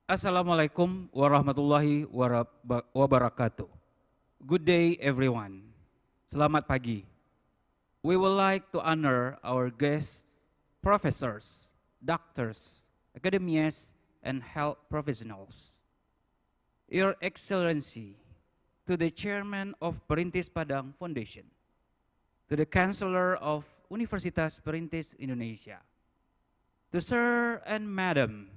Assalamualaikum warahmatullahi wabarakatuh. Good day, everyone. Selamat pagi. We would like to honor our guests, professors, doctors, academics, and health professionals. Your Excellency, to the Chairman of Perintis Padang Foundation, to the Chancellor of Universitas Perintis Indonesia, to Sir and Madam,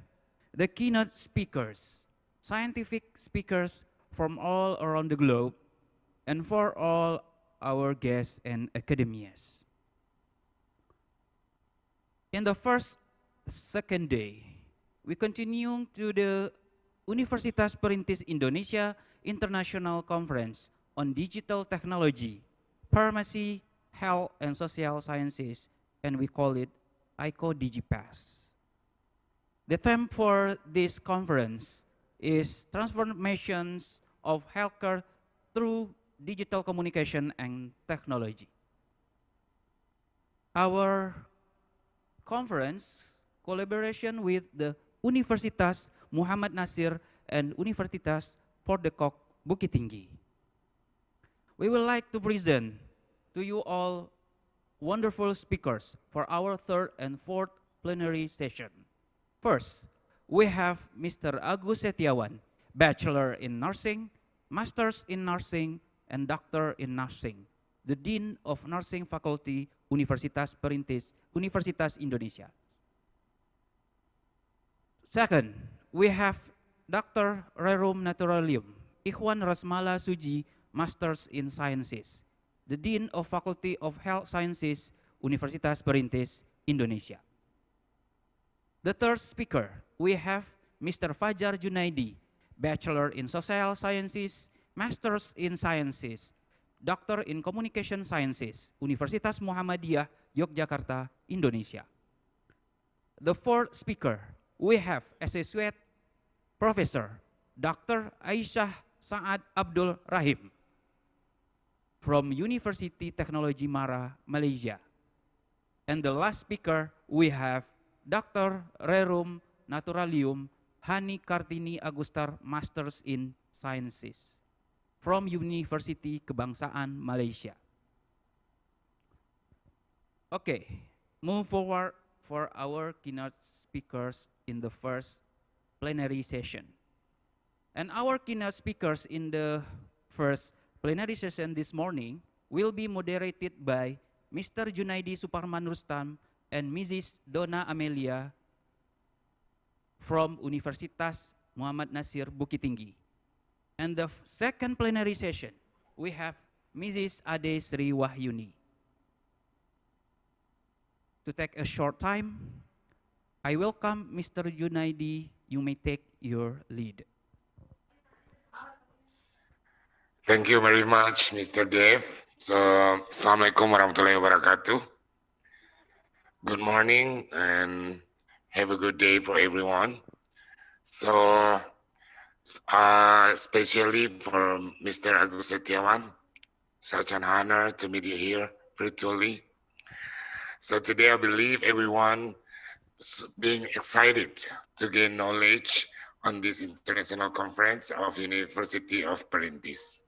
the keynote speakers, scientific speakers from all around the globe, and for all our guests and academias. In the second day, we continue to the Universitas Perintis Indonesia International Conference on Digital Technology, Pharmacy, Health, and Social Sciences, and we call it ICO DigiPass. The theme for this conference is transformations of healthcare through digital communication and technology. Our conference collaboration with the Universitas Muhammad Nasir and Universitas Pordekok Bukit Tinggi. We would like to present to you all wonderful speakers for our third and fourth plenary session. First, we have Mr. Agus Setiawan, Bachelor in Nursing, Masters in Nursing, and Doctor in Nursing, the Dean of Nursing Faculty, Universitas Perintis, Universitas Indonesia. Second, we have Dr. Rerum Naturalium, Ikhwan Rasmala Suji, Masters in Sciences, the Dean of Faculty of Health Sciences, Universitas Perintis, Indonesia. The third speaker, we have Mr. Fajar Junaidi, Bachelor in Social Sciences, Masters in Sciences, Doctor in Communication Sciences, Universitas Muhammadiyah, Yogyakarta, Indonesia. The fourth speaker, we have Associate Professor Dr. Aisyah Saad Abdul Rahim from University Technology Mara, Malaysia. And the last speaker, we have Dr. Rerum Naturalium Hani Kartini Agustar, Masters in Sciences from University Kebangsaan Malaysia. Okay, move forward for our keynote speakers in the first plenary session. And our keynote speakers in the first plenary session this morning will be moderated by Mr. Junaidi Suparman Rustam and Mrs. Donna Amelia from Universitas Muhammad Nasir Bukit Tinggi. And the second plenary session, we have Mrs. Ade Sri Wahyuni. To take a short time, I welcome Mr. Junaidi. You may take your lead. Thank you very much, Mr. Dev. So, Assalamualaikum warahmatullahi wabarakatuh. Good morning and have a good day for everyone. So, especially for Mr. Agus Setiawan, such an honor to meet you here virtually. So today I believe everyone is being excited to gain knowledge on this international conference of University of Perintis.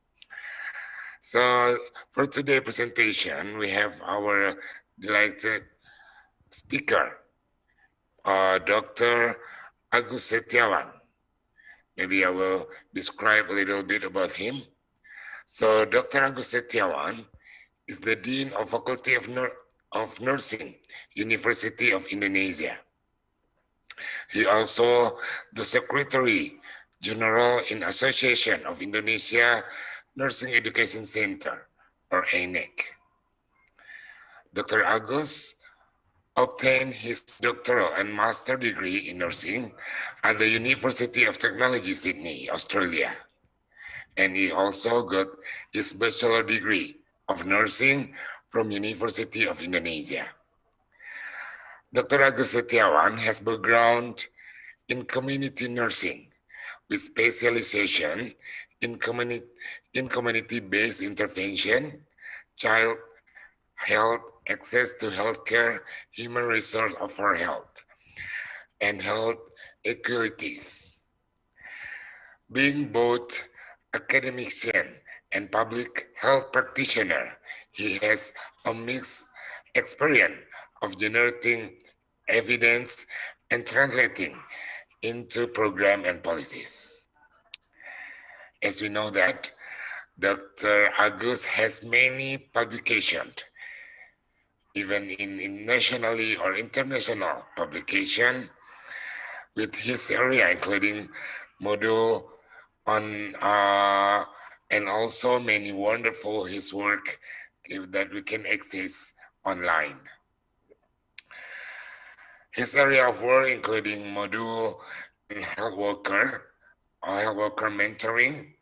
So for today's presentation, we have our delighted speaker, Dr. Agus Setiawan. Maybe I will describe a little bit about him. So Dr. Agus Setiawan is the Dean of Faculty of Nursing, University of Indonesia. He also the Secretary General in Association of Indonesia Nursing Education Center, or ANEC. Dr. Agus obtained his doctoral and master degree in nursing at the University of Technology, Sydney, Australia. And he also got his bachelor degree of nursing from University of Indonesia. Dr. Agus Setiawan has background in community nursing with specialization in community-based intervention, child health, access to healthcare, human resource for health, and health equalities. Being both academician and public health practitioner, he has a mixed experience of generating evidence and translating into program and policies. As we know that Dr. Agus has many publications, even in nationally or international publication with his area, including module on and also many wonderful his work that we can access online. His area of work including module in health worker mentoring,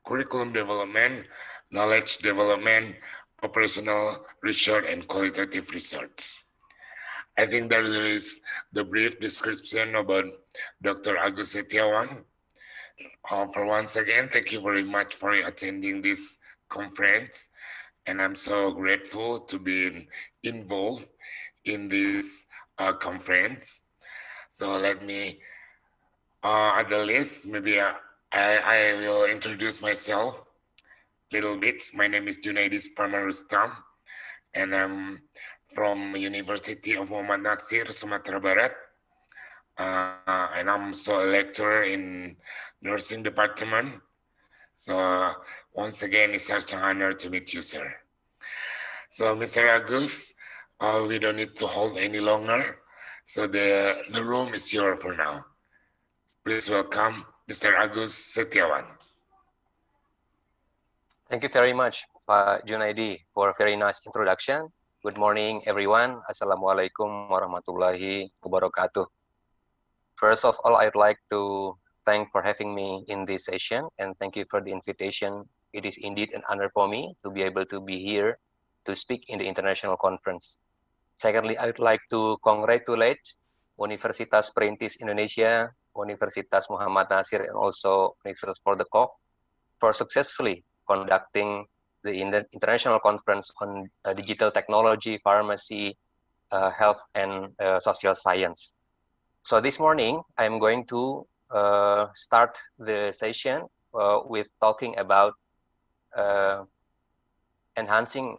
curriculum development, knowledge development, operational research, and qualitative research. I think there is the brief description about Dr. Agus Setiawan. For once again, thank you very much for attending this conference. And I'm so grateful to be involved in this conference. So let me, at the least, maybe I will introduce myself a little bit. My name is Junaidis Pramarustam, and I'm from University of Muhammad Nasir, Sumatera Barat. And I'm also a lecturer in nursing department. So once again, it's such an honor to meet you, sir. So Mr. Agus, we don't need to hold any longer. So the room is yours for now. Please welcome Mr. Agus Setiawan. Thank you very much, Pak Junaidi, for a very nice introduction. Good morning, everyone. Assalamualaikum warahmatullahi wabarakatuh. First of all, I'd like to thank for having me in this session, and thank you for the invitation. It is indeed an honor for me to be able to be here to speak in the international conference. Secondly, I would like to congratulate Universitas Perintis Indonesia, Universitas Muhammad Nasir, and also Universitas for the Koch for successfully conducting the international conference on digital technology, pharmacy, health, and social science. So this morning, I'm going to start the session with talking about enhancing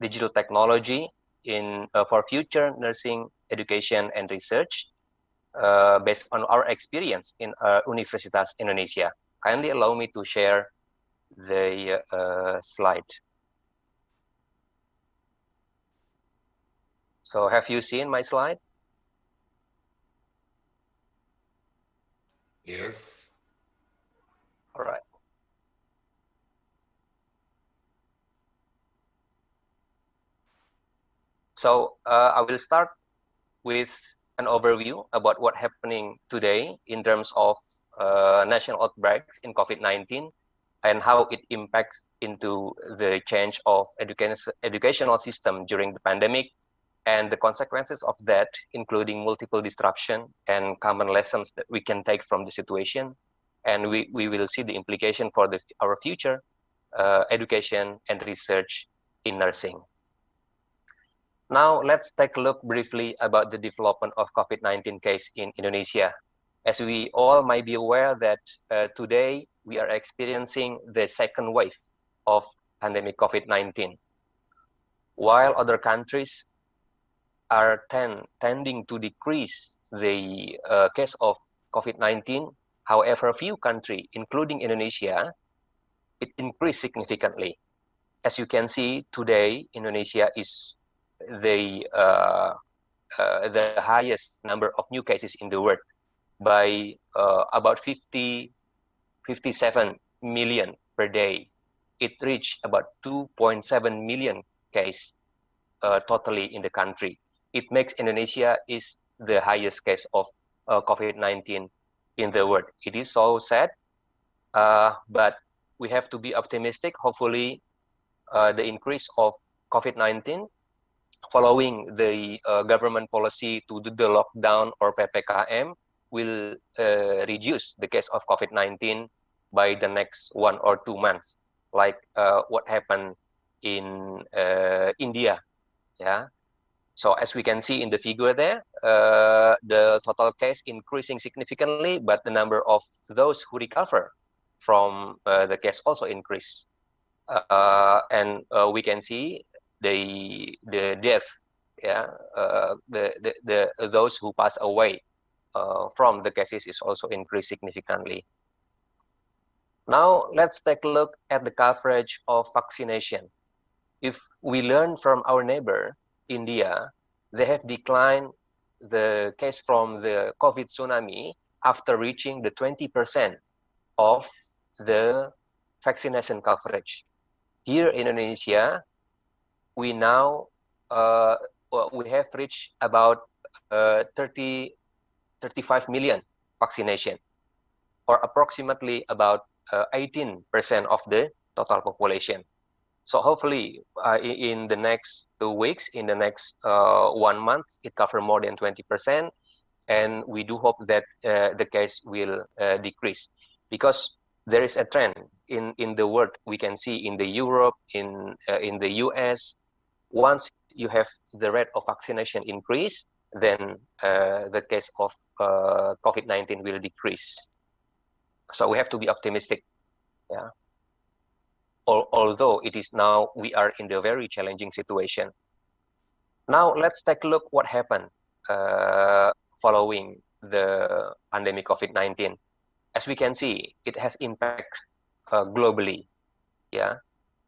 digital technology for future nursing education and research based on our experience in Universitas Indonesia. Kindly allow me to share the slide. So have you seen my slide? Yes. All right. So I will start with an overview about what's happening today in terms of national outbreaks in COVID-19 and how it impacts into the change of educational system during the pandemic and the consequences of that, including multiple disruption and common lessons that we can take from the situation. And we will see the implication for our future education and research in nursing. Now, let's take a look briefly about the development of COVID-19 case in Indonesia. As we all might be aware that today we are experiencing the second wave of pandemic COVID-19. While other countries are tending to decrease the case of COVID-19, however, a few countries, including Indonesia, it increased significantly. As you can see, today, Indonesia is the highest number of new cases in the world by about 57 million per day. It reached about 2.7 million cases totally in the country. It makes Indonesia is the highest case of COVID-19 in the world. It is so sad, but we have to be optimistic. Hopefully, the increase of COVID-19 following the government policy to do the lockdown or PPKM will reduce the case of COVID-19 by the next 1 or 2 months, like what happened in India. Yeah. So as we can see in the figure there, the total case increasing significantly, but the number of those who recover from the case also increase, and we can see the death, yeah, those who pass away from the cases is also increased significantly. Now let's take a look at the coverage of vaccination. If we learn from our neighbor India, they have declined the case from the COVID tsunami after reaching the 20% of the vaccination coverage. Here in Indonesia, we now we have reached about 35 million vaccination, or approximately about 18% of the total population. So hopefully in the next 2 weeks, in the next 1 month, it covers more than 20%. And we do hope that the case will decrease, because there is a trend in the world. We can see in the Europe, in the US, once you have the rate of vaccination increase, then the case of COVID-19 will decrease. So we have to be optimistic, yeah. Although it is now, we are in the very challenging situation. Now let's take a look what happened following the pandemic COVID-19. As we can see, it has impact globally, yeah.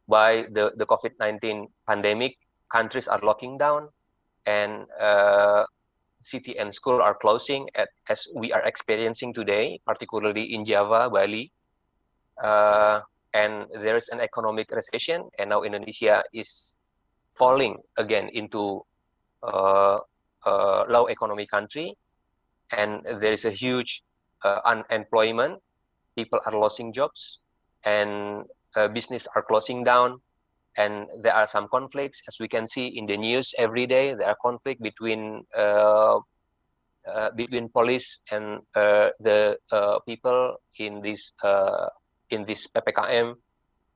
By the COVID-19 pandemic, countries are locking down, and city and school are closing as we are experiencing today, particularly in Java, Bali. And there is an economic recession, and now Indonesia is falling again into low economy country, and there is a huge unemployment. People are losing jobs, and business are closing down, and there are some conflicts, as we can see in the news every day. There are conflict between police and the people in this PPKM,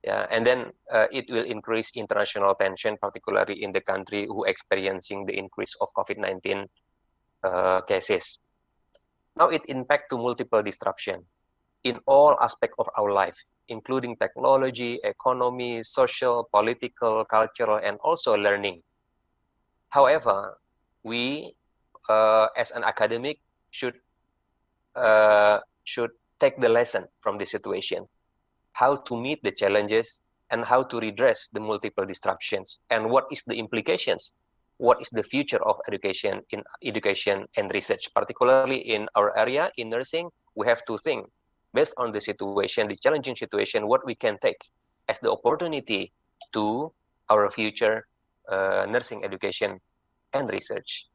yeah, and then it will increase international tension, particularly in the country who experiencing the increase of COVID-19 cases. Now it impact to multiple disruption in all aspects of our life, including technology, economy, social, political, cultural, and also learning. However, we as an academic should take the lesson from this situation, how to meet the challenges and how to redress the multiple disruptions, and what is the implications, what is the future of education in education and research, particularly in our area in nursing. We have to think based on the situation, the challenging situation, what we can take as the opportunity to our future nursing education and research.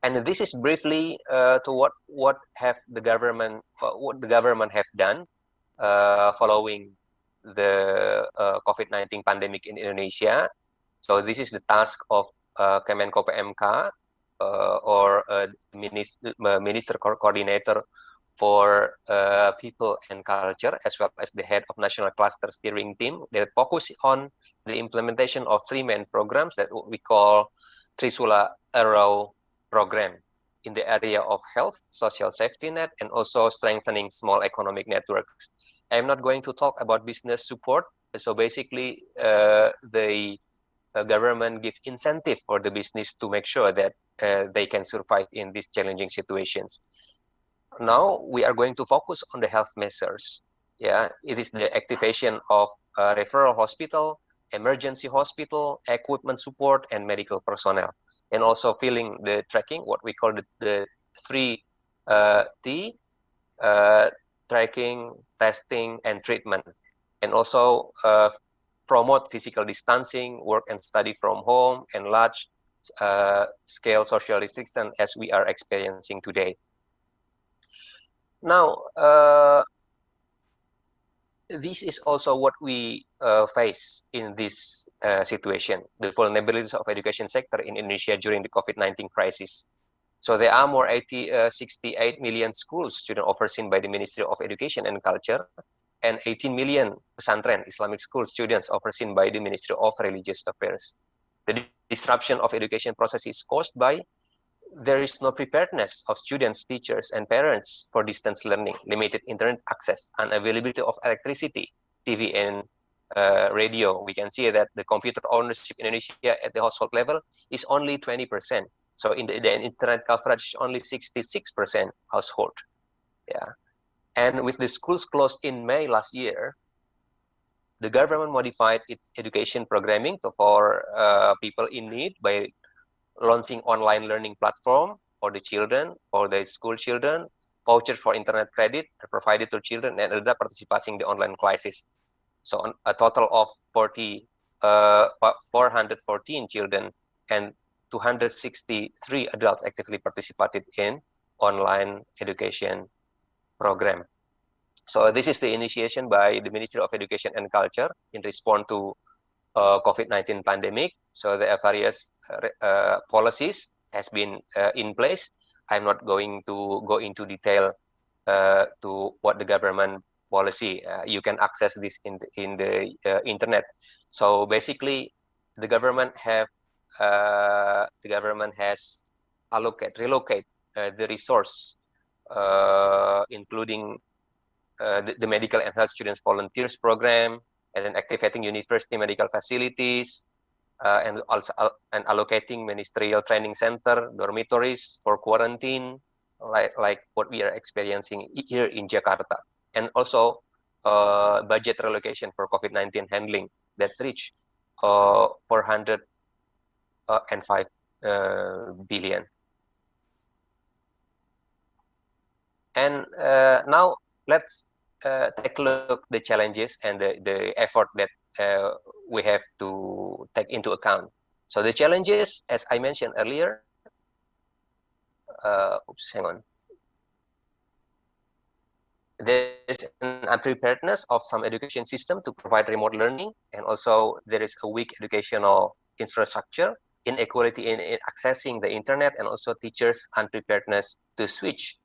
And this is briefly to what the government have done following the COVID-19 pandemic in Indonesia. So this is the task of Kemenko PMK or Minister Coordinator for People and Culture, as well as the head of National Cluster Steering Team, that focus on the implementation of 3 main programs that we call Trisula Arrow program in the area of health, social safety net, and also strengthening small economic networks. I'm not going to talk about business support. So basically, the government gives incentive for the business to make sure that they can survive in these challenging situations. Now we are going to focus on the health measures. Yeah, it is the activation of referral hospital, emergency hospital, equipment support, and medical personnel, and also filling the tracking, what we call the 3 T, tracking, testing, and treatment, and also promote physical distancing, work and study from home, and large scale social restriction as we are experiencing today. Now, this is also what we face in this situation, the vulnerabilities of education sector in Indonesia during the COVID-19 crisis. So there are more 68 million school students overseen by the Ministry of Education and Culture, and 18 million pesantren Islamic school students overseen by the Ministry of Religious Affairs. The disruption of education process is caused by there is no preparedness of students, teachers, and parents for distance learning, limited internet access, unavailability of electricity, TV, and radio. We can see that the computer ownership in Indonesia at the household level is only 20%. So in the internet coverage, only 66% household. Yeah, and with the schools closed in May last year, the government modified its education programming for people in need by launching online learning platform for the children, for the school children, vouchers for internet credit provided to children, and ada participating in the online classes. So a total of 414 children and 263 adults actively participated in online education program. So this is the initiation by the Ministry of Education and Culture in response to COVID-19 pandemic. So there are various policies has been in place. I'm not going to go into detail to what the government policy. You can access this in the internet. So basically, the government has relocate the resource, including the medical and health students volunteers program, and then activating university medical facilities, and also allocating ministerial training center, dormitories for quarantine, like what we are experiencing here in Jakarta, and also budget relocation for COVID-19 handling that reached 405 billion. And now let's take a look the challenges and the effort that we have to take into account. So the challenges, as I mentioned earlier, hang on. There is an unpreparedness of some education system to provide remote learning, and also there is a weak educational infrastructure, inequality in accessing the internet, and also teachers' unpreparedness to switch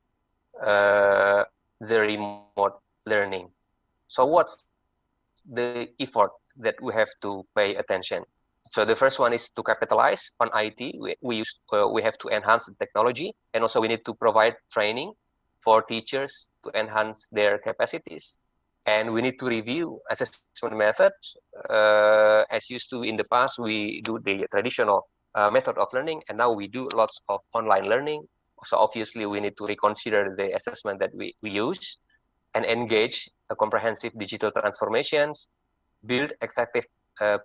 the remote learning. So what's the effort that we have to pay attention? So the first one is to capitalize on IT. We have to enhance the technology, and also we need to provide training for teachers to enhance their capacities. And we need to review assessment methods. As used to in the past, we do the traditional method of learning, and now we do lots of online learning. So obviously we need to reconsider the assessment that we use, and engage a comprehensive digital transformations, build effective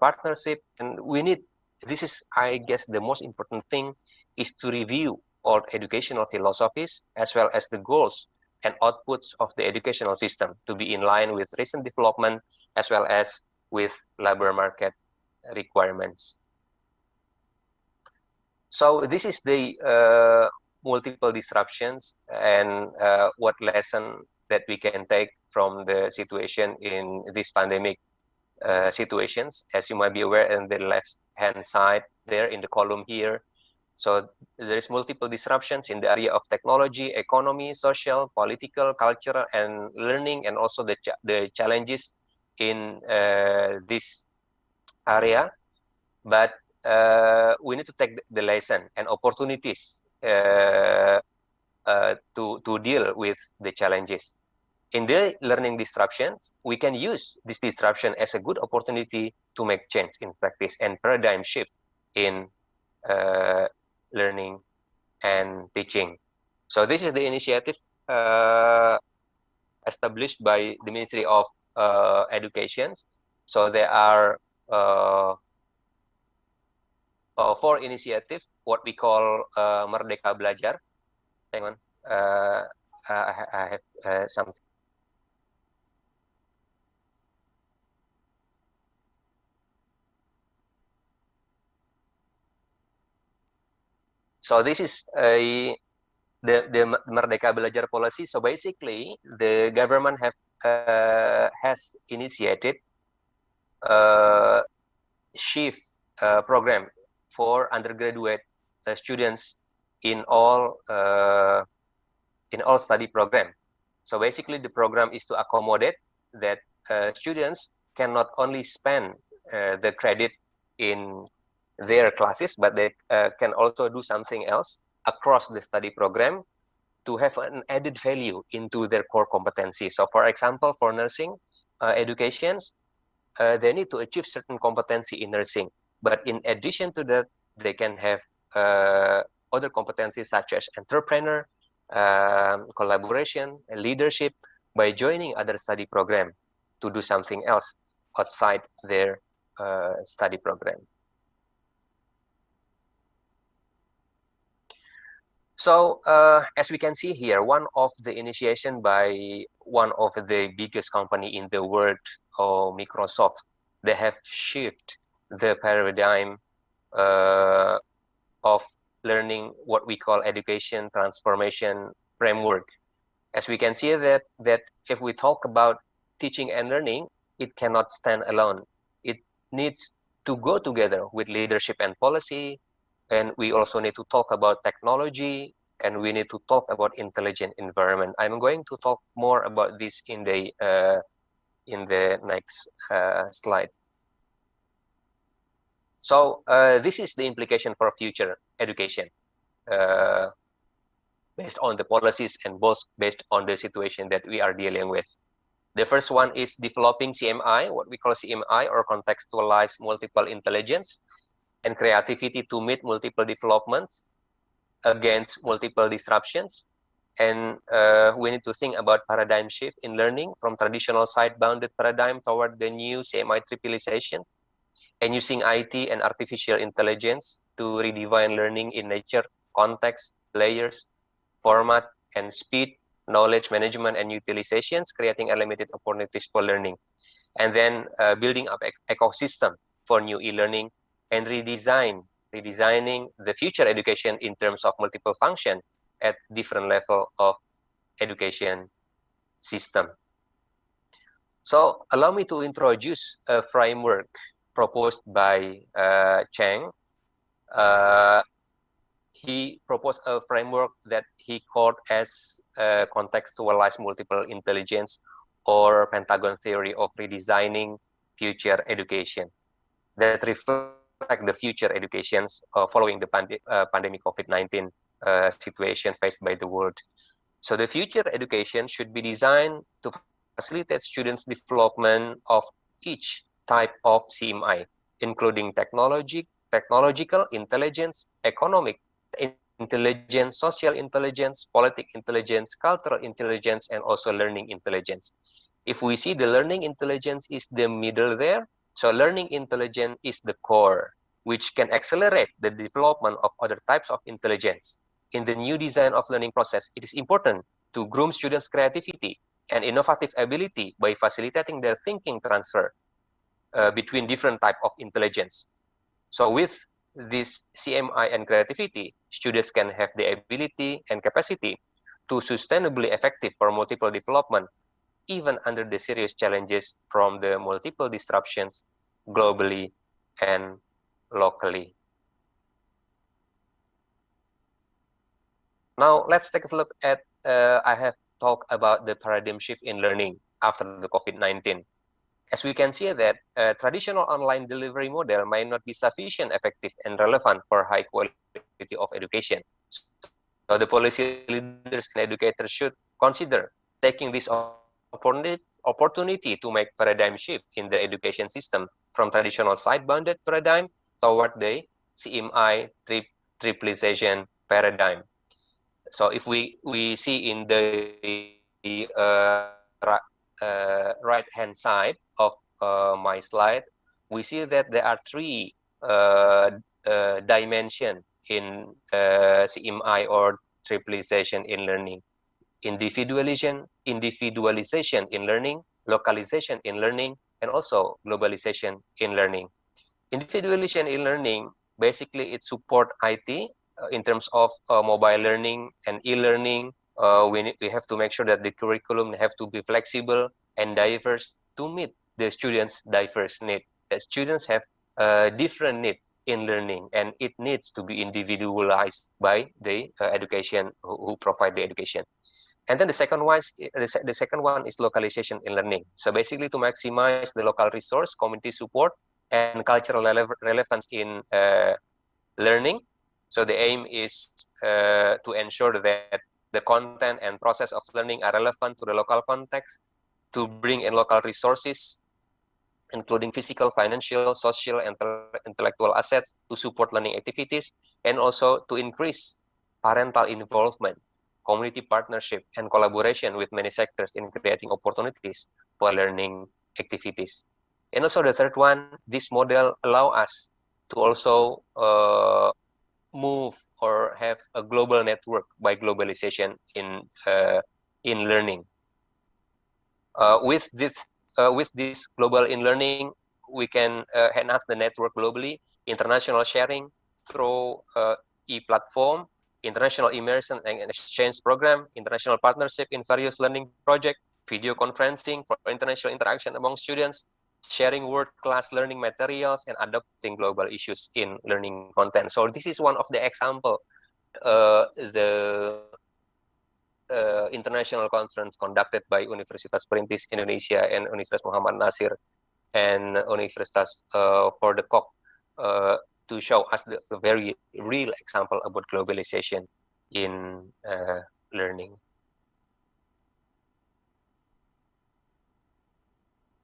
partnership. And we need, this is, I guess, the most important thing, is to review all educational philosophies as well as the goals and outputs of the educational system to be in line with recent development as well as with labor market requirements. So this is the multiple disruptions and what lesson that we can take from the situation in this pandemic situations. As you might be aware, in the left-hand side there in the column here, so there is multiple disruptions in the area of technology, economy, social, political, cultural, and learning, and also the challenges in this area. But we need to take the lesson and opportunities to deal with the challenges. In the learning disruptions, we can use this disruption as a good opportunity to make change in practice and paradigm shift in learning and teaching. So this is the initiative established by the Ministry of Education. So there are 4 initiatives, what we call Merdeka Belajar. Hang on, I have something. So this is the Merdeka Belajar policy. So basically, the government has initiated a shift program for undergraduate students in all study program. So basically, the program is to accommodate that students can not only spend the credit in their classes, but they can also do something else across the study program to have an added value into their core competency. So for example, for nursing educations, they need to achieve certain competency in nursing. But in addition to that, they can have other competencies such as entrepreneur, collaboration, and leadership by joining other study program to do something else outside their study program. So as we can see here, one of the initiation by one of the biggest company in the world, Microsoft, they have shifted the paradigm of learning, what we call education transformation framework. As we can see that if we talk about teaching and learning, it cannot stand alone. It needs to go together with leadership and policy, and we also need to talk about technology, and we need to talk about intelligent environment. I'm going to talk more about this in the next slide. So this is the implication for future education based on the policies and both based on the situation that we are dealing with. The first one is developing CMI, what we call CMI, or contextualized multiple intelligence and creativity to meet multiple developments against multiple disruptions. And we need to think about paradigm shift in learning from traditional site-bounded paradigm toward the new CMI tripleization, and using IT and artificial intelligence to redefine learning in nature, context, layers, format, and speed, knowledge management, and utilizations, creating unlimited opportunities for learning. And then building up ecosystem for new e-learning and redesigning the future education in terms of multiple function at different level of education system. So allow me to introduce a framework proposed by Cheng. He proposed a framework that he called as contextualized multiple intelligence, or pentagon theory of redesigning future education, that reflect the future educations following the pandemic COVID-19 situation faced by the world. So the future education should be designed to facilitate students' development of each type of CMI, including technological intelligence, economic intelligence, social intelligence, political intelligence, cultural intelligence, and also learning intelligence. If we see the learning intelligence is the middle there, so learning intelligence is the core, which can accelerate the development of other types of intelligence. In the new design of learning process, it is important to groom students' creativity and innovative ability by facilitating their thinking transfer between different types of intelligence. So with this CMI and creativity, students can have the ability and capacity to sustainably effective for multiple development, even under the serious challenges from the multiple disruptions globally and locally. Now let's take a look at, I have talked about the paradigm shift in learning after the COVID-19. As we can see that traditional online delivery model might not be sufficient, effective, and relevant for high quality of education. So the policy leaders and educators should consider taking this opportunity to make paradigm shift in the education system from traditional site-bounded paradigm toward the CMI tripleization paradigm. So if we see in the right-hand side of my slide, we see that there are three dimensions in CMI or tripleization in learning: individualization in learning, localization in learning, and also globalization in learning. Individualization in learning, basically it support IT in terms of mobile learning and e-learning. We have to make sure that the curriculum have to be flexible and diverse to meet the students' diverse need. The students have different need in learning, and it needs to be individualized by the education who provide the education. And then the second one is localization in learning. So basically to maximize the local resource, community support, and cultural relevance in learning. So the aim is to ensure that the content and process of learning are relevant to the local context, to bring in local resources, including physical, financial, social, and intellectual assets to support learning activities, and also to increase parental involvement, community partnership, and collaboration with many sectors in creating opportunities for learning activities. And also the third one, this model allow us to also move or have a global network by globalization in learning. With this global in learning, we can enhance the network globally, international sharing through e-platform, international immersion and exchange program, international partnership in various learning projects, video conferencing for international interaction among students, sharing world-class learning materials, and adopting global issues in learning content. So this is one of the example, the international conference conducted by Universitas Perintis Indonesia and Universitas Muhammad Nasir and Universitas for the Koch to show us the very real example about globalization in learning.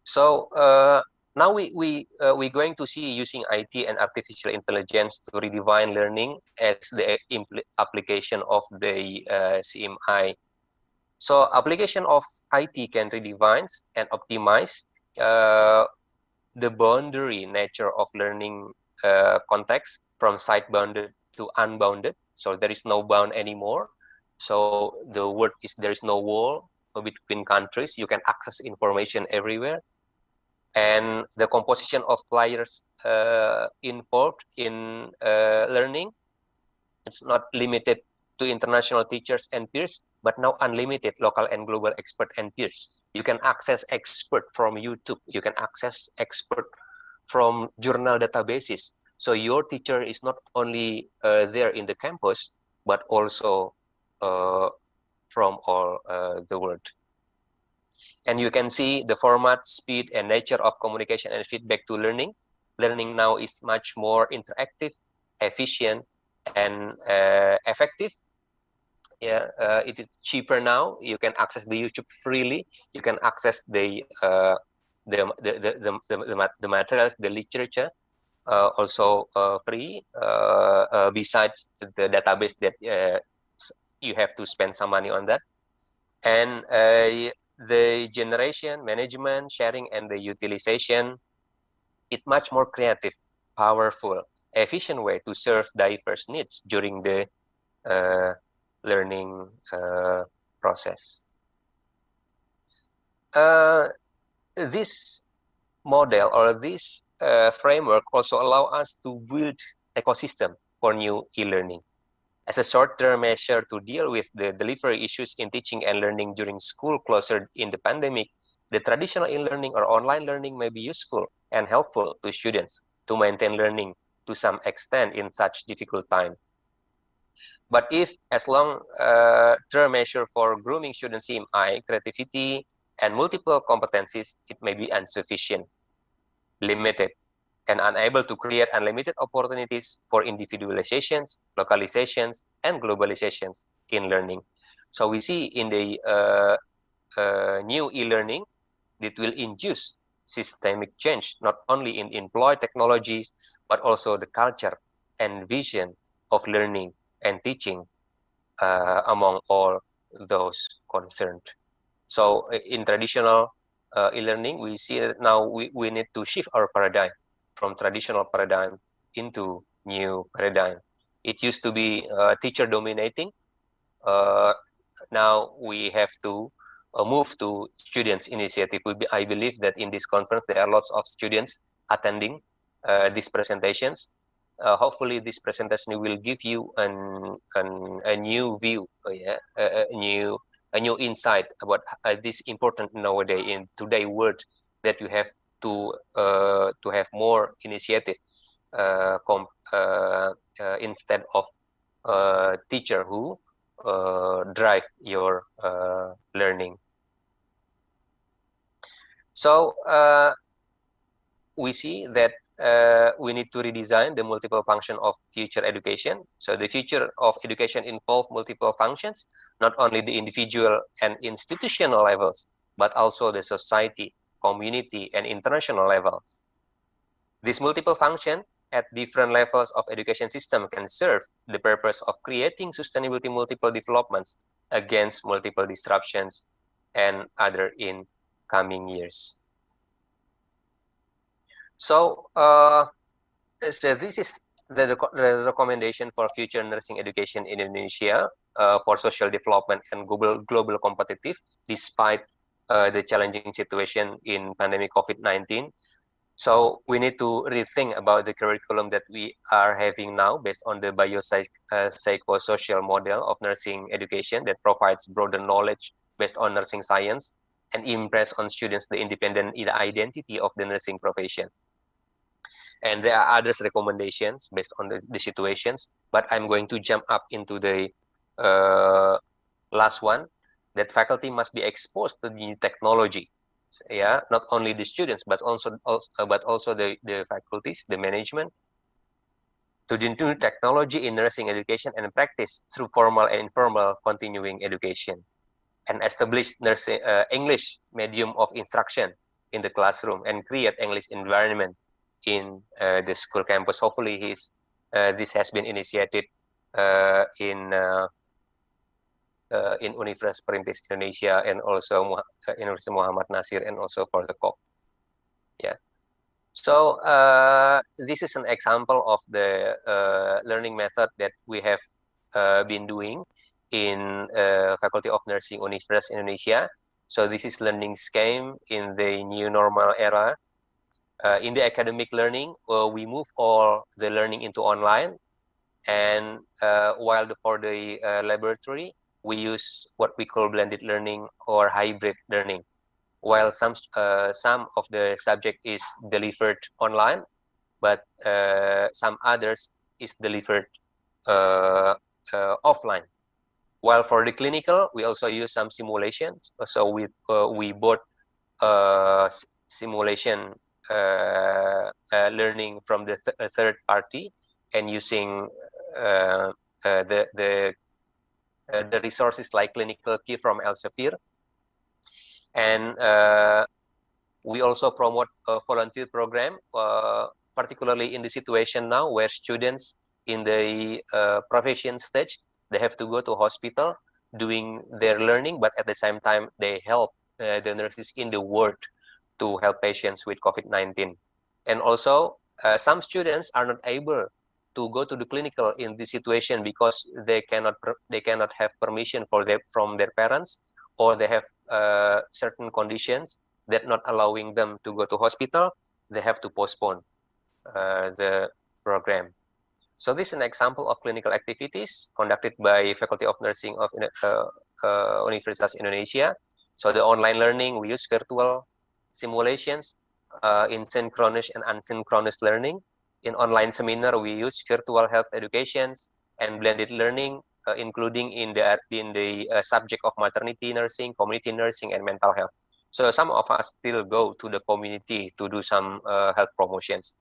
So now we're going to see using IT and artificial intelligence to redefine learning as the application of the CMI. So application of IT can redefine and optimize the boundary nature of learning context from site-bounded to unbounded. So there is no bound anymore. So the word is there is no wall between countries. You can access information everywhere. And the composition of players involved in learning, it's not limited to international teachers and peers, but now unlimited local and global expert and peers. You can access expert from YouTube. You can access expert from journal databases. So your teacher is not only there in the campus, but also from all the world. And you can see the format, speed, and nature of communication and feedback to learning. Learning now is much more interactive, efficient, and effective. Yeah, it is cheaper now. You can access the YouTube freely. You can access the materials, the literature, also free. Besides the database that you have to spend some money on that, and the generation, management, sharing, and the utilization, it's much more creative, powerful, efficient way to serve diverse needs during the learning process. This model or this framework also allow us to build ecosystem for new e-learning. As a short-term measure to deal with the delivery issues in teaching and learning during school closure in the pandemic, the traditional e-learning or online learning may be useful and helpful to students to maintain learning to some extent in such difficult time. But if as long-term measure for grooming students CMI, creativity, and multiple competencies, it may be insufficient, limited, and unable to create unlimited opportunities for individualizations, localizations, and globalizations in learning. So we see in the new e-learning, it will induce systemic change, not only in employed technologies, but also the culture and vision of learning and teaching among all those concerned. So in traditional e-learning, we see that now we need to shift our paradigm from traditional paradigm into new paradigm. It used to be teacher dominating. Now we have to move to students initiative. I believe that in this conference, there are lots of students attending these presentations. Hopefully this presentation will give you a new view, a new insight about this important nowadays in today's world, that you have to have more initiative instead of teacher who drive your learning. So we see that we need to redesign the multiple function of future education. So the future of education involves multiple functions, not only the individual and institutional levels, but also the society, community, and international levels. These multiple functions at different levels of education system can serve the purpose of creating sustainability multiple developments against multiple disruptions and other in coming years. So, so this is the recommendation for future nursing education in Indonesia for social development and global competitive despite the challenging situation in pandemic COVID-19. So we need to rethink about the curriculum that we are having now based on the biopsychosocial model of nursing education that provides broader knowledge based on nursing science and impress on students the independent identity of the nursing profession. And there are others recommendations based on the situations, but I'm going to jump up into the last one, that faculty must be exposed to the new technology. Yeah, not only the students, but also the faculties, the management, to the new technology in nursing education and practice through formal and informal continuing education, and establish nursing English medium of instruction in the classroom and create English environment in the school campus. Hopefully, this has been initiated in Universitas Perintis Indonesia and also University Muhammad Nasir and also for the COP. Yeah. So this is an example of the learning method that we have been doing in Faculty of Nursing Universitas Indonesia. So this is learning scheme in the new normal era. In the academic learning, we move all the learning into online, and while for the laboratory, we use what we call blended learning or hybrid learning. While some of the subject is delivered online, but some others is delivered offline. While for the clinical, we also use some simulations. So we both simulation learning from the third party and using the resources like Clinical Key from Elsevier. And we also promote a volunteer program, particularly in the situation now where students in the profession stage, they have to go to hospital doing their learning, but at the same time, they help the nurses in the ward to help patients with COVID-19. And also, some students are not able to go to the clinical in this situation because they cannot have permission from their parents, or they have certain conditions that not allowing them to go to hospital. They have to postpone the program. So this is an example of clinical activities conducted by Faculty of Nursing of Universitas Indonesia. So the online learning, we use virtual simulations in synchronous and asynchronous learning. In online seminar, we use virtual health educations and blended learning, including in the subject of maternity nursing, community nursing, and mental health. So some of us still go to the community to do some health promotions.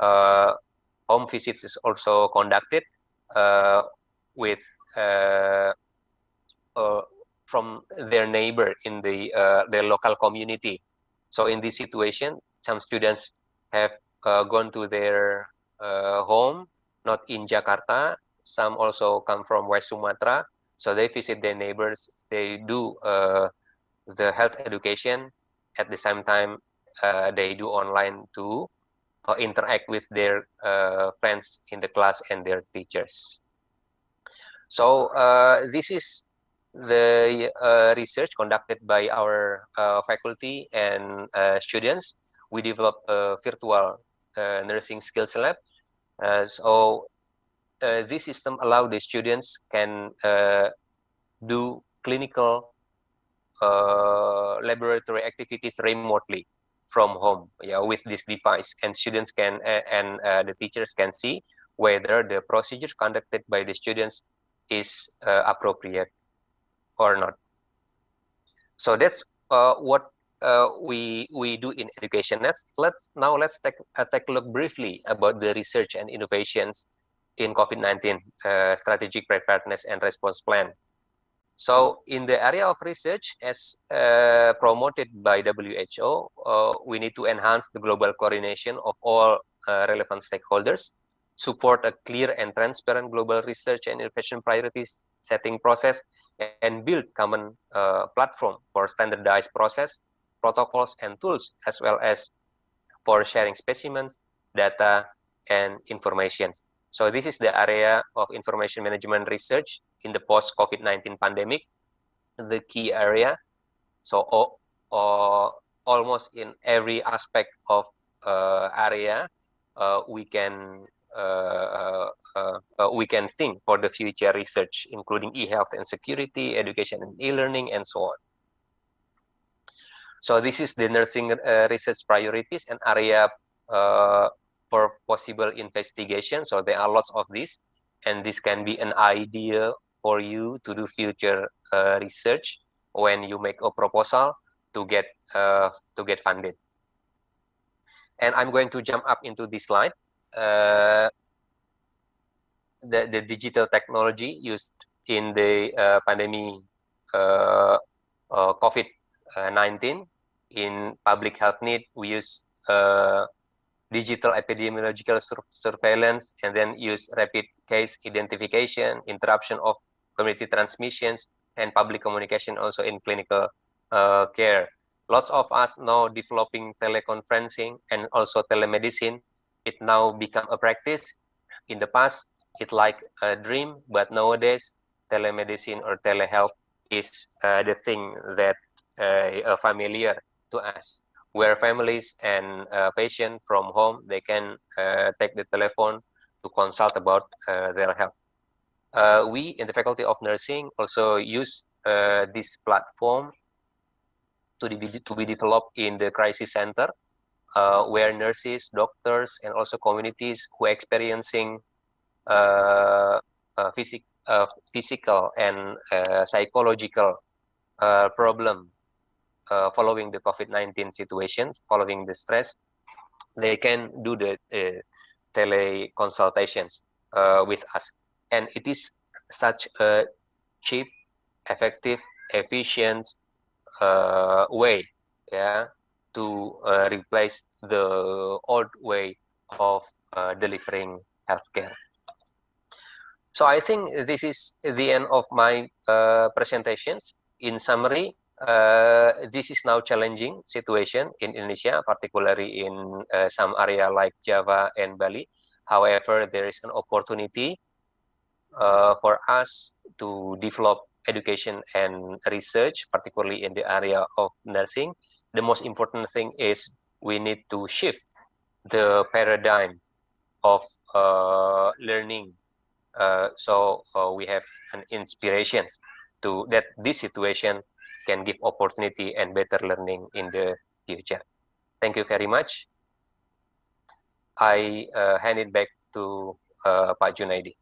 Home visits is also conducted with from their neighbor in their local community. So in this situation, some students have gone to their home, not in Jakarta. Some also come from West Sumatra. So they visit their neighbors. They do the health education. At the same time, they do online to interact with their friends in the class and their teachers. So this is the research conducted by our faculty and students. We developed a virtual nursing skills lab. So this system allows the students can do clinical laboratory activities remotely from home, with this device, and students can and the teachers can see whether the procedure conducted by the students is appropriate or not. So that's what we do in education. Let's take a look briefly about the research and innovations in COVID-19 strategic preparedness and response plan. So in the area of research, as promoted by WHO, we need to enhance the global coordination of all relevant stakeholders, support a clear and transparent global research and innovation priorities setting process, and build common platform for standardized process, protocols, and tools, as well as for sharing specimens, data, and information. So this is the area of information management research in the post-COVID-19 pandemic, the key area. So almost in every aspect of area, we can think for the future research, including e-health and security, education and e-learning, and so on. So this is the nursing research priorities and area for possible investigation. So there are lots of these, and this can be an idea for you to do future research when you make a proposal to get funded. And I'm going to jump up into this slide. The digital technology used in the pandemic COVID-19 in public health need. We use digital epidemiological surveillance, and then use rapid case identification, interruption of community transmissions, and public communication also in clinical care. Lots of us now developing teleconferencing and also telemedicine. It now become a practice. In the past, it's like a dream, but nowadays, telemedicine or telehealth is the thing that familiar to us, where families and patients from home, they can take the telephone to consult about their health. We in the Faculty of Nursing also use this platform to be developed in the crisis center, where nurses, doctors, and also communities who are experiencing physical and psychological problem following the COVID-19 situation, following the stress, they can do the teleconsultations with us. And it is such a cheap, effective, efficient way, yeah, to replace the old way of delivering healthcare. So I think this is the end of my presentations. In summary, this is now challenging situation in Indonesia, particularly in some area like Java and Bali. However, there is an opportunity for us to develop education and research, particularly in the area of nursing. The most important thing is we need to shift the paradigm of learning. So we have an inspiration to that this situation can give opportunity and better learning in the future. Thank you very much. I hand it back to Pak Junaidi.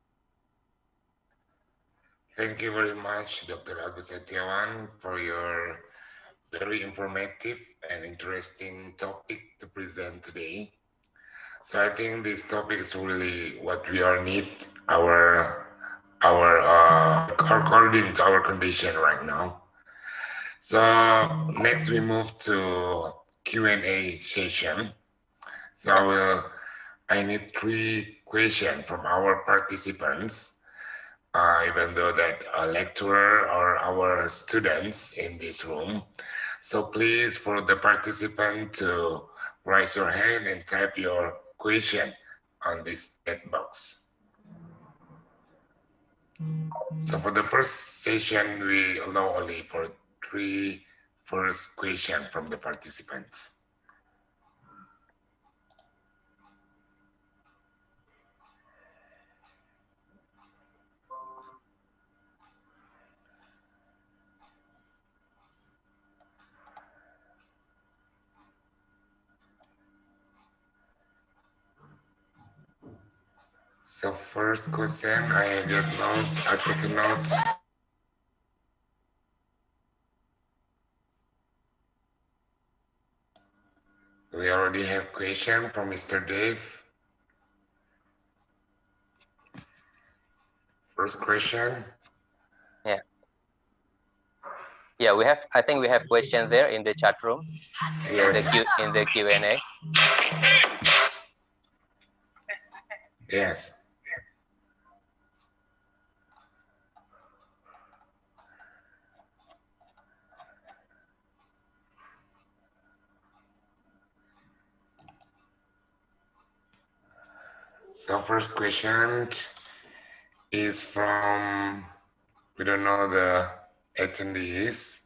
Thank you very much, Dr. Agus Setiawan, for your very informative and interesting topic to present today. So I think this topic is really what we all need according to our condition right now. So next we move to Q&A session. So I need 3 questions from our participants, even though that a lecturer or our students in this room. So please, for the participant to raise your hand and type your question on this chat box. So for the first session, we allow only for 3 first questions from the participants. So first question, I get notes, I take notes. We already have question from Mr. Dave. First question. Yeah. Yeah, we have. I think we have questions there in the chat room, Yes. in the Q&A. Yes. So first question is from, we don't know the attendees.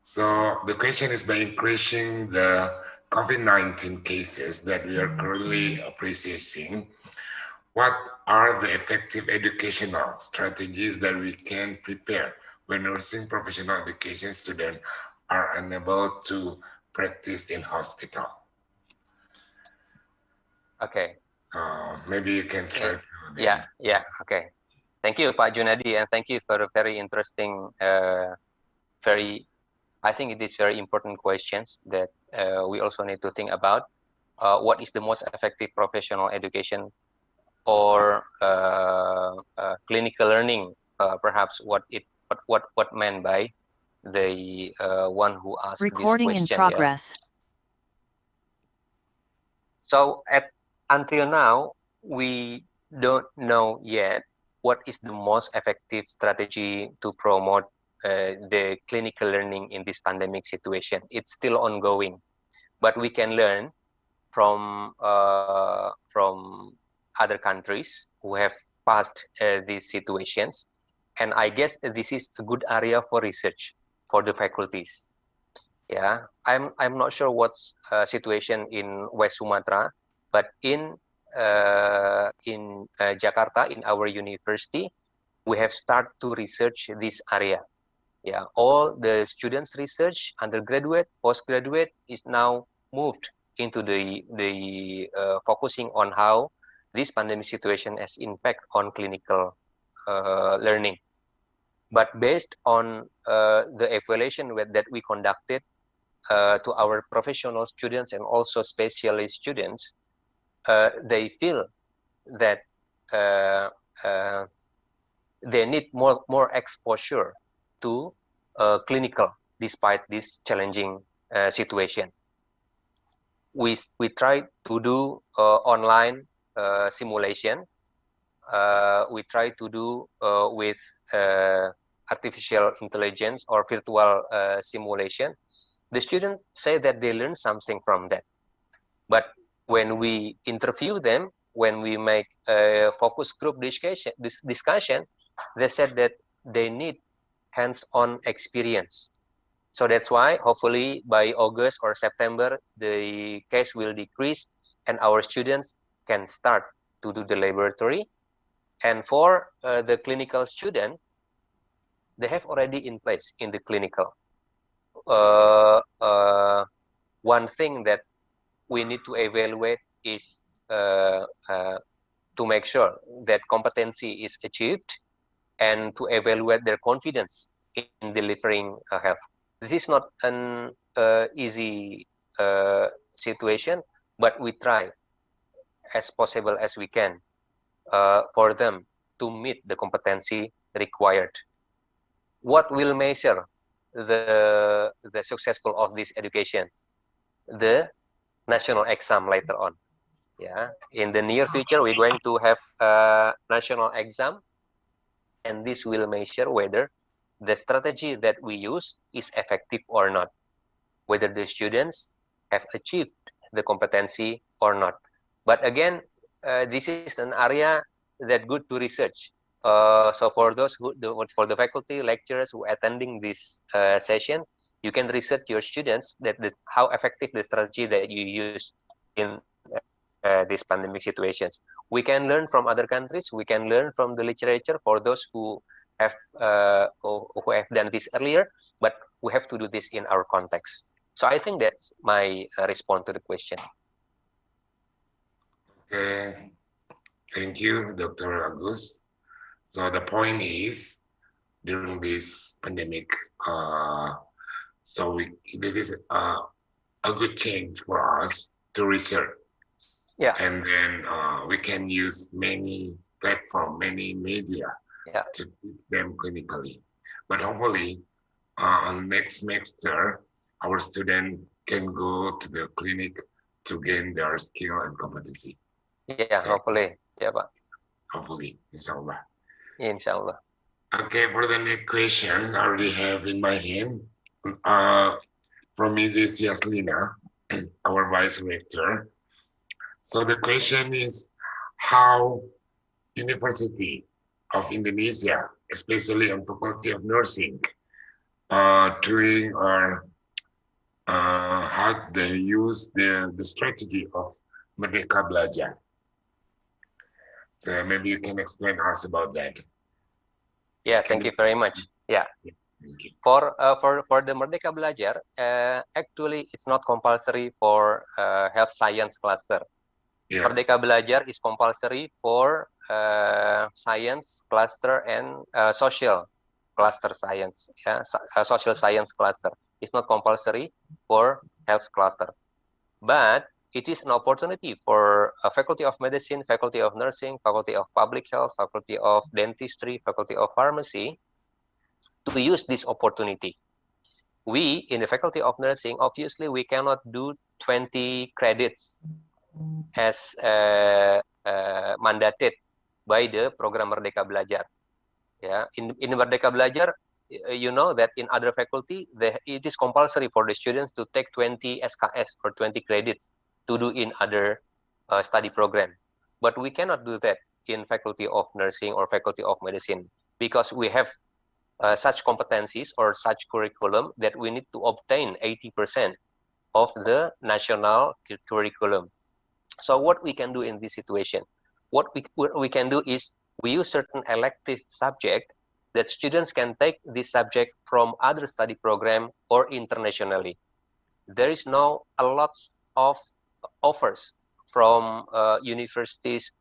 So the question is, by increasing the COVID-19 cases that we are currently appreciating, what are the effective educational strategies that we can prepare when nursing professional education students are unable to practice in hospital? Okay. Maybe you can try to Yeah. Okay. Thank you, Pak Junadi, and thank you for a very interesting, I think it is very important questions that we also need to think about. What is the most effective professional education or clinical learning? Perhaps what meant by the one who asked Recording this in question. progress. Yeah. So until now, we don't know yet what is the most effective strategy to promote the clinical learning in this pandemic situation. It's still ongoing, but we can learn from other countries who have passed these situations, and I guess this is a good area for research for the faculties. Yeah, I'm not sure what's situation in West Sumatra, but in Jakarta, in our university, we have started to research this area. Yeah, all the students research, undergraduate, postgraduate, is now moved into the focusing on how this pandemic situation has impact on clinical learning. But based on the evaluation that we conducted to our professional students and also specialist students, they feel that they need more exposure to clinical despite this challenging situation. We try to do online simulation. We try to do with artificial intelligence or virtual simulation. The students say that they learn something from that. But when we interview them, when we make a focus group discussion, they said that they need hands-on experience. So that's why hopefully by August or September, the case will decrease and our students can start to do the laboratory. And for the clinical student, they have already in place in the clinical. One thing that we need to evaluate is to make sure that competency is achieved and to evaluate their confidence in delivering health. This is not an easy situation, but we try as possible as we can for them to meet the competency required. What will measure the successful of this education? The national exam later on. Yeah, in the near future, we're going to have a national exam, and this will measure whether the strategy that we use is effective or not, whether the students have achieved the competency or not. But again, this is an area that good to research. So for those for the faculty lecturers who are attending this session, you can research your students that how effective the strategy that you use in these pandemic situations. We can learn from other countries. We can learn from the literature for those who have done this earlier. But we have to do this in our context. So I think that's my response to the question. Okay, thank you, Dr. Agus. So the point is, during this pandemic, so this is a good change for us to research. Yeah. And then we can use many platform, many media Yeah. to teach them clinically. But hopefully, on next semester, our student can go to the clinic to gain their skill and competency. Yeah, So hopefully. Yeah, Pak. hopefully, inshallah. Inshallah. Okay, for the next question, I already have in my hand uh, from Mrs. Yaslina, our vice rector. So the question is how University of Indonesia, especially on Faculty of Nursing, doing or how they use the strategy of Merdeka Belajar. So maybe you can explain us about that. Yeah, Can thank you very much. Yeah. Thank you. For the Merdeka Belajar, actually it's not compulsory for health science cluster. Yeah. Merdeka Belajar is compulsory for science cluster and social cluster science. Yeah, social science cluster. It's not compulsory for health cluster, but it is an opportunity for Faculty of Medicine, Faculty of Nursing, Faculty of Public Health, Faculty of Dentistry, Faculty of Pharmacy to use this opportunity. We, in the Faculty of Nursing, obviously we cannot do 20 credits as mandated by the program Merdeka Belajar. Yeah, in Merdeka Belajar, you know that in other faculty, it is compulsory for the students to take 20 SKS or 20 credits to do in other study program. But we cannot do that in Faculty of Nursing or Faculty of Medicine because we have such competencies or such curriculum that we need to obtain 80% of the national curriculum. So what we can do in this situation, what we can do is we use certain elective subject that students can take this subject from other study program or internationally. There is now a lot of offers from universities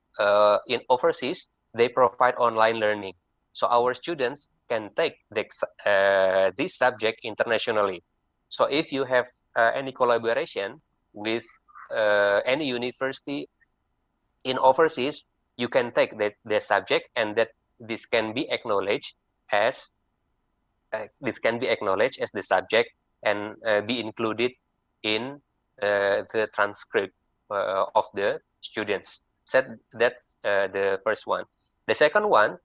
in overseas. They provide online learning. So our students can take this subject internationally. So if you have any collaboration with any university in overseas, you can take the subject and that this can be acknowledged as the subject and be included in the transcript of the students. So that's the first one. The second one,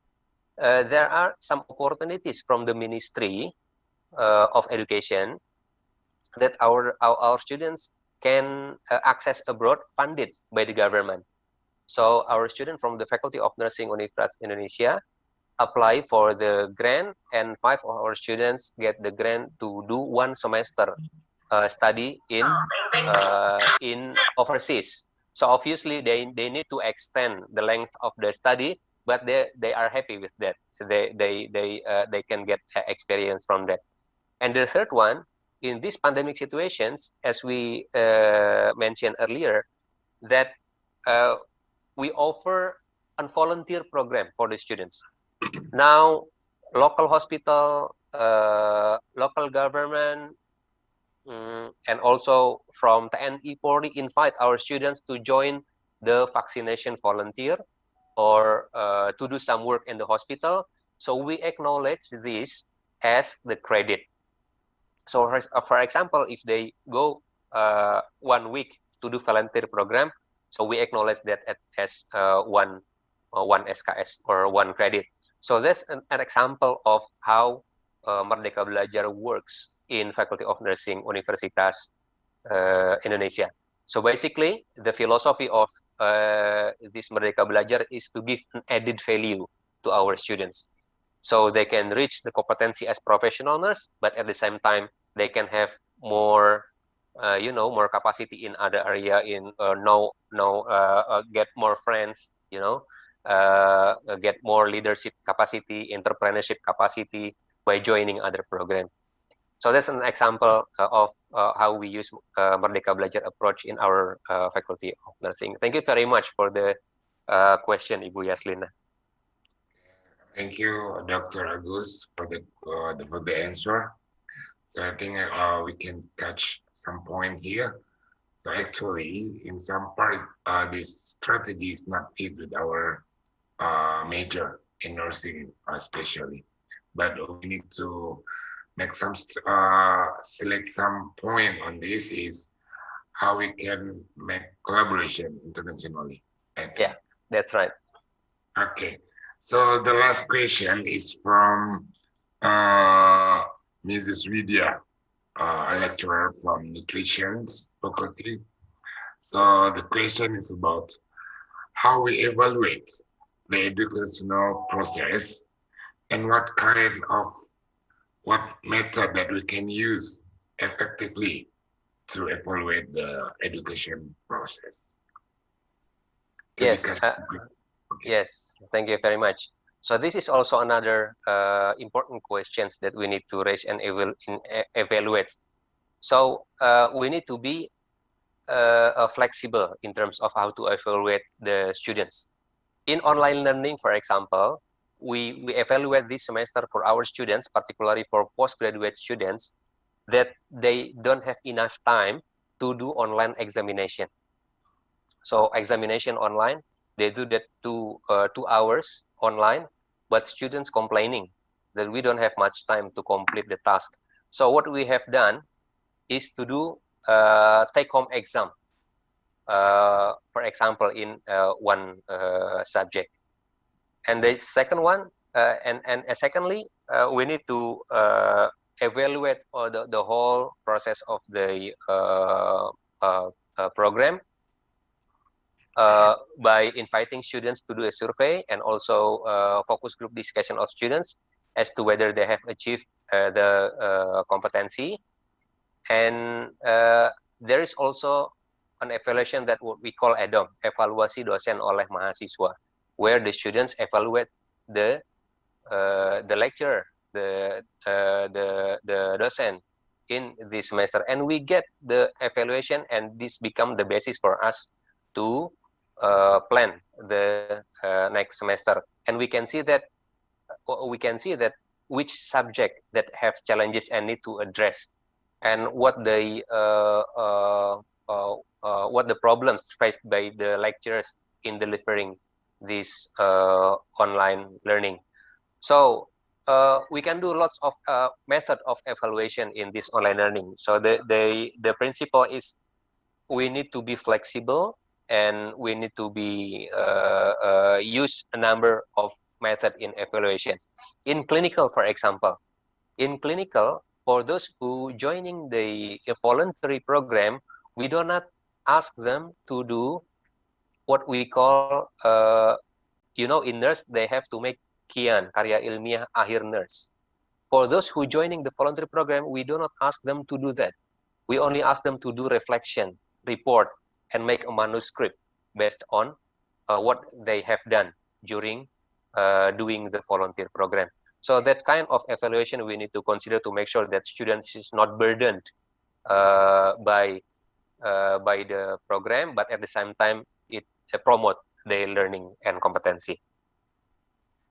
there are some opportunities from the Ministry of Education that our students can access abroad funded by the government. So our student from the Faculty of Nursing Universitas Indonesia apply for the grant, and 5 of our students get the grant to do 1 semester study in overseas. So obviously they need to extend the length of the study, but they are happy with that. They can get experience from that. And the third one, in these pandemic situations, as we mentioned earlier, that we offer a volunteer program for the students. Now, local hospital, local government, and also from TNI Polri invite our students to join the vaccination volunteer or to do some work in the hospital. So we acknowledge this as the credit. So for example, if they go 1 week to do volunteer program, so we acknowledge that as one SKS or 1 credit. So that's an example of how Merdeka Belajar works in Faculty of Nursing Universitas Indonesia. So basically, the philosophy of this Merdeka Belajar is to give an added value to our students. So they can reach the competency as professional nurse, but at the same time, they can have more, more capacity in other area, get more friends, get more leadership capacity, entrepreneurship capacity by joining other program. So that's an example of how we use Merdeka Belajar approach in our Faculty of Nursing. Thank you very much for the question, Ibu Yaslina. Thank you, Dr. Agus, for the answer. So I think we can catch some point here. So actually, in some parts, this strategy is not fit with our major in nursing, especially. But we need to make some select some point on this is how we can make collaboration internationally. I think. Yeah, that's right. Okay. So the last question is from uh, Mrs. Vidya, a lecturer from nutrition faculty. So the question is about how we evaluate the educational process and what method that we can use effectively to evaluate the education process. Can you Yes, catch? Okay. yes, thank you very much. So this is also another important questions that we need to raise and evaluate. So we need to be flexible in terms of how to evaluate the students. In online learning, for example, we evaluate this semester for our students, particularly for postgraduate students, that they don't have enough time to do online examination. So examination online, they do that 2 hours online, but students complaining that we don't have much time to complete the task. So what we have done is to do take-home exam, for example, in one subject. And the second one, and secondly, we need to evaluate the whole process of the program by inviting students to do a survey and also focus group discussion of students as to whether they have achieved the competency. And there is also an evaluation that what we call EDOM, evaluasi dosen oleh mahasiswa, where the students evaluate the lecturer, the docent in this semester, and we get the evaluation, and this become the basis for us to plan the next semester. And we can see that which subject that have challenges and need to address, and what the problems faced by the lecturers in delivering this online learning. So we can do lots of method of evaluation in this online learning. So the principle is we need to be flexible, and we need to be use a number of method in evaluations. In clinical, for example, in clinical, for those who joining the voluntary program, we do not ask them to do what we call, in nurse, they have to make kian, karya ilmiah akhir nurse. For those who joining the voluntary program, we do not ask them to do that. We only ask them to do reflection, report, and make a manuscript based on what they have done during doing the volunteer program. So that kind of evaluation we need to consider to make sure that students is not burdened by the program, but at the same time it promote their learning and competency.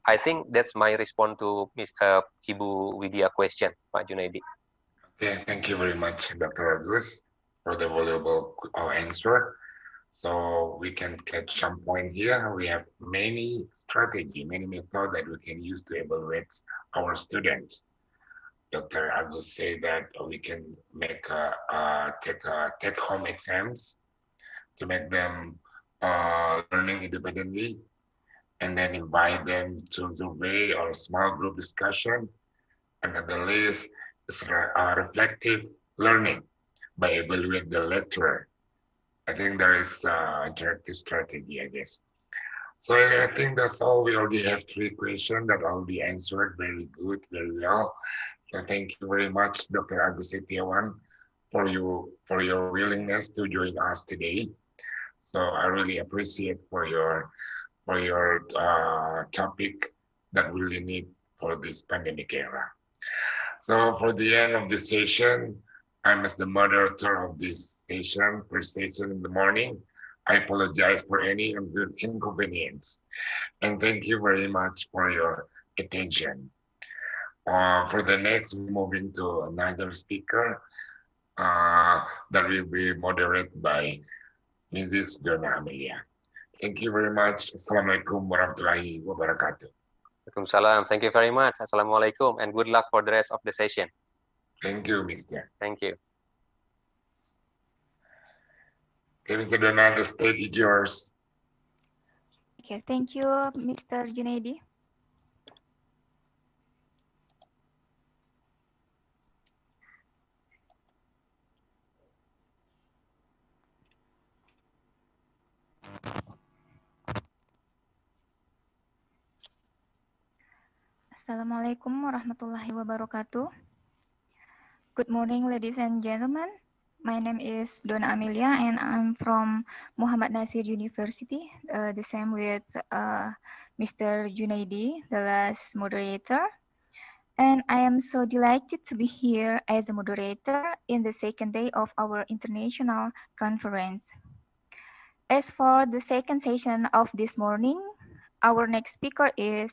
I think that's my response to Ibu Widya question, Pak Junaidi. Okay, thank you very much, Dr. Agus, for the valuable answer. So we can catch some point here. We have many strategy, many methods that we can use to evaluate our students. Dr. Agus said that we can make take home exams to make them learning independently, and then invite them to survey or small group discussion. And at the list is reflective learning by evaluate the lecturer. I think there is interactive strategy, I guess. So I think that's all. We already have 3 questions that already answered very good, very well. So thank you very much, Dr. Agus Setiawan, for your willingness to join us today. So I really appreciate for your topic that we really need for this pandemic era. So for the end of this session, I'm as the moderator of this session, first session in the morning. I apologize for any inconvenience. And thank you very much for your attention. For the next, we're moving to another speaker that will be moderated by Mrs. Donna Amelia. Thank you very much. Assalamualaikum warahmatullahi wabarakatuh. Waalaikumsalam. Thank you very much. Assalamualaikum, and good luck for the rest of the session. Thank you, Mr. Thank you. Okay, Mr. Donna, the stage is yours. Okay, thank you, Mr. Junaidi. Assalamualaikum warahmatullahi wabarakatuh. Good morning, ladies and gentlemen. My name is Donna Amelia, and I'm from Muhammad Nasir University, the same with Mr. Junaidi, the last moderator. And I am so delighted to be here as a moderator in the second day of our international conference. As for the second session of this morning, our next speaker is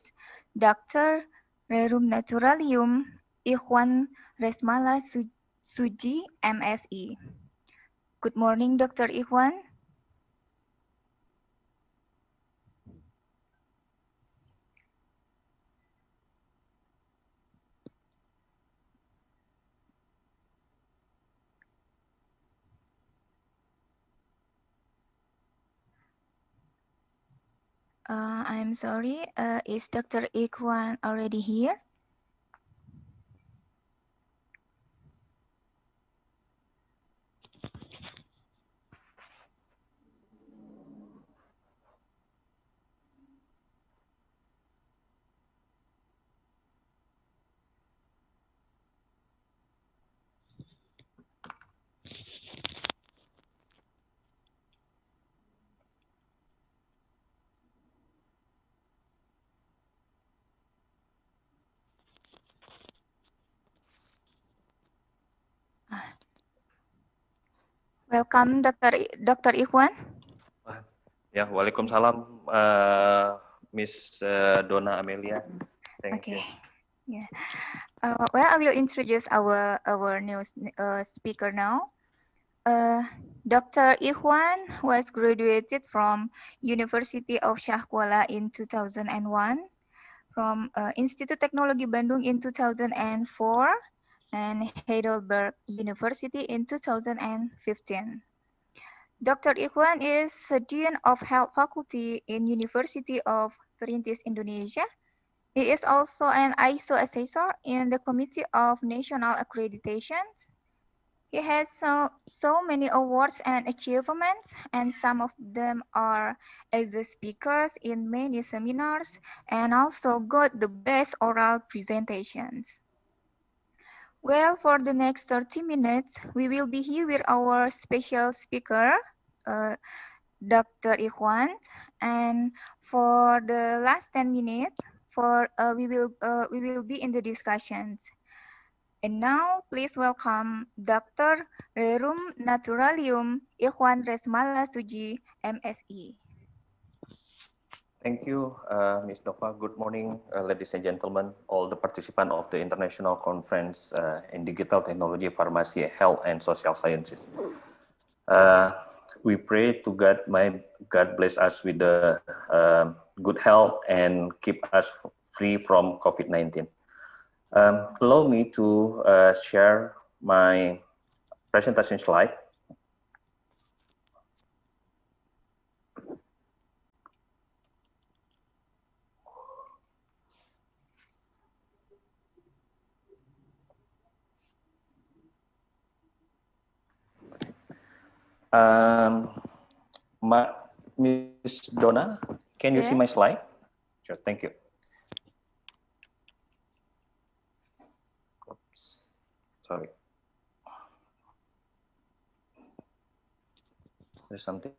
Dr. Rerum Naturalium Ikhwan Resmala Suji, MSE. Good morning, Dr. Ikhwan. I'm sorry, is Dr. Ikhwan already here? Welcome, Dr. Ikhwan. Ya, Waalaikumsalam, Miss Donna Amelia. Thank you. Yeah. Well, I will introduce our new speaker now. Dr. Ikhwan was graduated from University of Shah Kuala in 2001, from Institut Teknologi Bandung in 2004, and Heidelberg University in 2015. Dr. Ikhwan is the Dean of Health Faculty in University of Perintis Indonesia. He is also an ISO assessor in the Committee of National Accreditations. He has so many awards and achievements, and some of them are as the speakers in many seminars, and also got the best oral presentations. Well, for the next 30 minutes, we will be here with our special speaker, Dr. Ikhwan, and for the last 10 minutes, we will be in the discussions. And now, please welcome Dr. Rerum Naturalium Ikhwan Resmala Suji, MSE. Thank you, Ms. Nova. Good morning, ladies and gentlemen, all the participants of the International Conference in Digital Technology, Pharmacy, Health, and Social Sciences. We pray to God, may God bless us with the good health and keep us free from COVID-19. Allow me to share my presentation slide. Miss Donna, can you see my slide? Sure, thank you. Oops, sorry. There's something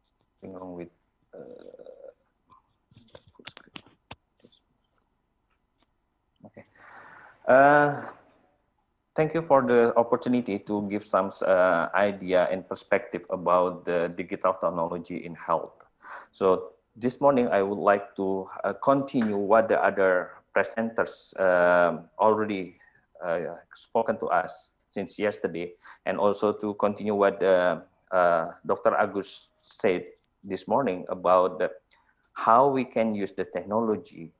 wrong with full screen. Okay. Thank you for the opportunity to give some idea and perspective about the digital technology in health. So this morning, I would like to continue what the other presenters already spoken to us since yesterday, and also to continue what Dr. Agus said this morning about how we can use the technology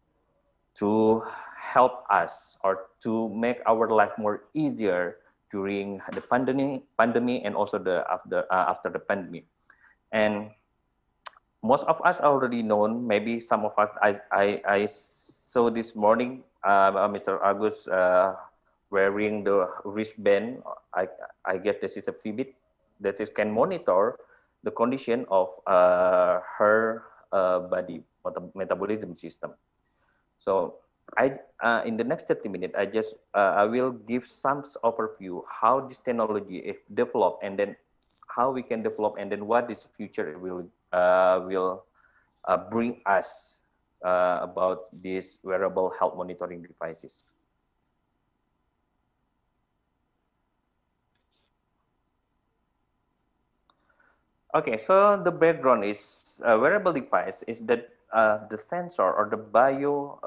to help us or to make our life more easier during the pandemic and also the after the pandemic. And most of us already known, maybe some of us, I saw this morning, Mr. Agus wearing the wristband. I guess this is a Fitbit that is can monitor the condition of her body metabolism system. So in the next 30 minutes, I will give some overview how this technology is developed, and then how we can develop, and then what this future will bring us about these wearable health monitoring devices. Okay, so the background is a wearable device is that the sensor or the bio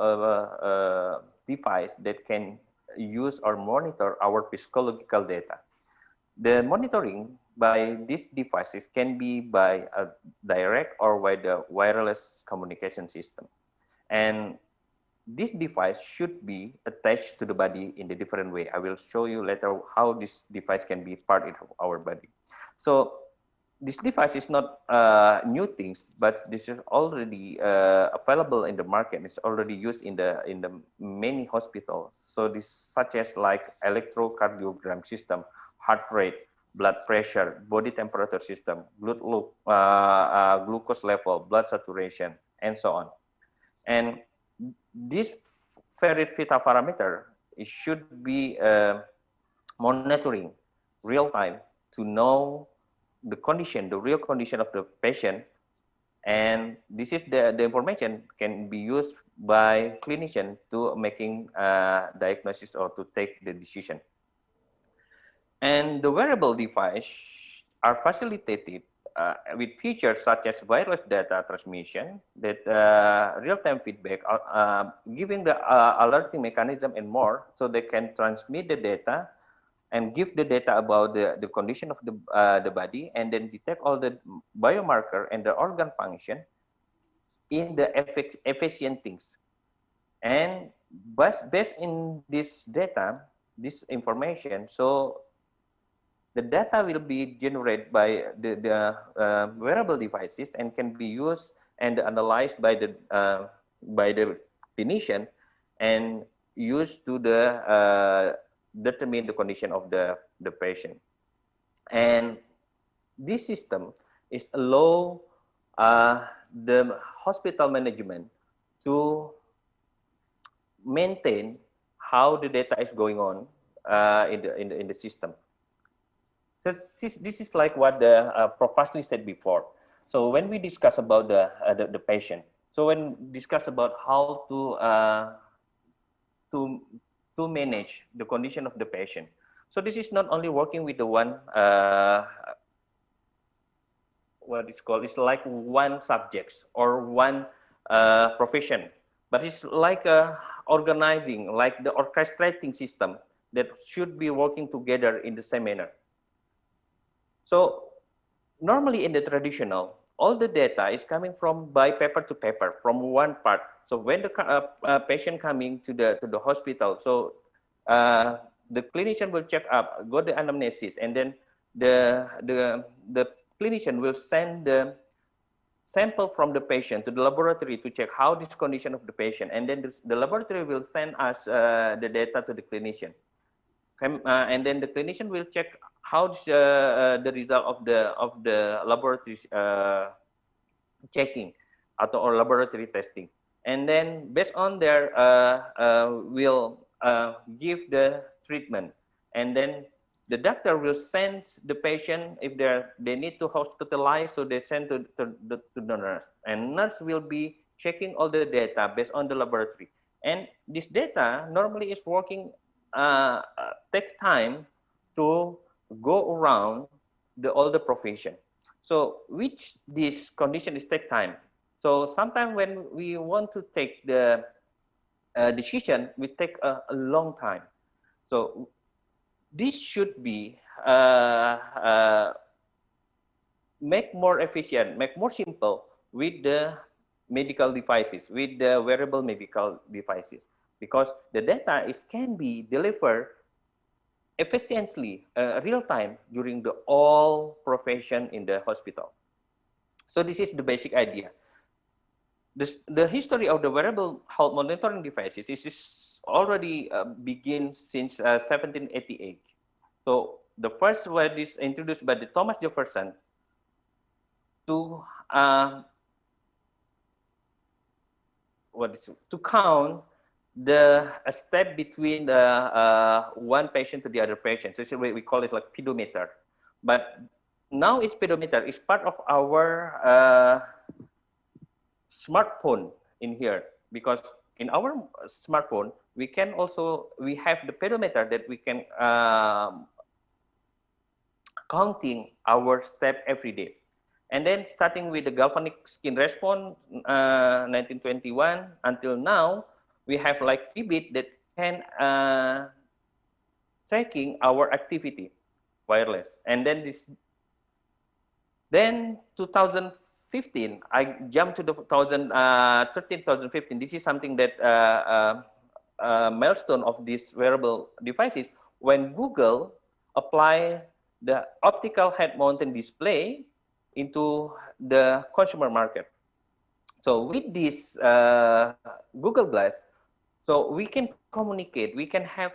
device that can use or monitor our physiological data. The monitoring by these devices can be by a direct or by the wireless communication system. And this device should be attached to the body in a different way. I will show you later how this device can be part of our body. So this device is not new things, but this is already available in the market. It's already used in the many hospitals. So this such as like electrocardiogram system, heart rate, blood pressure, body temperature system, glucose level, blood saturation, and so on. And this ferrit vita parameter, it should be monitoring real time to know the condition, the real condition of the patient. And this is the information can be used by clinician to making diagnosis or to take the decision. And the wearable device are facilitated with features such as wireless data transmission, that real-time feedback, giving the alerting mechanism and more, so they can transmit the data and give the data about the condition of the body, and then detect all the biomarker and the organ function in the efficient things. And based in this data, this information, so the data will be generated by the wearable devices and can be used and analyzed by the clinician and used to determine the condition of the patient. And this system is allow the hospital management to maintain how the data is going on in the system. So this is like what the Professor said before. So when we discuss about the patient, so when discuss about how to manage the condition of the patient. So this is not only working with the one what is called, it's like one subject or one profession, but it's like organizing, like the orchestrating system that should be working together in the same manner. So normally in the traditional, all the data is coming from by paper to paper from one part. So when the patient coming to the hospital, so the clinician will check up, go the anamnesis, and then the clinician will send the sample from the patient to the laboratory to check how this condition of the patient, and then the laboratory will send us the data to the clinician. And then the clinician will check how the result of the laboratory checking or laboratory testing, and then based on their will give the treatment, and then the doctor will send the patient if they need to hospitalize, so they send to the nurse, and nurse will be checking all the data based on the laboratory. And this data normally is working take time to go around all the profession. So which this condition is take time. So sometimes when we want to take the decision will take a long time. So this should be make more efficient, make more simple with the medical devices, with the wearable medical devices, because the data can be delivered efficiently, real time during the all profession in the hospital. So this is the basic idea. The history of the wearable health monitoring devices is already begins since 1788. So the first one is introduced by the Thomas Jefferson to to count the step between the one patient to the other patient. So we call it like pedometer. But now its pedometer is part of our smartphone in here, because in our smartphone we have the pedometer that we can counting our step every day. And then starting with the galvanic skin response, 1921 until now, we have like Fitbit that can tracking our activity wireless. And then 2015, I jumped to the 2013, 2015. This is something that milestone of these wearable devices when Google apply the optical head-mounted display into the consumer market. So with this Google Glass, so we can communicate, we can have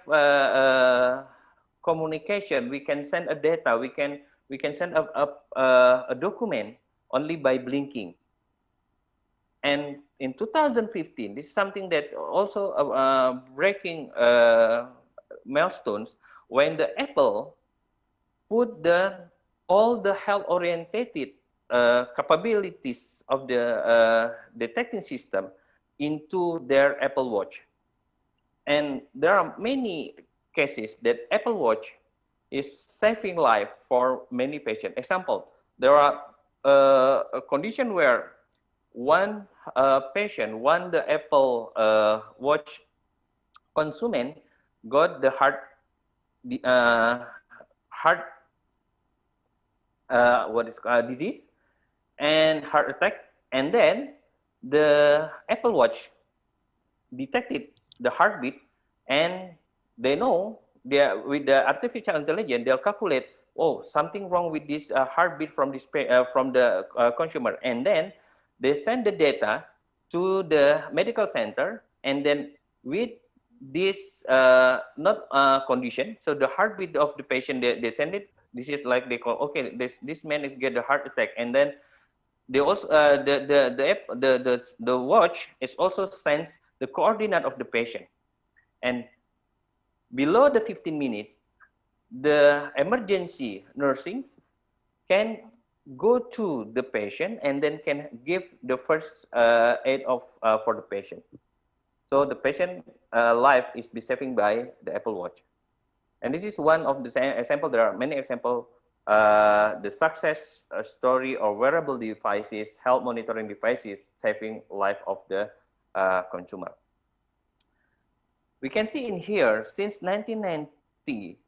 communication, we can send a data, we can send a document only by blinking. And in 2015, this is something that also breaking milestones when the Apple put all the health-oriented capabilities of the detecting system into their Apple Watch. And there are many cases that Apple Watch is saving life for many patients. Example, there are a condition where one patient, the Apple Watch consumer got the heart disease and heart attack, and then the Apple Watch detected the heartbeat, and they know with the artificial intelligence they'll calculate, oh, something wrong with this heartbeat from this from the consumer, and then they send the data to the medical center, and then with this condition, so the heartbeat of the patient, they send it. This is like they call, okay, this man is get a heart attack, and then they also the watch is also sends the coordinate of the patient, and below the 15 minutes, the emergency nursing can go to the patient and then can give the first aid for the patient. So the patient life is be saving by the Apple Watch. And this is one of the example. There are many examples. The success story of wearable devices, health monitoring devices, saving life of the consumer. We can see in here, since 1990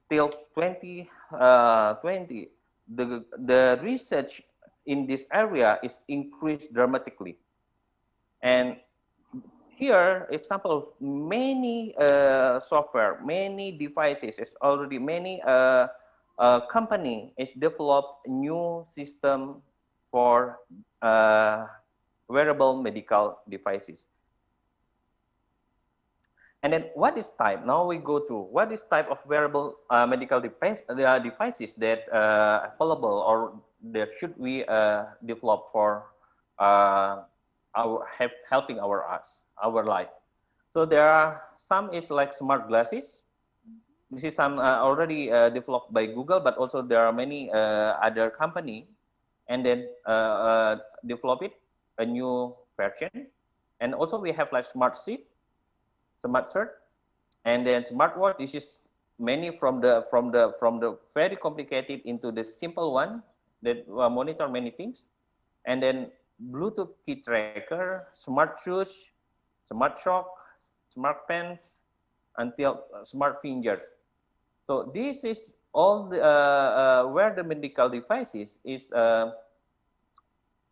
till 2020, the research in this area is increased dramatically. And here, example of many software, many devices, is already many company is developed new system for wearable medical devices. And then what is type? Now we go to what is type of wearable medical devices that available or that should we develop for helping our life. So there are some is like smart glasses. This is some already developed by Google, but also there are many other company, and then develop it a new version. And also we have like smart seat, smart shirt, and then smartwatch. This is many from the very complicated into the simple one that monitor many things, and then Bluetooth key tracker, smart shoes, smart sock, smart pens, until smart fingers. So this is all the, where the medical devices is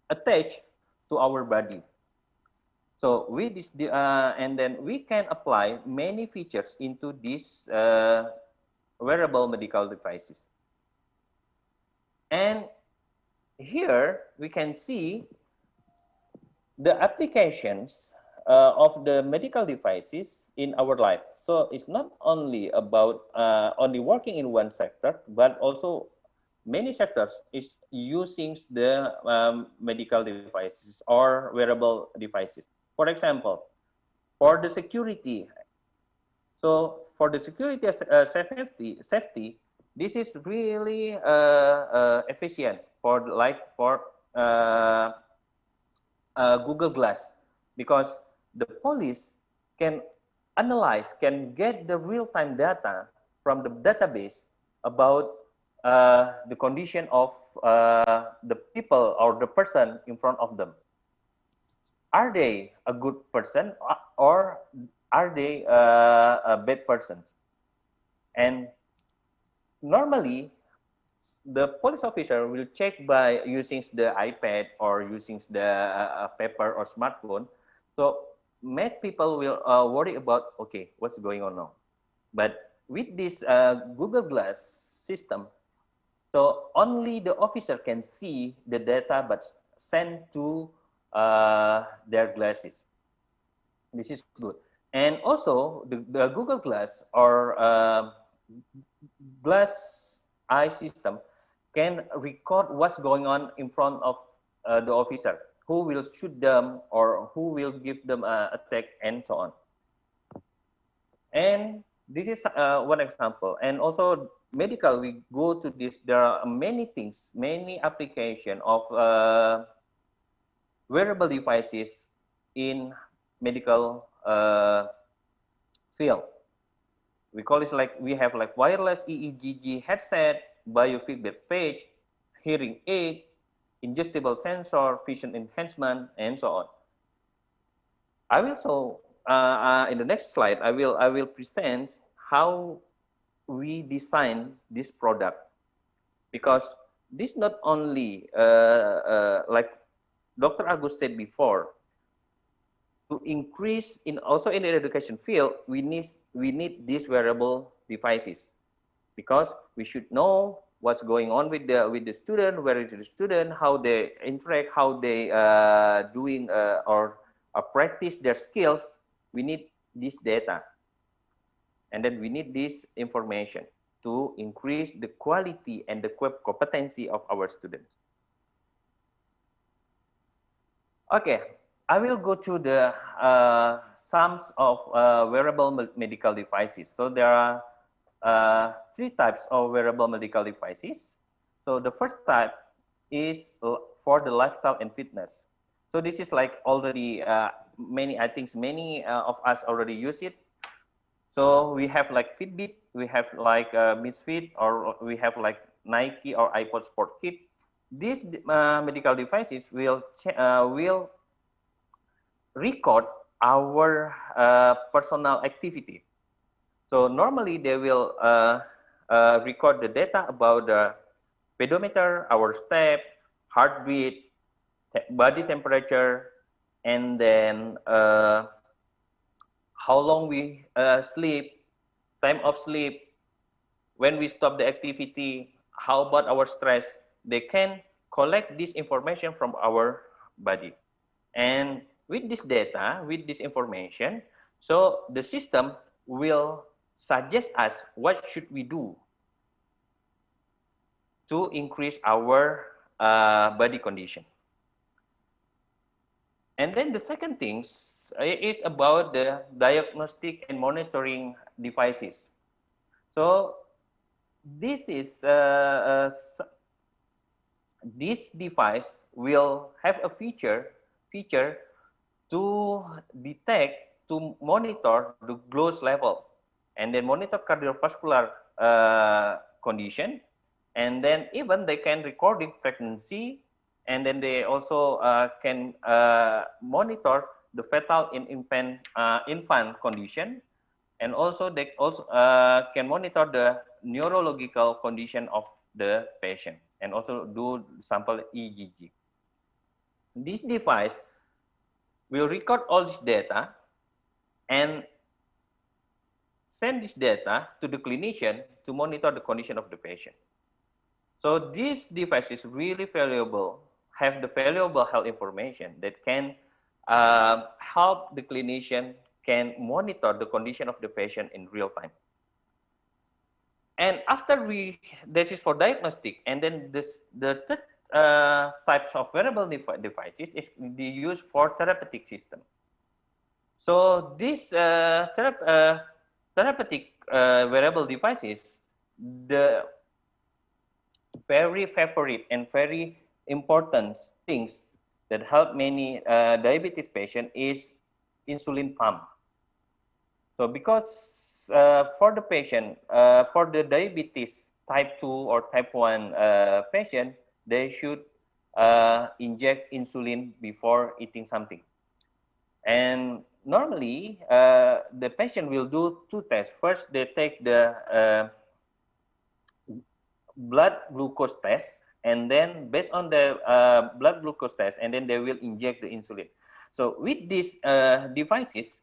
attached to our body. So with this, and then we can apply many features into these wearable medical devices. And here we can see the applications of the medical devices in our life. So it's not only about only working in one sector, but also many sectors is using the medical devices or wearable devices. For example, for the security. So for the security safety, this is really efficient for Google Glass, because the police can analyze, can get the real-time data from the database about the condition of the people or the person in front of them. Are they a good person or are they a bad person? And normally, the police officer will check by using the iPad or using the paper or smartphone. So many people will worry about, okay, what's going on now? But with this Google Glass system, so only the officer can see the data but sent to their glasses. This is good. And also the Google Glass or glass eye system can record what's going on in front of the officer, who will shoot them or who will give them an attack and so on. And this is one example. And also medical, we go to this, there are many things, many application of wearable devices in medical field. We call it like, we have like wireless EEG headset, biofeedback page, hearing aid, ingestible sensor, vision enhancement, and so on. I will show in the next slide. I will present how we design this product, because this not only like Dr. Agus said before, to increase in also in the education field, we need these wearable devices, because we should know what's going on with the student, where is the student, how they interact, how they doing or practice their skills. We need this data, and then we need this information to increase the quality and the competency of our students. Okay, I will go to the sums of wearable medical devices. So there are three types of wearable medical devices. So the first type is for the lifestyle and fitness. So this is like already I think many of us already use it. So we have like Fitbit, we have like Misfit, or we have like Nike or iPod Sport Kit. These medical devices will record our personal activity. So normally they will record the data about the pedometer, our step, heartbeat, body temperature, and then how long we sleep, time of sleep, when we stop the activity, how about our stress. They can collect this information from our body. And with this data, with this information, so the system will suggest us what should we do to increase our body condition. And then the second thing is about the diagnostic and monitoring devices. So this is this device will have a feature to detect, to monitor the glucose level, and then monitor cardiovascular condition, and then even they can record pregnancy, and then they also can monitor the fetal in infant condition, and also they also can monitor the neurological condition of the patient and also do sample EEG. This device will record all this data and send this data to the clinician to monitor the condition of the patient. So this device is really valuable, have the valuable health information that can help the clinician can monitor the condition of the patient in real time. And after this is for diagnostic, and then the third types of wearable devices is they use for therapeutic system. So these therapeutic wearable devices, the very favorite and very important things that help many diabetes patients is insulin pump. So because for the patient, for the diabetes type 2 or type 1 patient, they should inject insulin before eating something. And normally, the patient will do two tests. First, they take the blood glucose test, and then based on the blood glucose test, and then they will inject the insulin. So with these devices,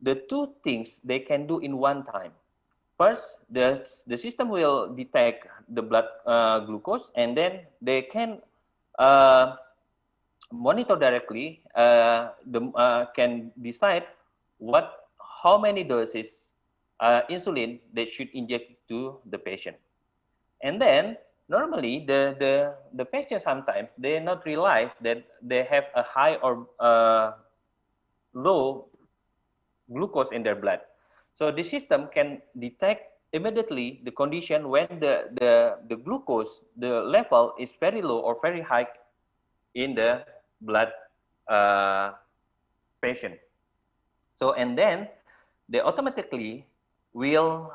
the two things they can do in one time. First, the system will detect the blood glucose, and then they can monitor directly, can decide how many doses insulin they should inject to the patient. And then normally the patient sometimes they not realize that they have a high or low glucose in their blood. So the system can detect immediately the condition when the glucose, the level is very low or very high in the blood patient. So, and then they automatically will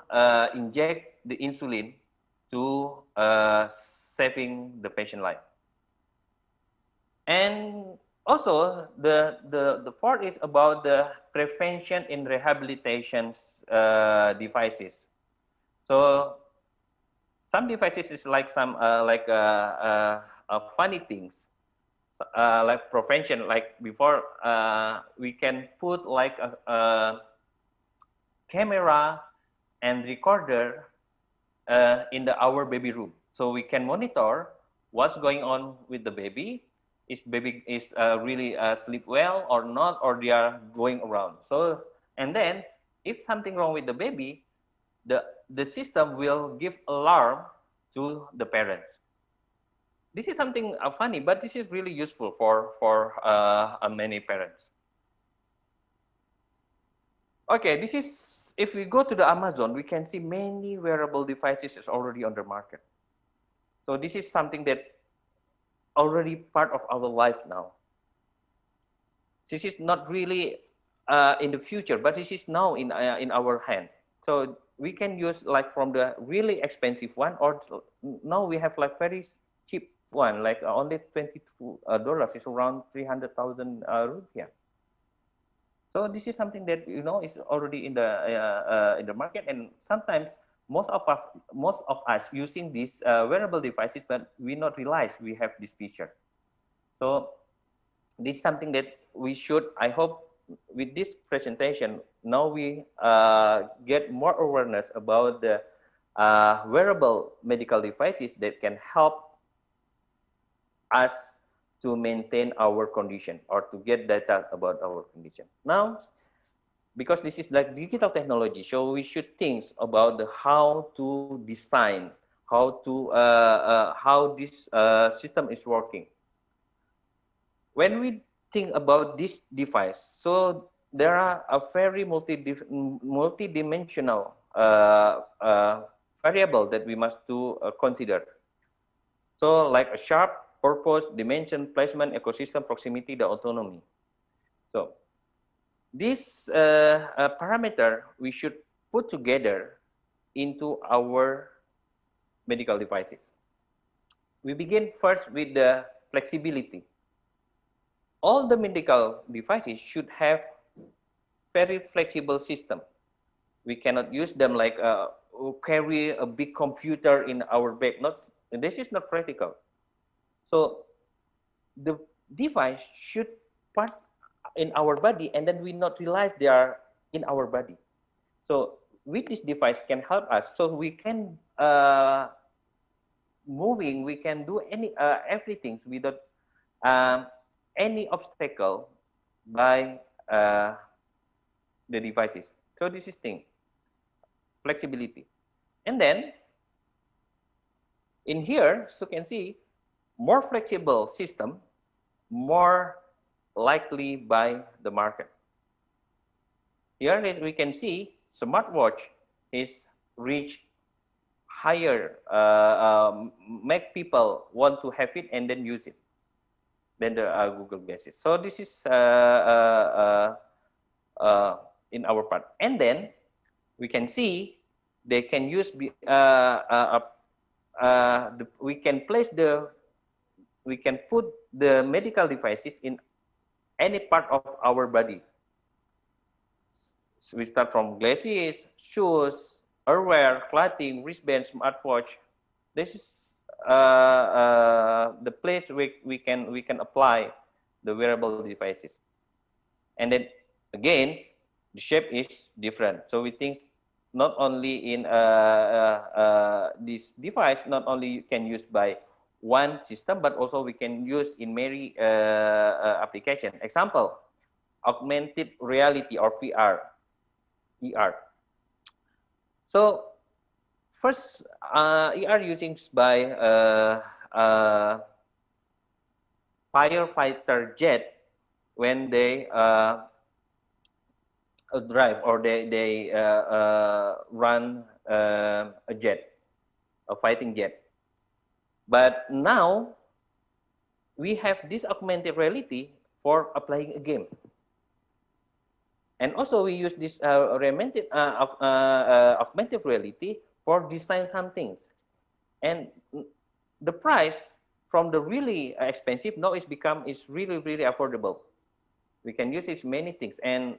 inject the insulin to saving the patient life. And also the fourth is about the prevention in rehabilitation devices. So some devices is like some funny things, like prevention. Like before, we can put like a camera and recorder in our baby room, so we can monitor what's going on with the baby. Is baby is really sleep well or not, or they are going around. So, and then if something wrong with the baby, the system will give alarm to the parents. This is something funny, but this is really useful for many parents. Okay, this is, if we go to the Amazon, we can see many wearable devices is already on the market. So this is something that already part of our life now. This is not really in the future, but this is now in our hand. So we can use like from the really expensive one, or now we have like very cheap one, like only $22 is around 300,000 rupiah. So this is something that is already in the market, and sometimes most of us using these wearable devices, but we not realize we have this feature. So this is something that we should, I hope, with this presentation, now we get more awareness about the wearable medical devices that can help us to maintain our condition or to get data about our condition. Now, because this is like digital technology, so we should think about how to design, how this system is working. When we think about this device, so there are a very multi-dimensional variable that we must consider. So like a sharp, purpose, dimension, placement, ecosystem, proximity, the autonomy. So this parameter we should put together into our medical devices. We begin first with the flexibility. all the medical devices should have very flexible system. We cannot use them like carry a big computer in our bag. This is not practical. So the device should part in our body, and then we not realize they are in our body. So with this device can help us, so we can moving, we can do any everything without any obstacle by the devices. So this is thing, flexibility. And then in here, so you can see more flexible system, more likely by the market. Here we can see smartwatch is reach higher, make people want to have it and then use it than the Google Glasses. So this is in our part. And then we can see they can use we can place we can put the medical devices in any part of our body. So we start from glasses, shoes, earwear, clothing, wristband, smartwatch. This is the place we can apply the wearable devices. And then again, the shape is different. So we think not only in this device, not only you can use by one system, but also we can use in many application. Example, augmented reality or VR. So first, ER using by firefighter jet when they drive or they run a jet, a fighting jet. But now we have this augmented reality for applying a game. And also we use this augmented reality for design some things. And the price from the really expensive now is really affordable. We can use this many things, and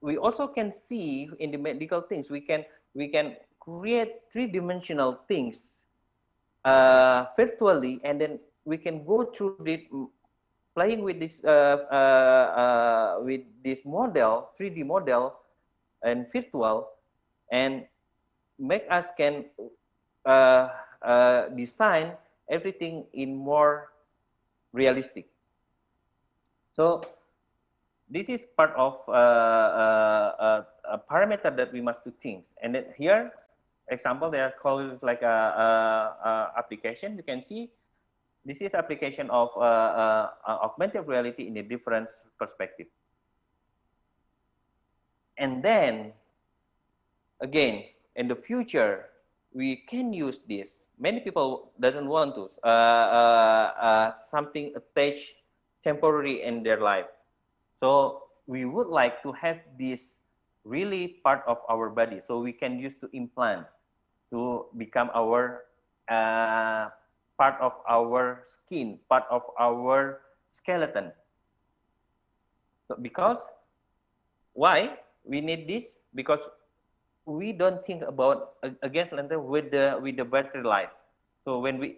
we also can see in the medical things we can create three-dimensional things virtually, and then we can go through it playing with this model, 3D model and virtual, and make us can design everything in more realistic. So this is part of a parameter that we must do things. And then here, example, they are called like a application. You can see this is application of augmented reality in a different perspective. And then, again, in the future, we can use this. Many people doesn't want to something attached temporary in their life. So we would like to have this really part of our body. So we can use to implant to become our part of our skin, part of our skeleton. So because why we need this? Because we don't think about again with the battery life. So when we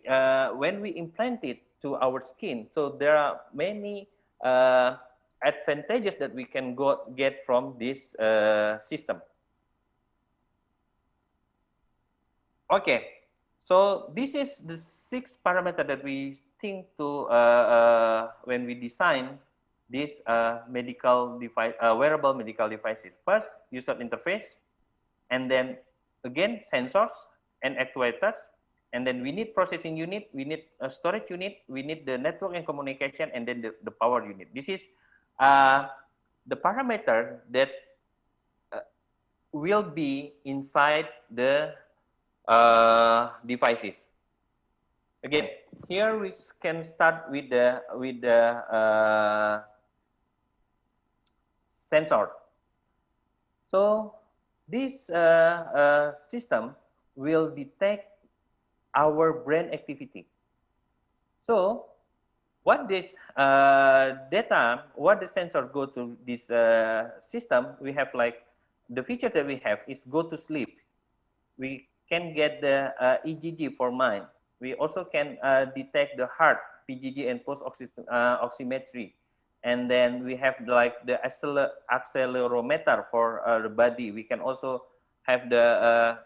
implant it to our skin, so there are many advantages that we can get from this system. Okay, so this is the 6 parameter that we think to when we design this medical device, wearable medical devices. First, user interface, and then again sensors and actuators, and then we need processing unit, we need a storage unit, we need the network and communication, and then the power unit. This is the parameter that will be inside the devices. Again, here we can start with the sensor. So this system will detect our brain activity. So what this data, what the sensor go to this system, we have like, the feature that we have is go to sleep. We can get the EGG for mind. We also can detect the heart, PGG, and pulse oximetry. And then we have like the accelerometer for the body. We can also have the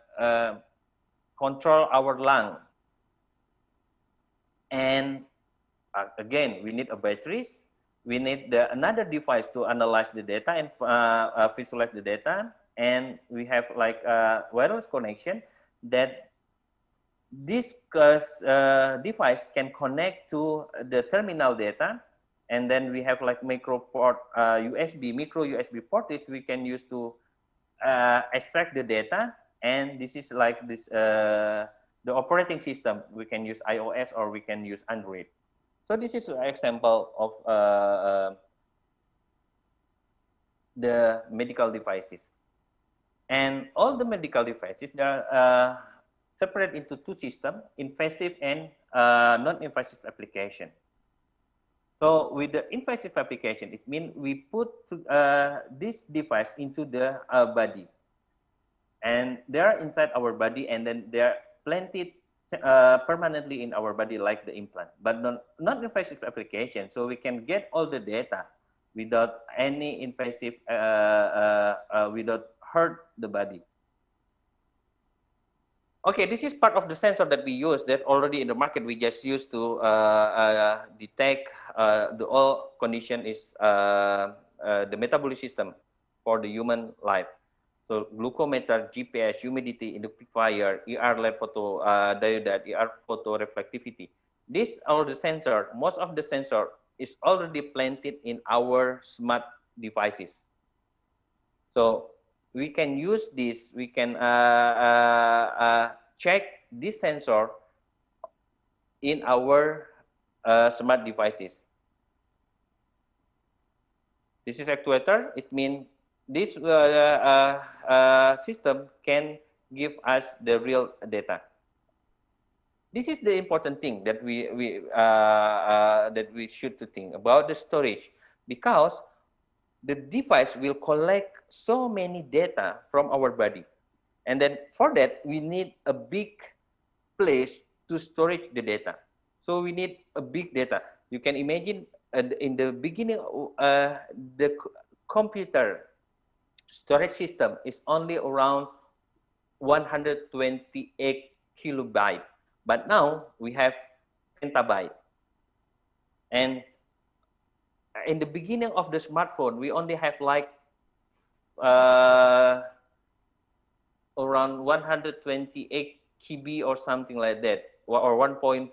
control our lung. And again, we need a batteries. We need another device to analyze the data and visualize the data. And we have like a wireless connection that this device can connect to the terminal data. And then we have like micro port micro USB port, which we can use to extract the data. And this is like this the operating system. We can use iOS or we can use Android. So this is an example of the medical devices. And all the medical devices, they are separated into two systems, invasive and non-invasive application. So with the invasive application, it means we put this device into the body. And they are inside our body, and then they are planted permanently in our body like the implant. But non-invasive application, so we can get all the data without any invasive, without hurt the body. Okay, this is part of the sensor that we use that already in the market. We just use to detect the all condition is the metabolic system for the human life. So glucometer, GPS, humidity, inductifier, ER photo diode, ER photo reflectivity. These are the sensor. Most of the sensor is already planted in our smart devices. So we can use this. We can check this sensor in our smart devices. This is actuator. It means this system can give us the real data. This is the important thing that we should to think about the storage, because the device will collect so many data from our body, and then for that we need a big place to storage the data. So we need a big data. You can imagine in the beginning, the computer storage system is only around 128 kilobyte, but now we have petabyte. And in the beginning of the smartphone, we only have like around 128 KB or something like that, or 1.4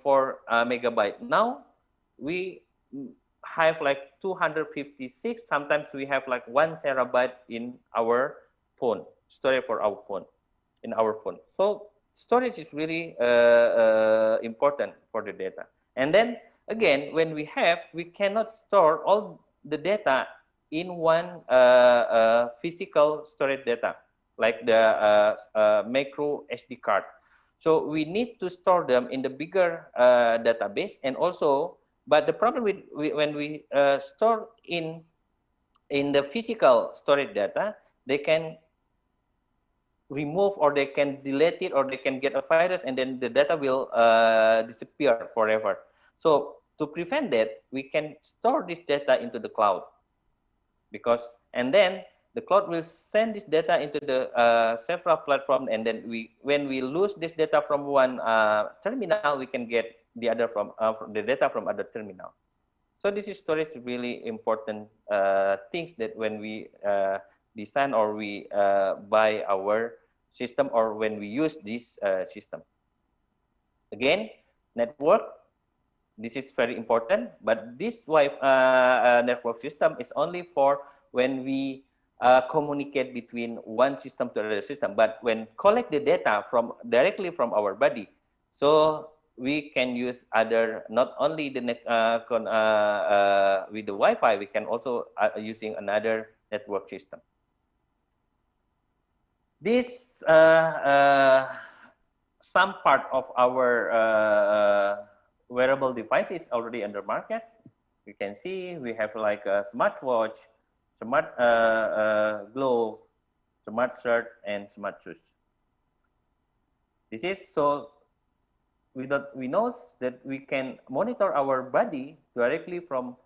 megabyte. Now we have like 256. Sometimes we have like 1 terabyte in our phone, storage for our phone, in our phone. So storage is really important for the data. And then again, when we cannot store all the data in one physical storage data, like the macro SD card. So we need to store them in the bigger database. And also, but the problem with when we store in the physical storage data, they can remove or they can delete it, or they can get a virus, and then the data will disappear forever. So to prevent that, we can store this data into the cloud, and then the cloud will send this data into the several platforms, and then when we lose this data from one terminal, we can get the other from the data from other terminal. So this is storage really important things that when we design or we buy our system, or when we use this system. Again, network. This is very important, but this network system is only for when we communicate between one system to another system. But when collect the data directly from our body, so we can use other, not only the with the Wi-Fi, we can also using another network system. This some part of our wearable wearable devices already under market. You can see we have like a smartwatch, smart glove, smart shirt, and smart shoes. This is so we know that we can monitor our body directly from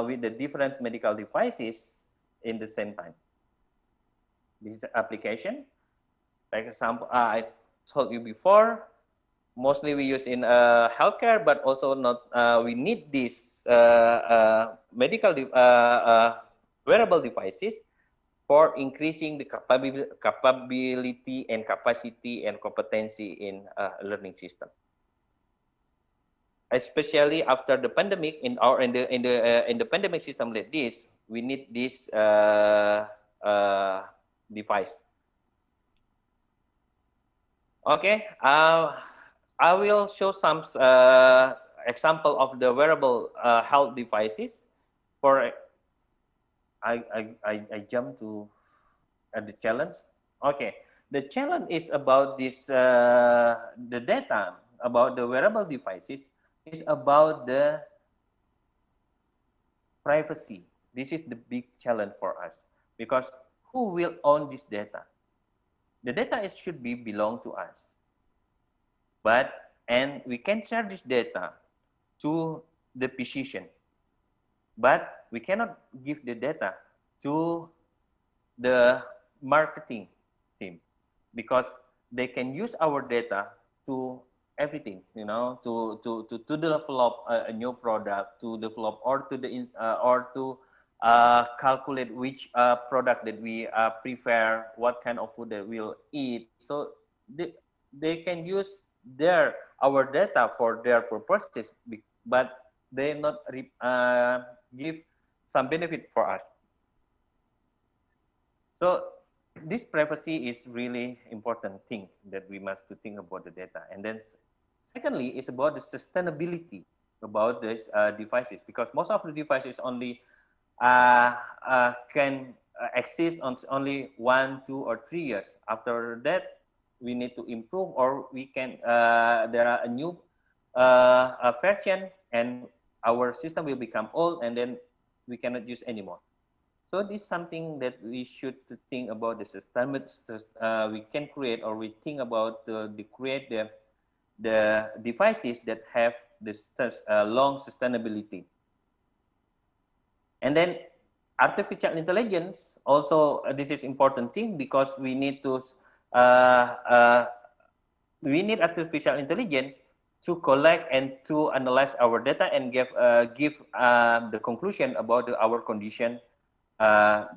with the different medical devices in the same time. This is application. Like example, I told you before, mostly we use in healthcare, but also not we need these medical wearable devices for increasing the capability and capacity and competency in learning system. Especially after the pandemic, in the pandemic system like this, we need this device. Okay, I will show some example of the wearable health devices. For I jump to the challenge. Okay, the challenge is about this the data about the wearable devices is about the privacy. This is the big challenge for us because who will own this data? The data should be belong to us, and we can share this data to the physician, but we cannot give the data to the marketing team because they can use our data to everything, you know, to develop a new product, to develop or to calculate which product that we prefer, what kind of food that we'll eat. So they can use our data for their purposes, but they not give some benefit for us. So this privacy is really important thing that we must to think about the data. And then secondly, it's about the sustainability about these devices, because most of the devices only can exist on only 1, 2, or 3 years. After that, we need to improve, or we can there are a new version, and our system will become old, and then we cannot use anymore. So this is something that we should think about the system we can create, or we think about create the devices that have this long sustainability. And then artificial intelligence also this is important thing because we need to we need artificial intelligence to collect and to analyze our data and give the conclusion about our condition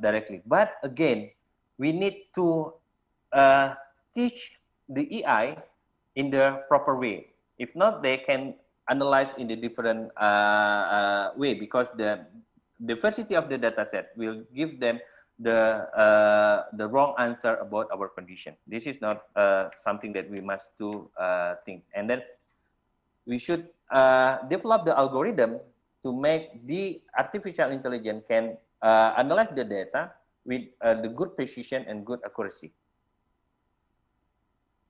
directly. But again, we need to teach the AI in the proper way. If not, they can analyze in the different way, because the diversity of the data set will give them the wrong answer about our condition. This is not something that we must do think. And then we should develop the algorithm to make the artificial intelligence can analyze the data with the good precision and good accuracy.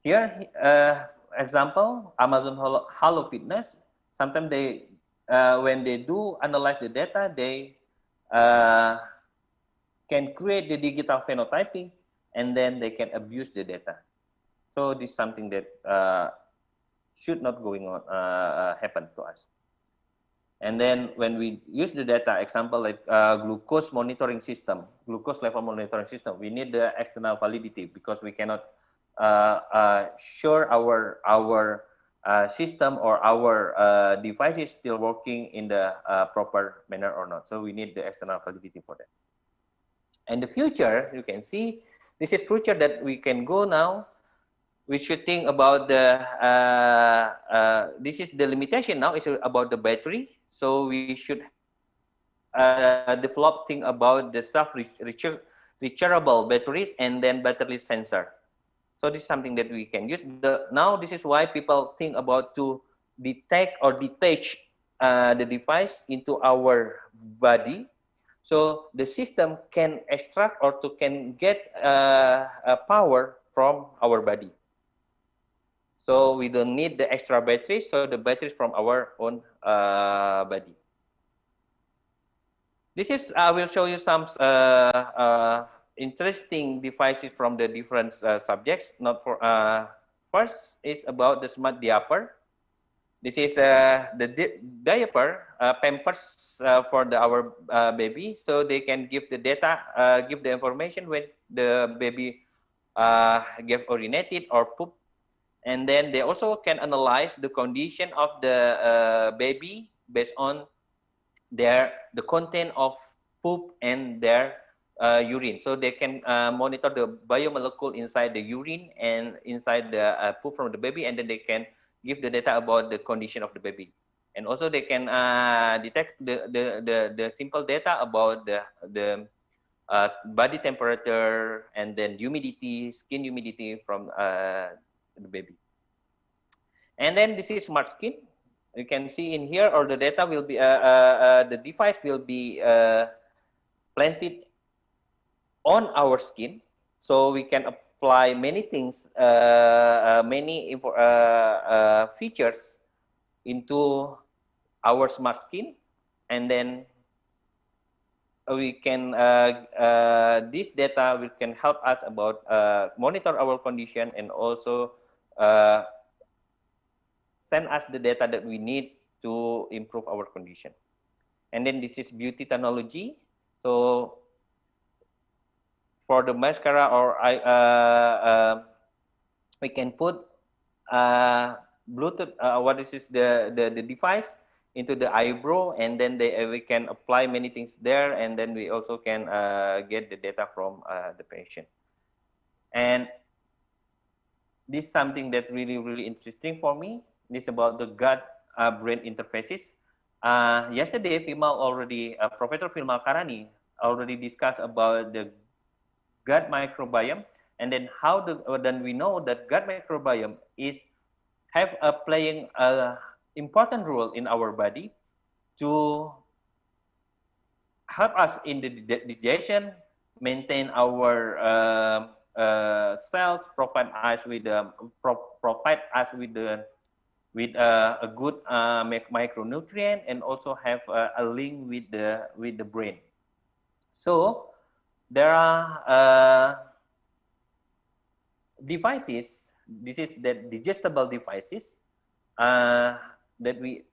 Here, example, Amazon Hello Fitness. Sometimes they, when they do analyze the data, they can create the digital phenotyping, and then they can abuse the data. So this is something that should not going on happen to us. And then when we use the data, example like glucose monitoring system, glucose level monitoring system, we need the external validity, because we cannot sure our system or our device is still working in the proper manner or not. So we need the external validity for that. And the future, you can see, this is future that we can go now. We should think about the, this is the limitation now, is about the battery. So we should develop thing about the self-rechargeable batteries and then battery sensor. So this is something that we can use. Now this is why people think about to detect or detach the device into our body. So the system can extract or can get power from our body. So we don't need the extra batteries. So the batteries from our own body. This is, I will show you some interesting devices from the different subjects. Not for first is about the smart diaper. This is the diaper pampers for our baby, so they can give the data, give the information when the baby get urinated or poop, and then they also can analyze the condition of the baby based on the content of poop and their urine. So they can monitor the biomolecule inside the urine and inside the poop from the baby, and then they can give the data about the condition of the baby. And also they can detect the simple data about the body temperature and then humidity, skin humidity from the baby. And then this is smart skin. You can see in here, or the data will be, the device will be planted on our skin, so we can apply many things, many features into our smart skin, and then we can this data we can help us about monitor our condition and also send us the data that we need to improve our condition. And then this is beauty technology. So for the mascara or we can put Bluetooth, what is the device into the eyebrow, and then we can apply many things there, and then we also can get the data from the patient. And this is something that really interesting for me. This is about the gut-brain interfaces. Yesterday, Professor Filma Karani already discussed about the gut microbiome, and then then we know that gut microbiome playing an important role in our body to help us in the digestion, maintain our cells, provide us with a good micronutrient, and also have a link with the brain. So there are devices. This is the digestible devices that we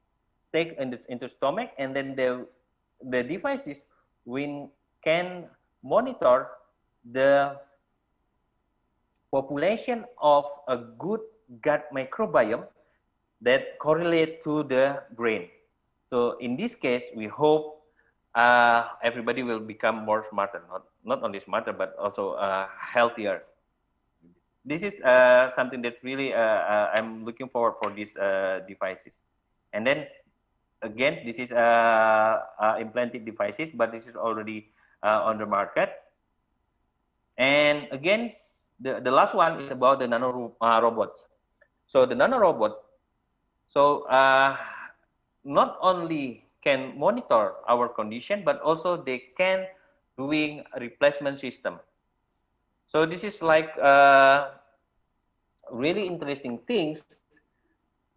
take into stomach, and then the devices we can monitor the population of a good gut microbiome that correlate to the brain. So in this case, we hope everybody will become more smarter, not only smarter, but also healthier. This is something that really I'm looking forward for these devices. And then again, this is implanted devices, but this is already on the market. And again, the last one is about the nano robots. So the nano robot, so not only can monitor our condition, but also they can doing a replacement system. So this is like really interesting things.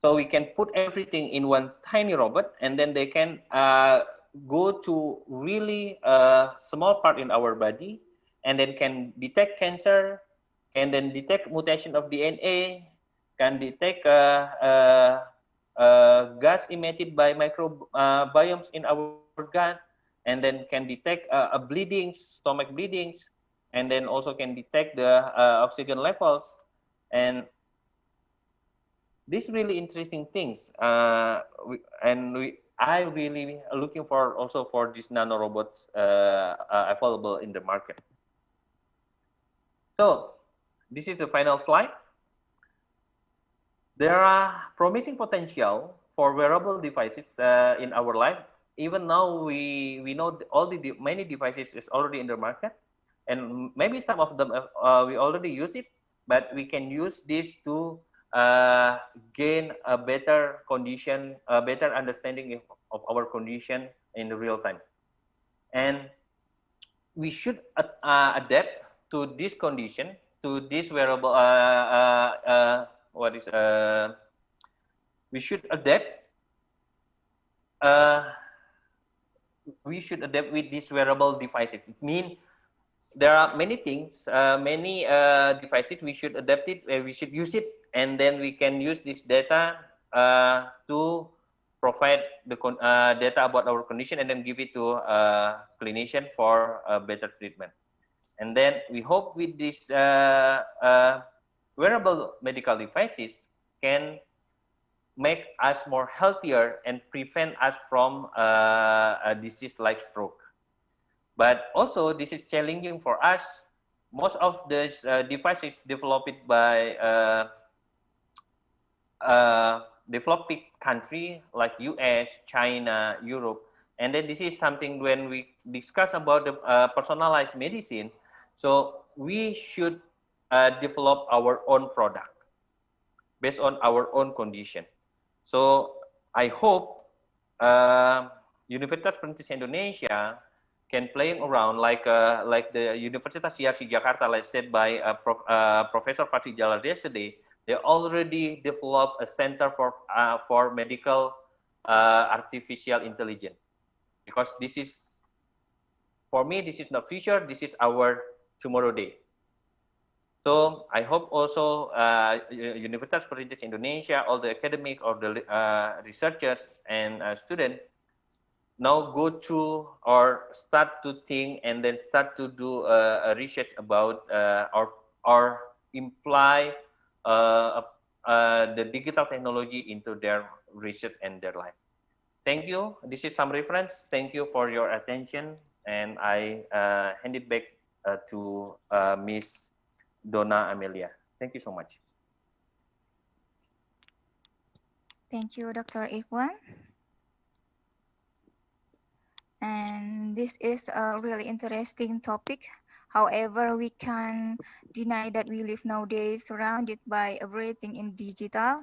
So we can put everything in one tiny robot, and then they can go to really small part in our body, and then can detect cancer, and then detect mutation of DNA, can detect gas emitted by microbiomes in our gut, and then can detect stomach bleedings, and then also can detect the oxygen levels, and these really interesting things. I really looking for also for these nano robots available in the market. So this is the final slide. There are promising potential for wearable devices in our life. Even now, we know many devices is already in the market, and maybe some of them we already use it, but we can use this to gain a better condition, a better understanding of our condition in the real time, and we should adapt to this condition, to this wearable we should adapt. Uh, we should adapt with these wearable devices. It means there are many things, many devices. We should adapt it. We should use it, and then we can use this data to provide the data about our condition, and then give it to clinician for better treatment. And then we hope with these wearable medical devices can make us more healthier and prevent us from a disease like stroke. But also, this is challenging for us. Most of these devices developed by developing country like US, China, Europe, and then this is something when we discuss about the personalized medicine. So we should develop our own product based on our own condition. So I hope Universitas Pendidikan Indonesia can playing around like the Universitas CRC Jakarta, like said by Professor Fatih Jalal yesterday. They already developed a center for medical artificial intelligence, because this is, for me, this is not future. This is our tomorrow day. So I hope also Universitas Pendidikan Indonesia, all the academic or the researchers and students now go through or start to think and then start to do a research about or imply the digital technology into their research and their life. Thank you. This is some reference. Thank you for your attention, and I hand it back to Miss Donna Amelia. Thank you so much. Thank you, Dr. Ikhwan. And this is a really interesting topic. However, we can deny that we live nowadays surrounded by everything in digital.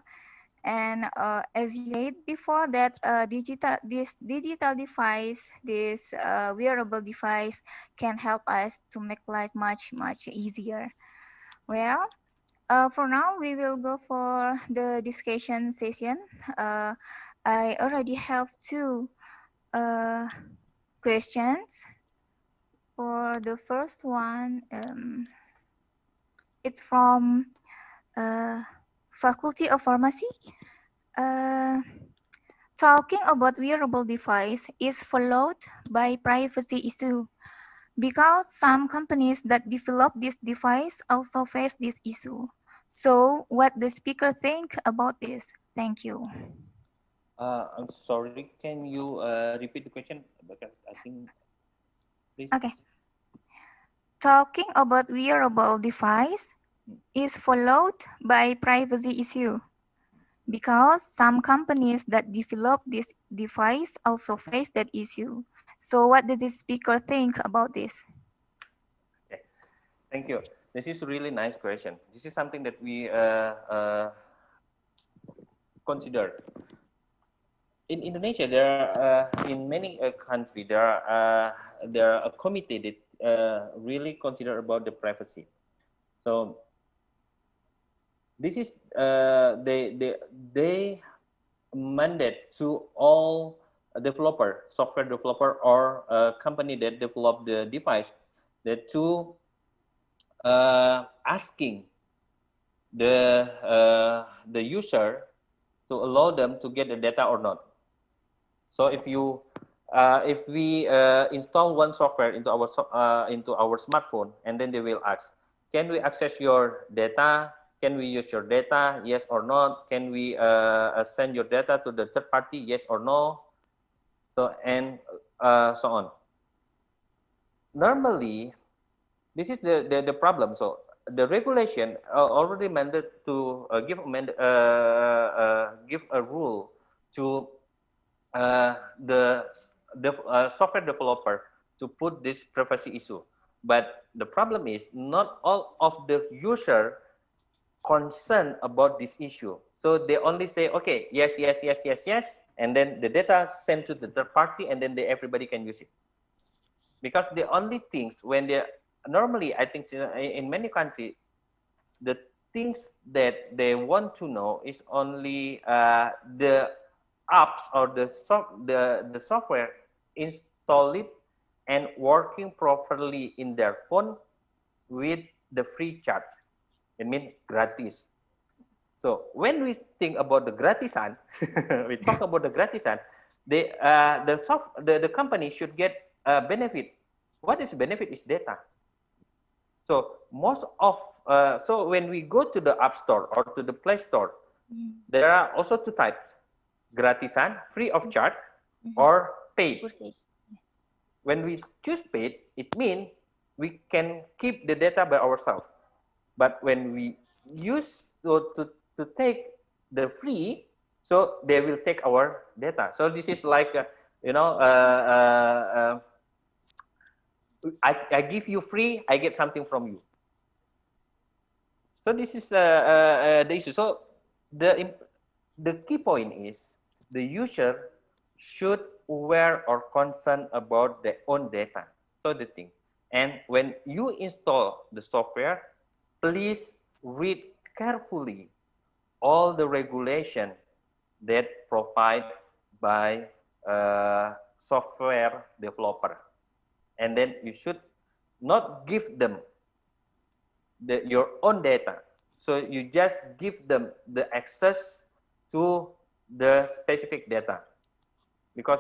And as you said before, that this digital device, this wearable device, can help us to make life much easier. Well, for now, we will go for the discussion session. I already have two questions. For the first one, it's from Faculty of Pharmacy. Talking about wearable device is followed by privacy issue, because some companies that develop this device also face this issue. So what the speaker think about this? Thank you. I'm sorry, can you repeat the question? Because I think, please. Okay. Talking about wearable device is followed by privacy issue, because some companies that develop this device also face that issue. So what does the speaker think about this? Okay, thank you. This is a really nice question. This is something that we consider. In Indonesia, there are in many countries there are a committee that really consider about the privacy. So this is they mandate to all developer, software developer, or company that develop the device, that to asking the user to allow them to get the data or not. So if we install one software into our smartphone, and then they will ask, can we access your data? Can we use your data? Yes or no? Can we send your data to the third party? Yes or no? So and so on. Normally, this is the problem. So the regulation already mandated to give a rule to the software developer to put this privacy issue. But the problem is not all of the user concerned about this issue. So they only say, okay, yes, and then the data sent to the third party, and then everybody can use it. Because the only things when they normally, I think in many countries, the things that they want to know is only the apps or the software installed and working properly in their phone with the free charge. It means gratis. So when we think about the gratisan, we talk about the gratisan, the company should get a benefit. What is benefit is data. So so when we go to the App Store or to the Play Store, there are also two types: gratisan, free of charge, or paid. When we choose paid, it means we can keep the data by ourselves. But when we use to take the free, so they will take our data. So this is like I give you free, I get something from you. So this is the issue. So the key point is the user should aware or concerned about their own data. So the thing. And when you install the software, please read carefully all the regulation that provide by software developer. And then you should not give them your own data. So you just give them the access to the specific data. Because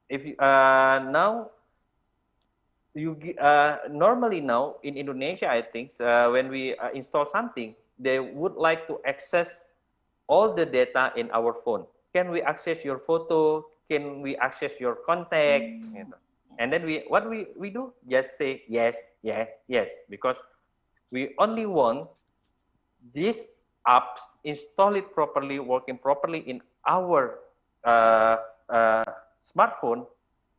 if you, now you normally now in Indonesia, I think when we install something, they would like to access all the data in our phone. Can we access your photo? Can we access your contact? And then what we do? Just say yes, yes, yes, because we only want these apps installed properly, working properly in our smartphone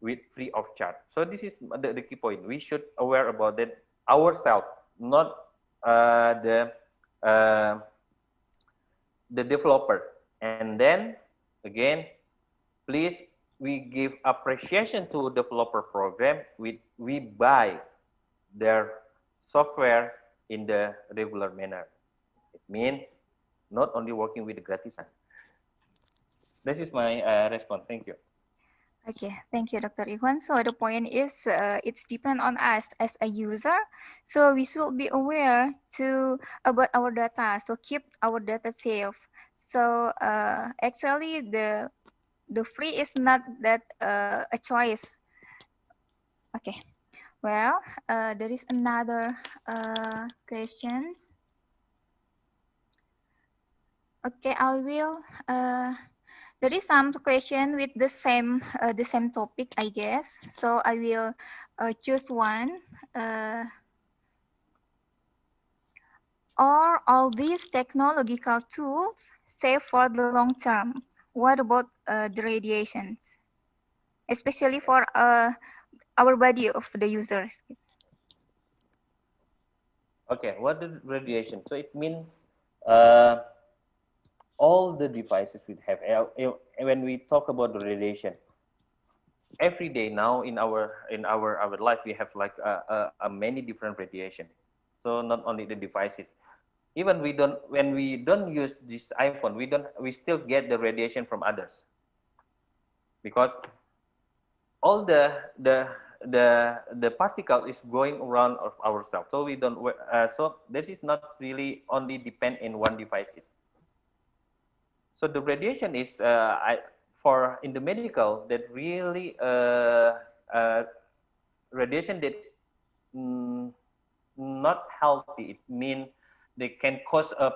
with free of charge. So this is the key point. We should aware about that ourselves, not the developer. And then again, please, we give appreciation to developer program. We buy their software in the regular manner. It means not only working with the gratisan. This is my response. Thank you. Okay, thank you, Dr. Iwan. So the point is, it's depend on us as a user. So we should be aware about our data. So keep our data safe. So actually, the free is not that a choice. Okay. Well, there is another questions. Okay, I will. There is some question with the same topic, I guess. So I will choose one. Are all these technological tools safe for the long term? What about the radiations, especially for our body of the users? Okay, what is radiation? So it means all the devices we have. When we talk about the radiation, every day now in our life we have like a many different radiation. So not only the devices, even when we don't use this iPhone, we still get the radiation from others, because all the particle is going around of ourselves. So we don't so this is not really only depend in one devices. So the radiation is for in the medical that really radiation that not healthy. It means they can cause a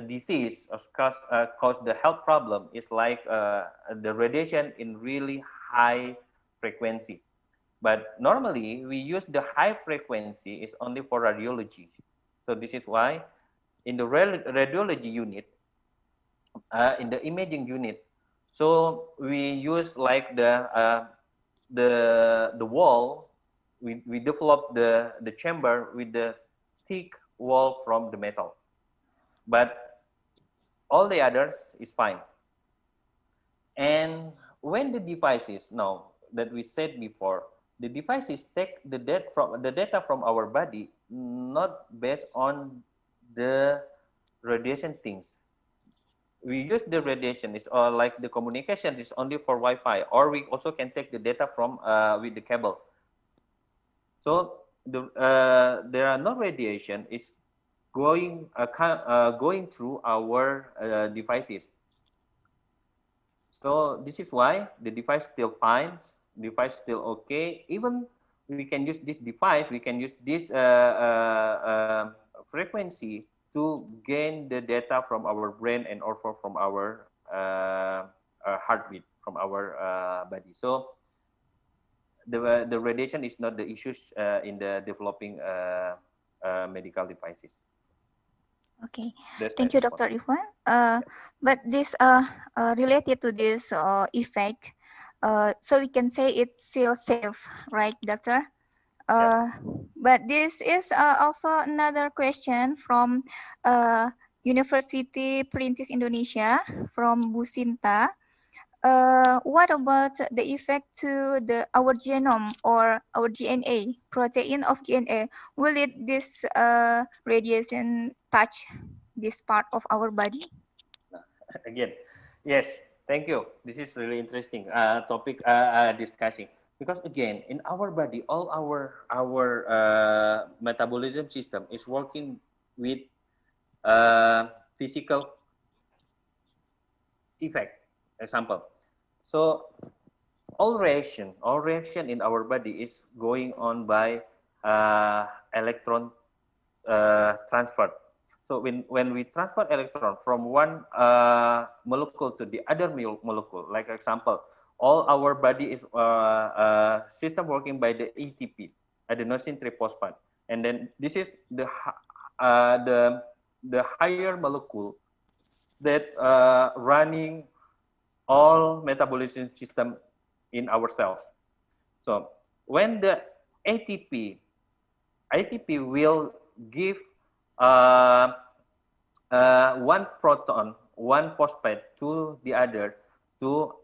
disease or cause the health problem. It's like the radiation in really high frequency. But normally we use the high frequency is only for radiology. So this is why in the radiology unit, in the imaging unit, so we use like the wall. We develop the chamber with the thick wall from the metal, but all the others is fine. And when the devices, now that we said before, the devices take the data from our body, not based on the radiation things. We use the radiation is like the communication is only for Wi-Fi, or we also can take the data from with the cable. So there are no radiation is going through our devices. So this is why the device still fine, device still okay. Even we can use this device, we can use this frequency to gain the data from our brain and also from our heartbeat, from our body. So the radiation is not the issues in the developing medical devices. Okay, That's my thank you, response. Dr. Ikhwan. But this related to this effect, so we can say it's still safe, right, Doctor? Yeah. But this is also another question from University Perintis Indonesia from Bu Sinta. What about the effect to our genome or our DNA, protein of DNA? Will it this radiation touch this part of our body? Again, yes, thank you. This is really interesting topic discussing, because again in our body all our metabolism system is working with physical effect. Example, so all reaction in our body is going on by electron transfer. So when we transfer electron from one molecule to the other molecule, like example, all our body is system working by the ATP, adenosine triphosphate, and then this is the higher molecule that running all metabolism system in our cells. So when the ATP ATP will give uh, one proton, one phosphate to the other to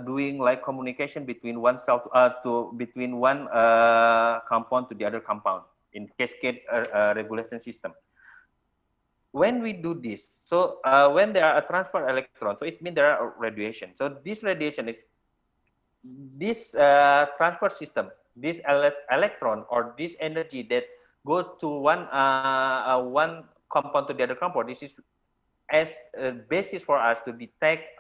doing like communication between one cell to between one compound to the other compound in cascade regulation system. When we do this, so when there are a transfer electron, so it means there are radiation. So this radiation is this transfer system, this electron or this energy that go to one compound to the other compound. This is as a basis for us to detect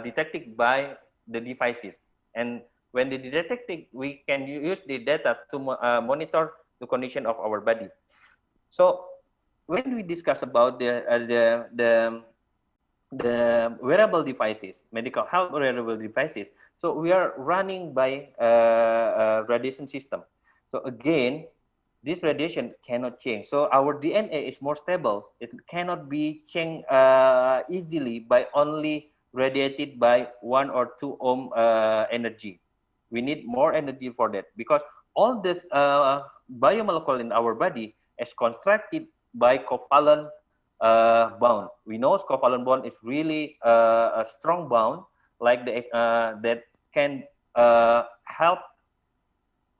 detected by the devices. And when they detect it, we can use the data to monitor the condition of our body. So when we discuss about the wearable devices, medical health wearable devices, so we are running by radiation system. So again, this radiation cannot change. So our DNA is more stable. It cannot be changed easily by only radiated by 1 or 2 ohm energy. We need more energy for that, because all this biomolecule in our body is constructed by covalent bond. We know covalent bond is really a strong bond, like that can help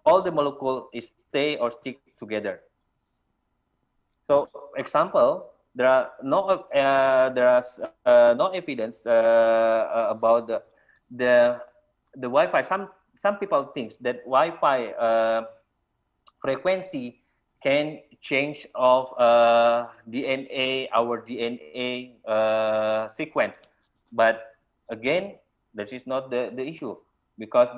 all the molecule is stay or stick together. So, example, there are no evidence about the Wi-Fi. Some people think that Wi-Fi frequency can change of DNA, our DNA sequence. But again, that is not the issue, because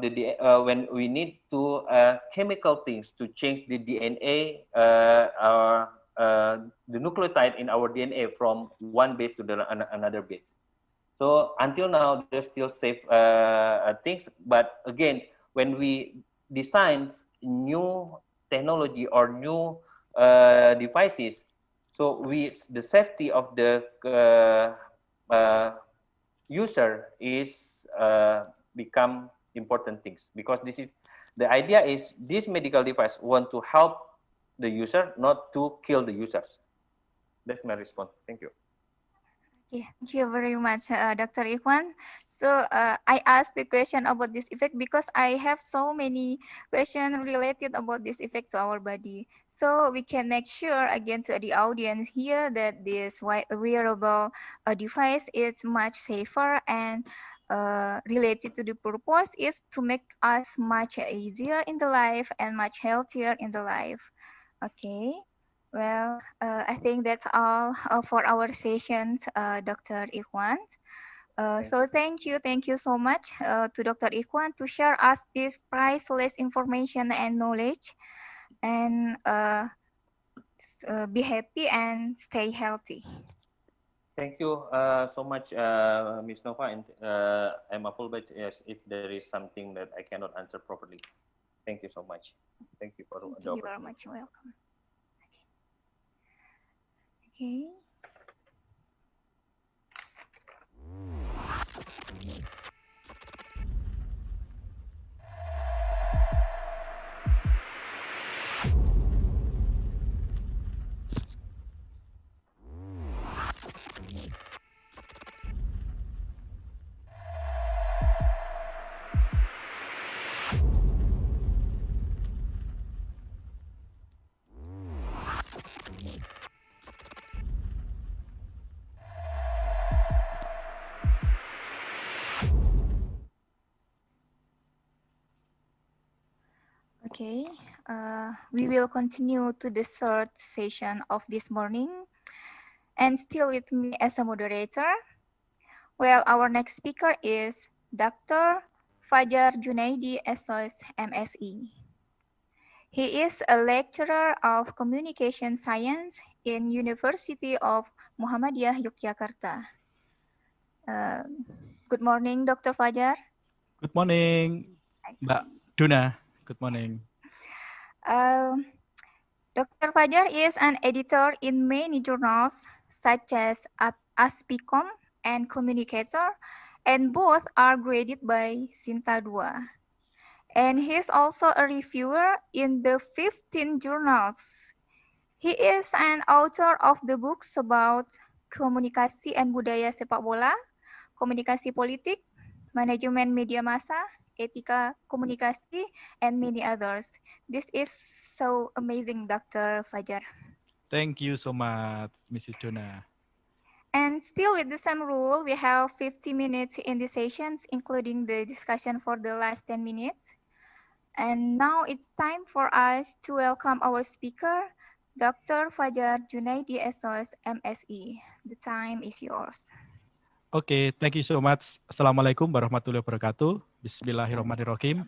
when we need to chemical things to change the DNA or the nucleotide in our DNA from one base to another base. So until now, there's still safe things. But again, when we design new technology or new devices, so the safety of the user is become important things, because the idea is this medical device want to help the user, not to kill the users. That's my response. Thank you. Okay, thank you very much, Dr. Ikhwan. So I asked the question about this effect because I have so many questions related about this effect to our body. So we can make sure again to the audience here that this wearable device is much safer and related to the purpose is to make us much easier in the life and much healthier in the life. Okay. Well, I think that's all for our sessions, Dr. Ikhwan. So thank you so much to Dr. Ikhwan to share us this priceless information and knowledge, and be happy and stay healthy. Thank you so much, Ms. Nova, and I'm apologize if there is something that I cannot answer properly. Thank you so much. Thank you for the Thank you very opportunity. much. Welcome. Okay. Okay, we will continue to the third session of this morning, and still with me as a moderator. Well, our next speaker is Dr. Fajar Junaidi, SOS MSE. He is a lecturer of communication science in University of Muhammadiyah Yogyakarta. Good morning, Dr. Fajar. Good morning, Mbak Duna. Good morning. Dr. Fajar is an editor in many journals such as Aspicom and Communicator, and both are graded by Sinta II. And he is also a reviewer in the 15 journals. He is an author of the books about komunikasi and budaya sepak bola, komunikasi politik, manajemen media massa, etika komunikasi, and many others. This is so amazing, Dr. Fajar. Thank you so much, Mrs. Duna. And still with the same rule, we have 50 minutes in the sessions, including the discussion for the last 10 minutes. And now it's time for us to welcome our speaker, Dr. Fajar Junaidi, SOS MSE. The time is yours. Okay, thank you so much. Assalamualaikum warahmatullahi wabarakatuh. Bismillahirrahmanirrahim.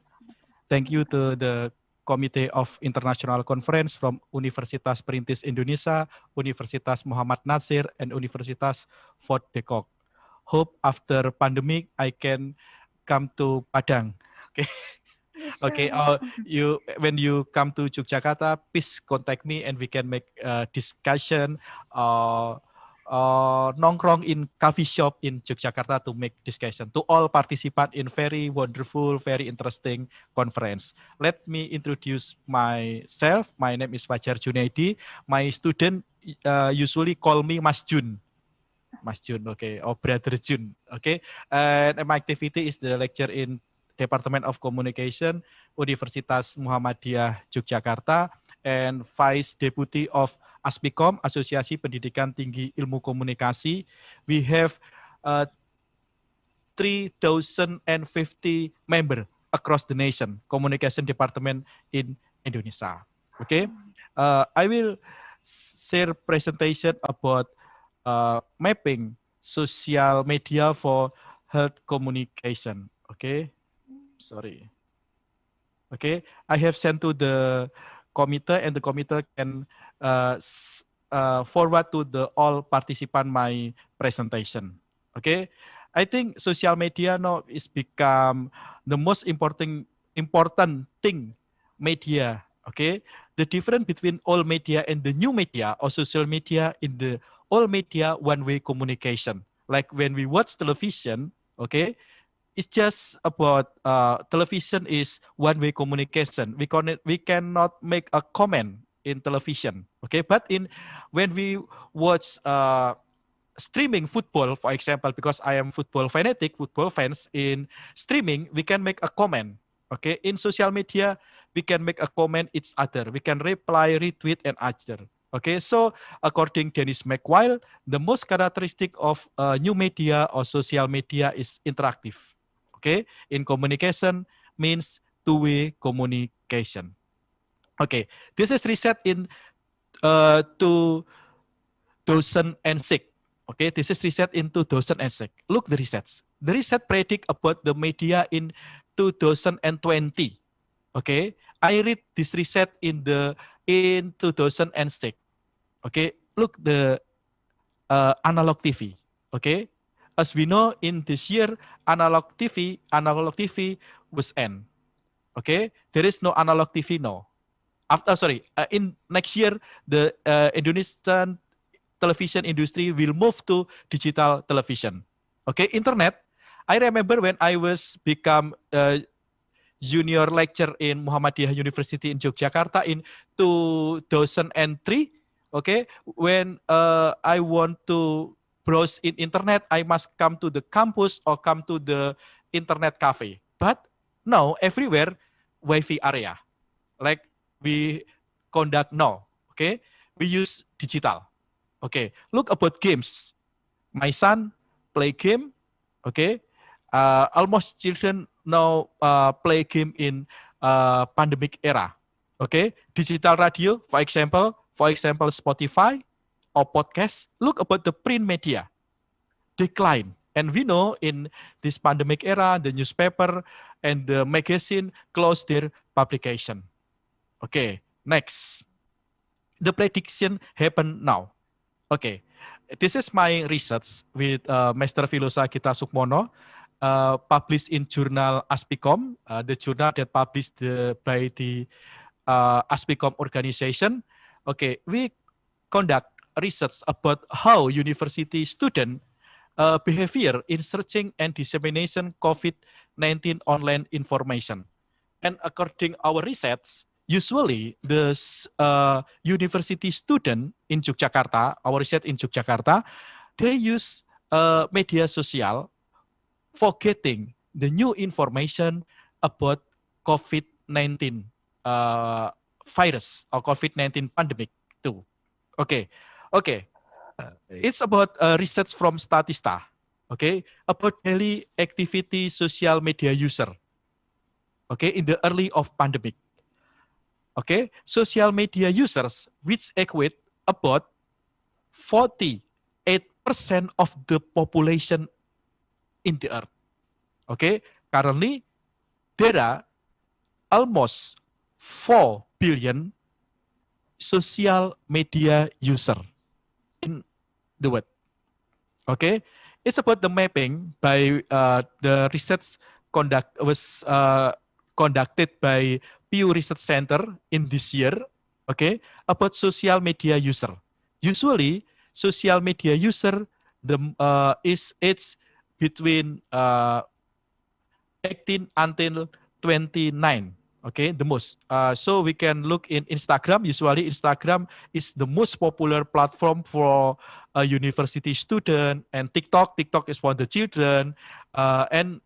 Thank you to the Committee of International Conference from Universitas Perintis Indonesia, Universitas Muhammad Nasir, and Universitas Fort de Kock. Hope after pandemic I can come to Padang. Okay. Yes, Okay, when you come to Yogyakarta, please contact me and we can make a discussion nongkrong in coffee shop in Yogyakarta to make discussion to all participant in very wonderful, very interesting conference. Let me introduce myself. My name is Fajar Junaidi. My student usually call me Mas Jun. Mas Jun, okay, or Brother Jun, okay. And my activity is the lecture in Department of Communication, Universitas Muhammadiyah Yogyakarta, and Vice Deputy of Aspicom, Asosiasi Pendidikan Tinggi Ilmu Komunikasi. We have 3,050 members across the nation, communication department in Indonesia. Okay, I will share presentation about mapping social media for health communication. Okay, sorry. Okay, I have sent to the committee, and the committee can forward to the all participant my presentation. Okay, I think social media now is become the most important thing media. Okay, the difference between old media and the new media or social media in the old media one-way communication. Like when we watch television, okay, it's just about television is one-way communication. We cannot make a comment in television, okay? But when we watch streaming football, for example, because I am football fanatic, football fans, in streaming, we can make a comment. Okay, in social media, we can make a comment each other. We can reply, retweet, and other. Okay, so according Dennis McWile, the most characteristic of new media or social media is interactive. Okay, in communication means two-way communication. Okay, this is research in 2006. Okay, this is research in 2006. Look the research. The research predict about the media in 2020. Okay, I read this research in 2006. Okay, look the analog TV. Okay, as we know, in this year analog TV was end. Okay, there is no analog TV now. In next year, the Indonesian television industry will move to digital television. Okay, internet. I remember when I was become junior lecturer in Muhammadiyah University in Yogyakarta in 2003. Okay, when I want to browse in internet, I must come to the campus or come to the internet cafe. But now everywhere, Wi-Fi area, like we conduct now. Okay, we use digital. Okay, look about games. My son play game. Okay, almost children now play game in pandemic era. Okay, digital radio, for example Spotify or podcast. Look about the print media decline, and we know in this pandemic era, the newspaper and the magazine close their publication. Okay, next, the prediction happen now. Okay, this is my research with Master Filosa Gita Sukmono, published in journal Aspicom, the journal that published by the Aspicom organization. Okay, we conduct research about how university student behavior in searching and dissemination COVID-19 online information. And according our research, usually the university student in Yogyakarta, our research in Yogyakarta, they use media social for getting the new information about COVID-19 virus or COVID-19 pandemic too. Okay. It's about research from Statista. Okay, about daily activity social media user. Okay, in the early of pandemic. Okay, social media users, which equate about 48% of the population in the earth. Okay, currently there are almost 4 billion social media user in the world. Okay, it's about the mapping by the research conducted by Pew Research Center in this year. Okay, about social media user. Usually, social media user is age between 18 until 29. Okay, the most. So we can look in Instagram. Usually, Instagram is the most popular platform for a university student, and TikTok is for the children. And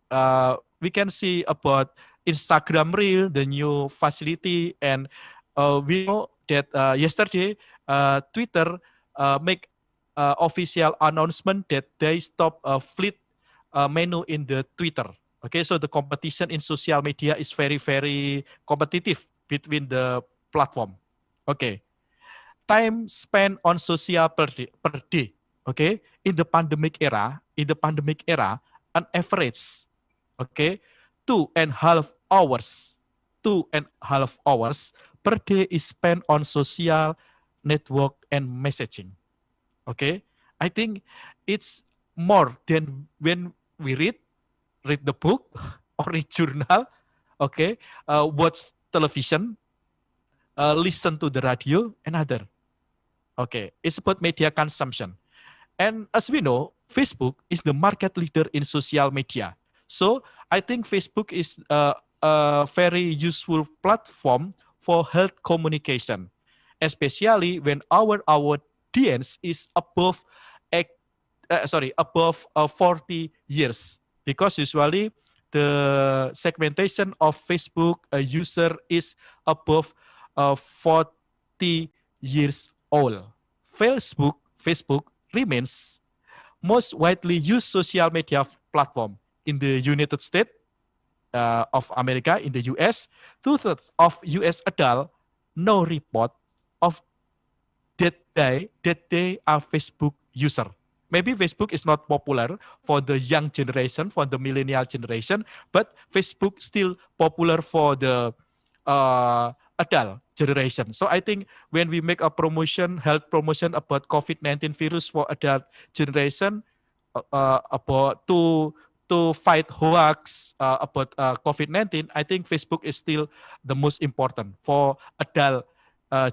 we can see about Instagram Reel, the new facility, and we know that yesterday Twitter make official announcement that they stop fleet menu in the Twitter. Okay, so the competition in social media is very, very competitive between the platform. Okay, time spent on social per day. Okay, in the pandemic era, an average, okay, 2.5 hours per day is spent on social network and messaging. Okay, I think it's more than when we read the book or read journal, okay, watch television, listen to the radio, and other. Okay, it's about media consumption. And as we know, Facebook is the market leader in social media. So I think Facebook is a very useful platform for health communication, especially when our audience is above above 40 years, because usually the segmentation of Facebook user is above 40 years old. Facebook remains most widely used social media platform in the United States of America, in the US. Two-thirds of US adults no report of that they are Facebook user. Maybe Facebook is not popular for the young generation, for the millennial generation, but Facebook still popular for the adult generation. So I think when we make a promotion, health promotion about COVID-19 virus for adult generation, about to fight hoax about COVID-19, I think Facebook is still the most important for adult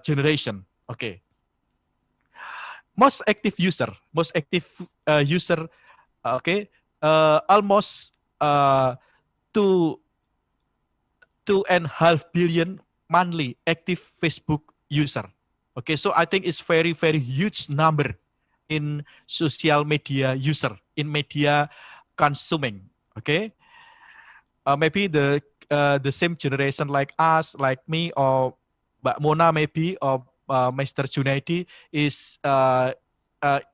generation. Okay. Most active user, okay, almost 2.5 billion monthly active Facebook user. Okay, so I think it's very, very huge number in social media user, in media consuming. Okay, maybe the same generation like us, like me, or Mbak Mona maybe, or Mr. Junaidi is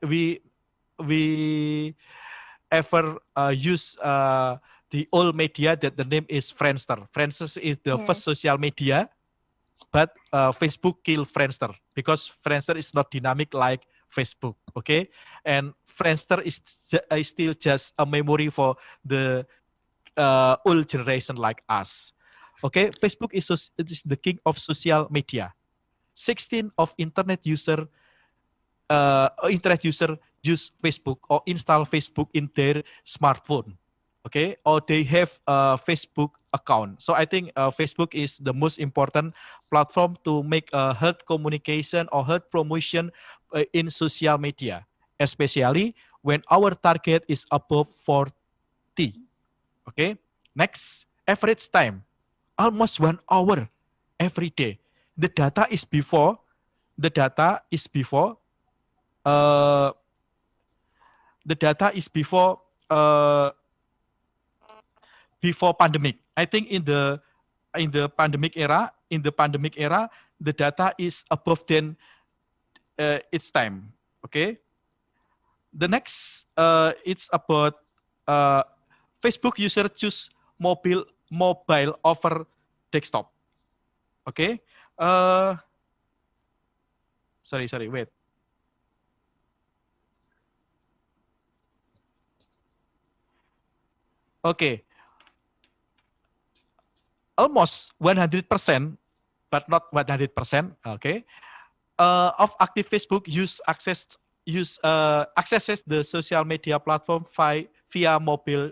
we ever use the old media that the name is Friendster. Friendster is the first social media, but Facebook killed Friendster because Friendster is not dynamic like Facebook. Okay, and Friendster is still just a memory for the old generation like us. Okay, Facebook is the king of social media. 16 of internet user use Facebook or install Facebook in their smartphone. Okay, or they have a Facebook account. So I think Facebook is the most important platform to make health communication or health promotion in social media, especially when our target is above 40. Okay, next, average time, almost 1 hour every day. The data is before uh, before pandemic. I think in the pandemic era, the data is above than its time. Okay. The next, it's about Facebook user choose mobile over desktop. Okay. Sorry, wait. Okay. Almost 100%, but not 100%. Okay. Of active Facebook accesses the social media platform via mobile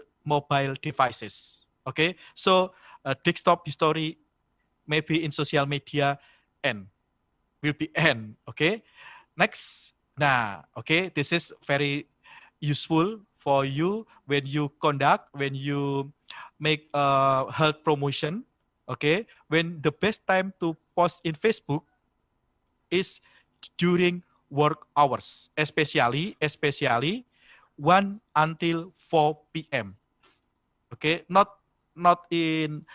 devices. Okay. So desktop history maybe in social media will be N. Okay. Next. Nah, okay, this is very useful for you when you make health promotion. Okay. When the best time to post in Facebook is during work hours, especially 1 until 4 p.m. Okay, not in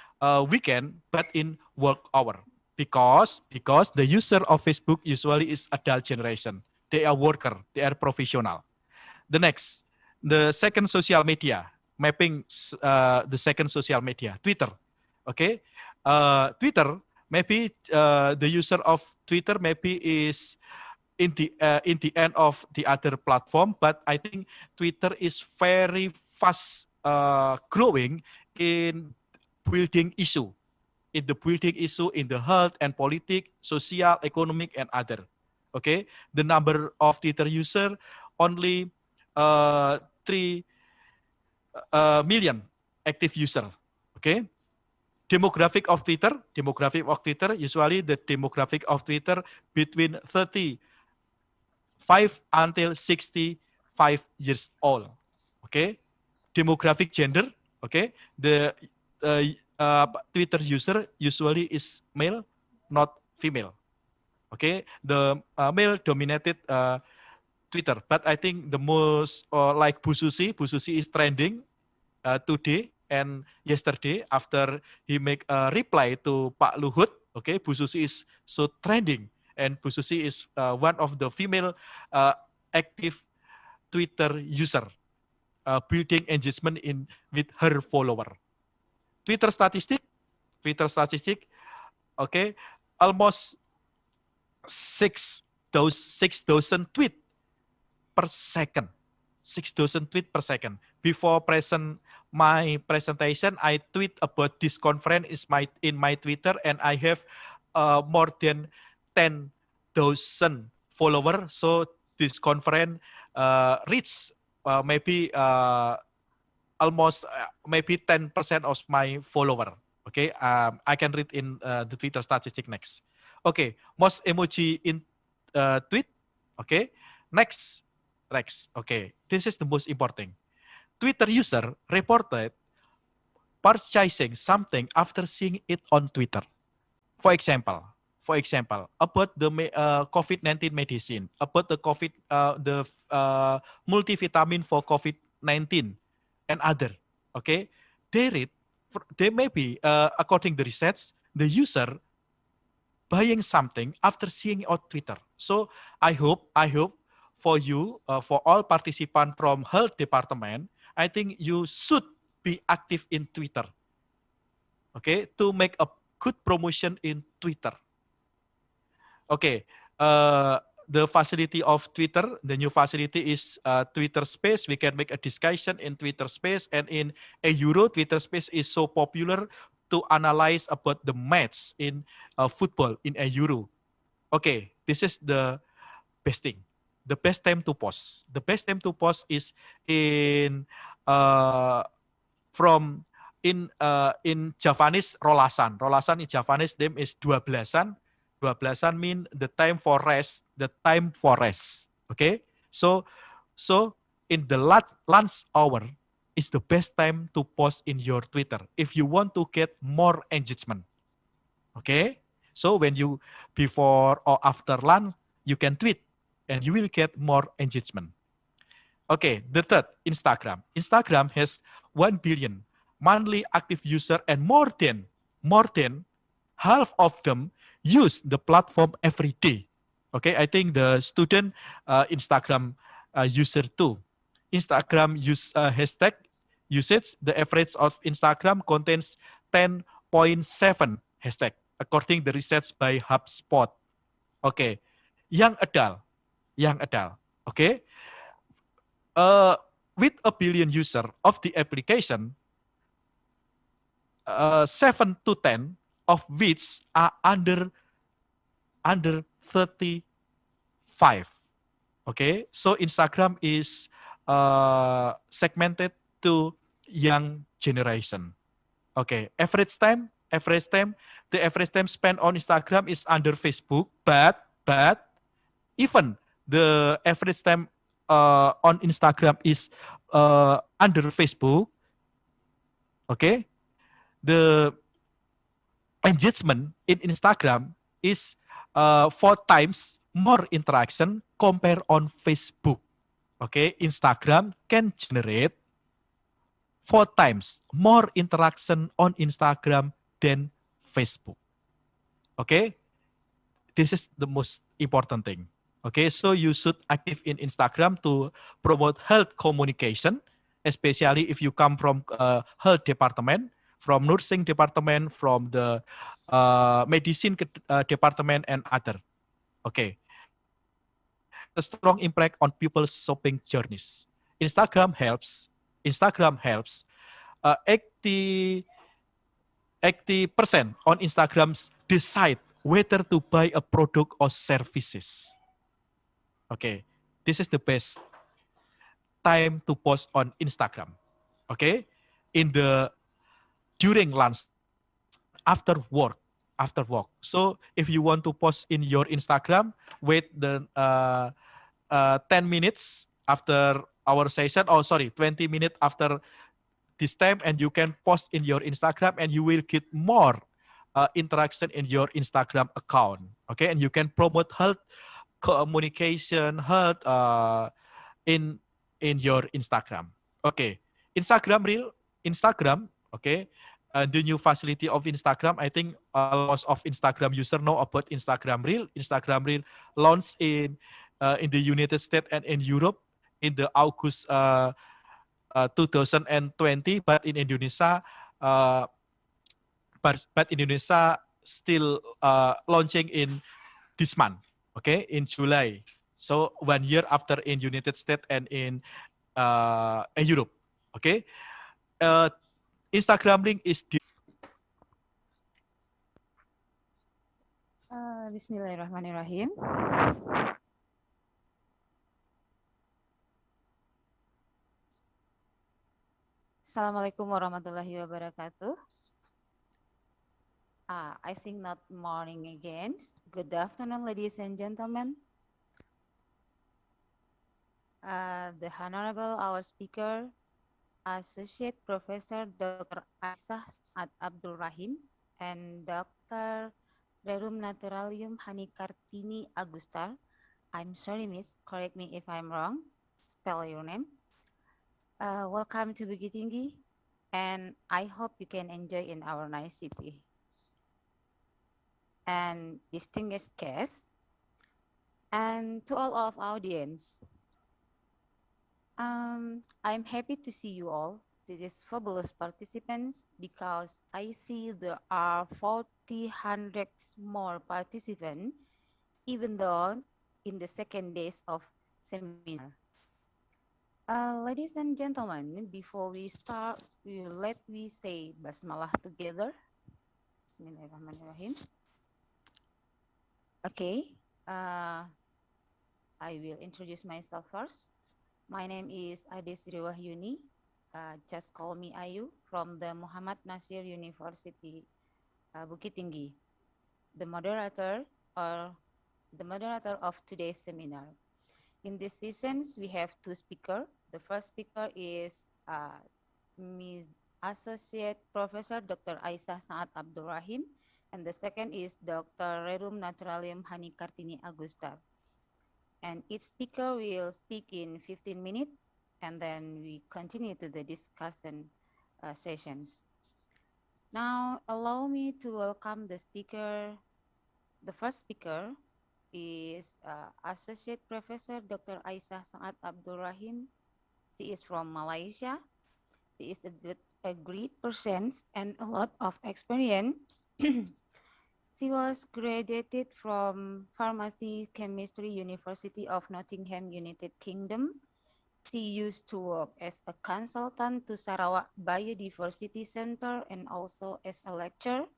weekend, but in work hour, because the user of Facebook usually is adult generation. They are worker, they are professional. The next, the second social media, mapping the second social media, Twitter. Okay, Twitter, maybe the user of Twitter maybe is in the end of the other platform, but I think Twitter is very fast growing in building issue, in the health and politics, social, economic, and other. Okay, the number of Twitter user only 3 million active user. Okay, demographic of Twitter, usually the demographic of Twitter between 35 until 65 years old. Okay, demographic gender. Okay, the Twitter user usually is male, not female. Okay, the male dominated Twitter, but I think the most like Bu Susi is trending today and yesterday after he make a reply to Pak Luhut. Okay, Bu Susi is so trending, and Bu Susi is one of the female active Twitter user, building engagement with her follower. Twitter statistic, okay, almost 6,000 tweet per second. 6,000 tweet per second. Before my presentation, I tweet about this conference in my Twitter, and I have more than 10,000 followers. So this conference reach maybe almost maybe 10% of my follower. Okay, I can read in the Twitter statistic next. Okay, most emoji in tweet. Okay, next. Okay, this is the most important. Twitter user reported purchasing something after seeing it on Twitter. For example, about the COVID-19 medicine, about the multivitamin for COVID-19 and other. Okay, they may be according to the research, the user buying something after seeing it on Twitter. So I hope for you, for all participants from health department, I think you should be active in Twitter. Okay, to make a good promotion in Twitter. Okay, the facility of Twitter, the new facility is Twitter Space. We can make a discussion in Twitter Space, and in a Euro, Twitter Space is so popular to analyze about the match in football in a Euro. Okay, this is the best thing. The best time to post. The best time to post is in Javanese rolasan. Rolasan in Javanese name is 12-an. 12-an mean the time for rest. Okay, so in the lunch hour is the best time to post in your Twitter if you want to get more engagement. Okay, so when you before or after lunch you can tweet and you will get more engagement. Okay, the third, Instagram. Instagram has 1 billion monthly active user, and more than half of them use the platform every day. Okay, I think the student Instagram user too. Instagram hashtag usage, the average of Instagram contains 10.7 hashtag, according to the research by HubSpot. Okay, young adult. Okay, with a billion user of the application, 7 to 10 of which are under 35. Okay, so Instagram is segmented to young generation. Okay, the average time spent on Instagram is under Facebook, but even the average time on Instagram is under Facebook. Okay, the engagement in Instagram is 4 times more interaction compared on Facebook. Okay, Instagram can generate 4 times more interaction on Instagram than Facebook. Okay, this is the most important thing. Okay, so you should active in Instagram to promote health communication, especially if you come from health department, from nursing department, from the medicine department, and other. Okay, a strong impact on people's shopping journeys. Instagram helps 80% on Instagrams decide whether to buy a product or services. Okay, this is the best time to post on Instagram. Okay, during lunch, after work. So if you want to post in your Instagram, wait the 10 minutes after our session. 20 minutes after this time, and you can post in your Instagram, and you will get more interaction in your Instagram account. Okay, and you can promote health communication heard in your Instagram. Okay, Instagram. Okay, the new facility of Instagram. I think most of Instagram user know about Instagram Reel. Instagram Reel launched in the United States and in Europe in the August 2020, but in Indonesia, but Indonesia still launching in this month, okay, in July. So 1 year after in United States and in Europe, okay. Instagram link is Bismillahirrahmanirrahim. Assalamualaikum warahmatullahi wabarakatuh. I think not morning again. Good afternoon, ladies and gentlemen. The Honorable our speaker, Associate Professor Dr. Aisyah Saad Abdul Rahim and Dr. Rerum Naturalium Hani Kartini Agustar. I'm sorry, miss, correct me if I'm wrong. Spell your name. Welcome to Bukit Tinggi, and I hope you can enjoy in our nice city. And distinguished guests, and to all of audience, I'm happy to see you all, these fabulous participants, because I see there are 400 more participants, even though in the second days of seminar. Ladies and gentlemen, before we start, let me say Basmalah together. Bismillahirrahmanirrahim. Okay, I will introduce myself first. My name is Ade Sri Wahyuni. Just call me Ayu from the Muhammad Nasir University, Bukit Tinggi, the moderator of today's seminar. In this sessions, we have two speakers. The first speaker is Ms. Associate Professor Dr. Aisyah Saad Abdul Rahim, and the second is Dr. Rerum Naturalium Hani Kartini Agustar. And each speaker will speak in 15 minutes, and then we continue to the discussion sessions. Now, allow me to welcome the speaker. The first speaker is Associate Professor Dr. Aisyah Saad Abdul Rahim. She is from Malaysia. She is a great person and a lot of experience. She was graduated from Pharmacy Chemistry University of Nottingham, United Kingdom. She used to work as a consultant to Sarawak Biodiversity Center and also as a lecturer.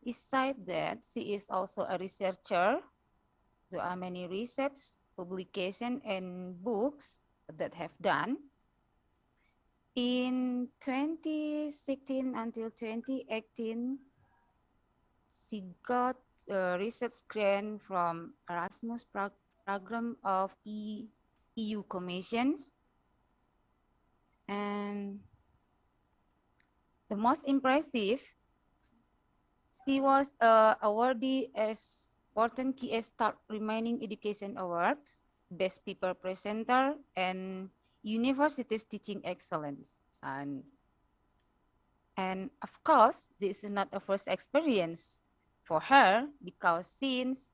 Besides that, she is also a researcher. There are many research, publications, and books that have done. In 2016 until 2018, she got a research grant from Erasmus program of EU Commissions. And the most impressive, she was awarded as 14 key start remaining education awards, best paper presenter, and university's teaching excellence. And of course, this is not a first experience for her, because since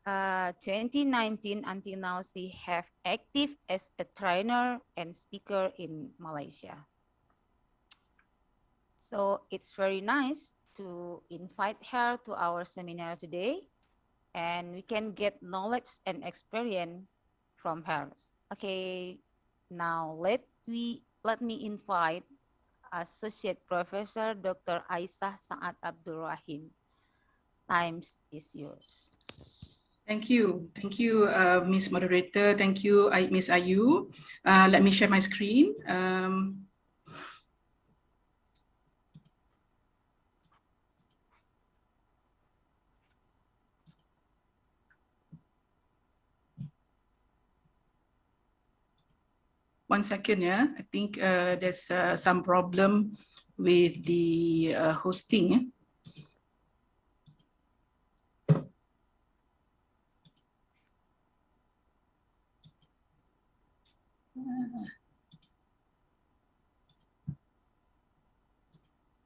2019 until now, she have active as a trainer and speaker in Malaysia. So it's very nice to invite her to our seminar today, and we can get knowledge and experience from her. Okay, now let me invite Associate Professor Dr. Aisyah Saad Abdul Rahim. Time is yours. Thank you, Ms. Moderator. Thank you, Ms. Ayu. Let me share my screen. One second, yeah. I think there's some problem with the hosting.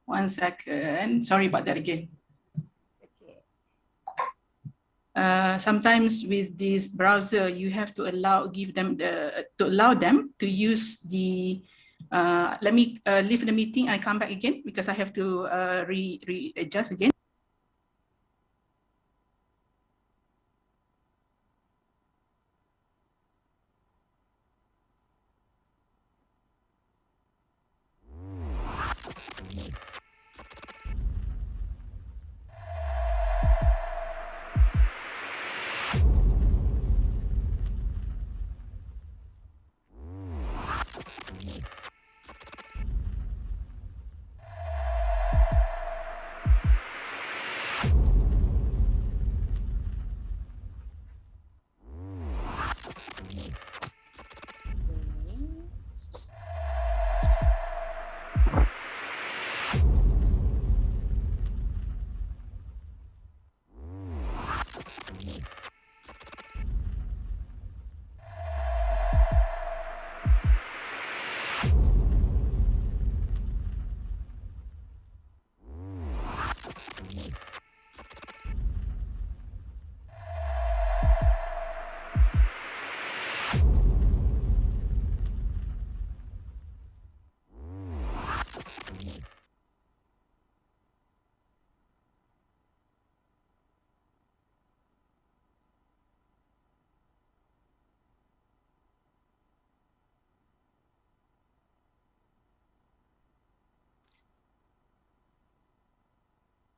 1 second. Sorry about that again. Sometimes with this browser, you have to allow them to use the. Let me leave the meeting and come back again because I have to readjust again.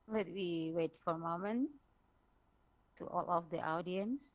Let me wait for a moment to all of the audience.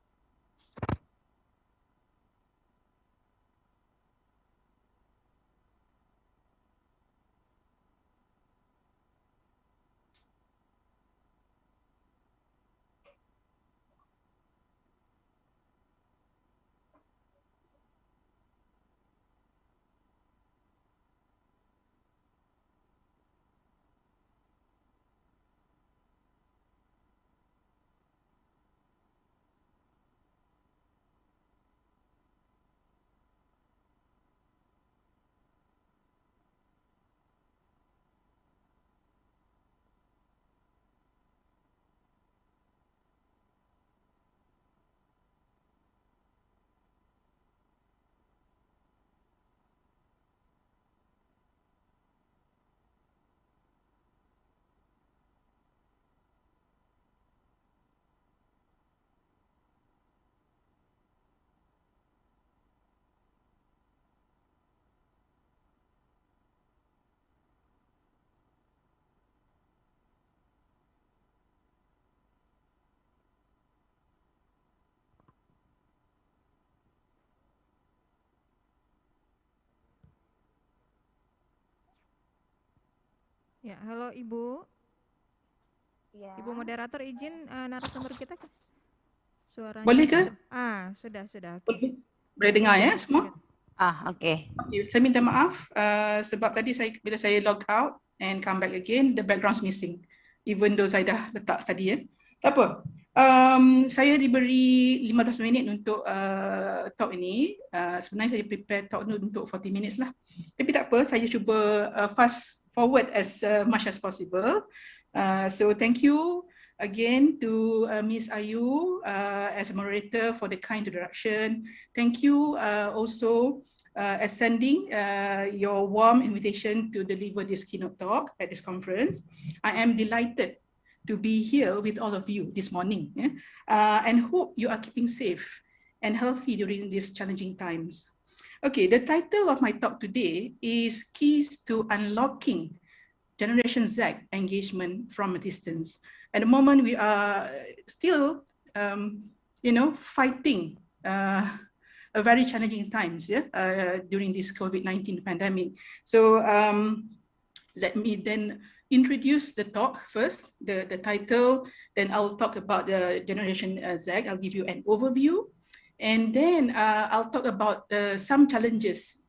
Ya, halo Ibu. Ya. Ibu moderator izin narasumber kita suaranya. Boleh ke? Sudah. Okay. Boleh dengar ya semua? Okay. Saya minta maaf sebab tadi bila saya log out and come back again, the background's missing. Even though saya dah letak tadi ya. Tak apa. Saya diberi 15 minit untuk talk ini. Sebenarnya saya prepare talk ni untuk 40 minutes lah. Tapi tak apa, saya cuba fast forward as much as possible. So thank you again to Ms. Ayu as a moderator for the kind introduction. Thank you also extending your warm invitation to deliver this keynote talk at this conference. I am delighted to be here with all of you this morning, and hope you are keeping safe and healthy during these challenging times. Okay, the title of my talk today is Keys to Unlocking Generation Z Engagement from a Distance. At the moment, we are still, fighting a very challenging times during this COVID-19 pandemic. So let me then introduce the talk first, the title, then I'll talk about the Generation Z. I'll give you an overview. And then I'll talk about some challenges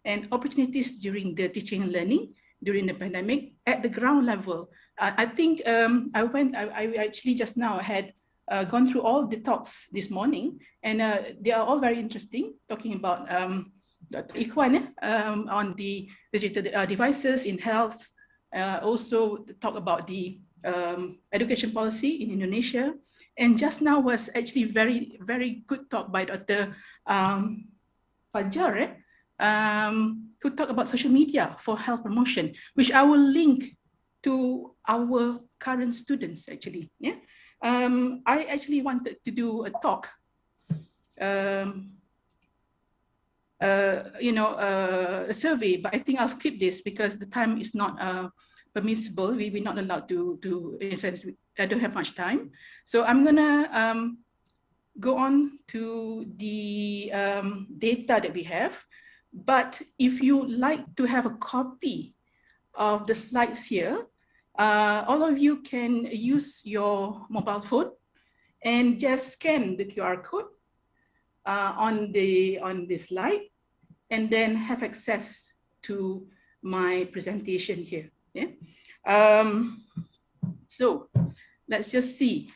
and opportunities during the teaching and learning during the pandemic at the ground level. I think I actually just now had gone through all the talks this morning, and they are all very interesting, talking about Dr. Ikhwan on the digital devices in health, also talk about the education policy in Indonesia. And just now was actually very, very good talk by Dr. Fajar, who talked about social media for health promotion, which I will link to our current students actually. Yeah, I actually wanted to do a talk. A survey, but I think I'll skip this because the time is not permissible. We're not allowed to in a sense, I don't have much time. So I'm gonna go on to the data that we have. But if you like to have a copy of the slides here, all of you can use your mobile phone and just scan the QR code on the slide, and then have access to my presentation here. Yeah. So let's just see.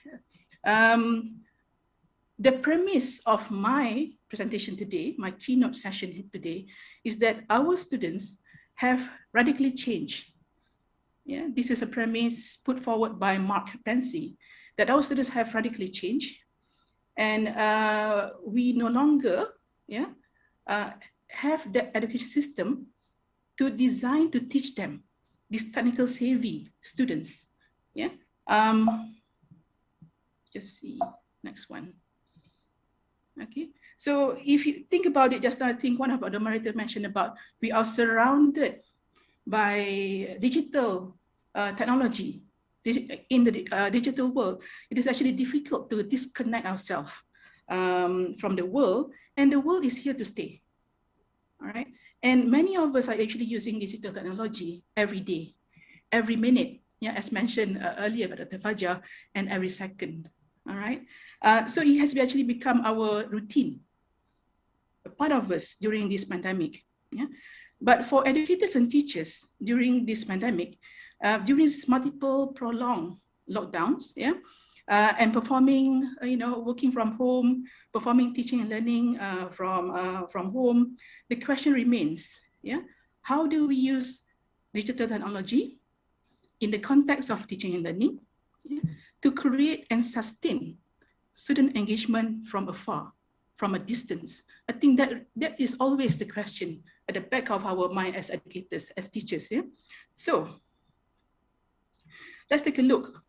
The premise of my presentation today, my keynote session today, is that our students have radically changed. Yeah, this is a premise put forward by Mark Pensy, that our students have radically changed, and we no longer, have the education system to design to teach them, these technical savvy students. Yeah. Just see next one. Okay. So if you think about it, just now I think one of the moderators mentioned about we are surrounded by digital technology in the digital world. It is actually difficult to disconnect ourselves from the world, and the world is here to stay. All right. And many of us are actually using digital technology every day, every minute, yeah, as mentioned earlier by Dr. Fajar, and every second. All right. So it has actually become our routine, a part of us during this pandemic. Yeah. But for educators and teachers during this pandemic, during this multiple prolonged lockdowns, yeah, and performing, working from home, performing teaching and learning from home, the question remains, yeah, how do we use digital technology in the context of teaching and learning, yeah, to create and sustain student engagement from afar, from a distance? I think that is always the question at the back of our mind as educators, as teachers. Yeah. So let's take a look.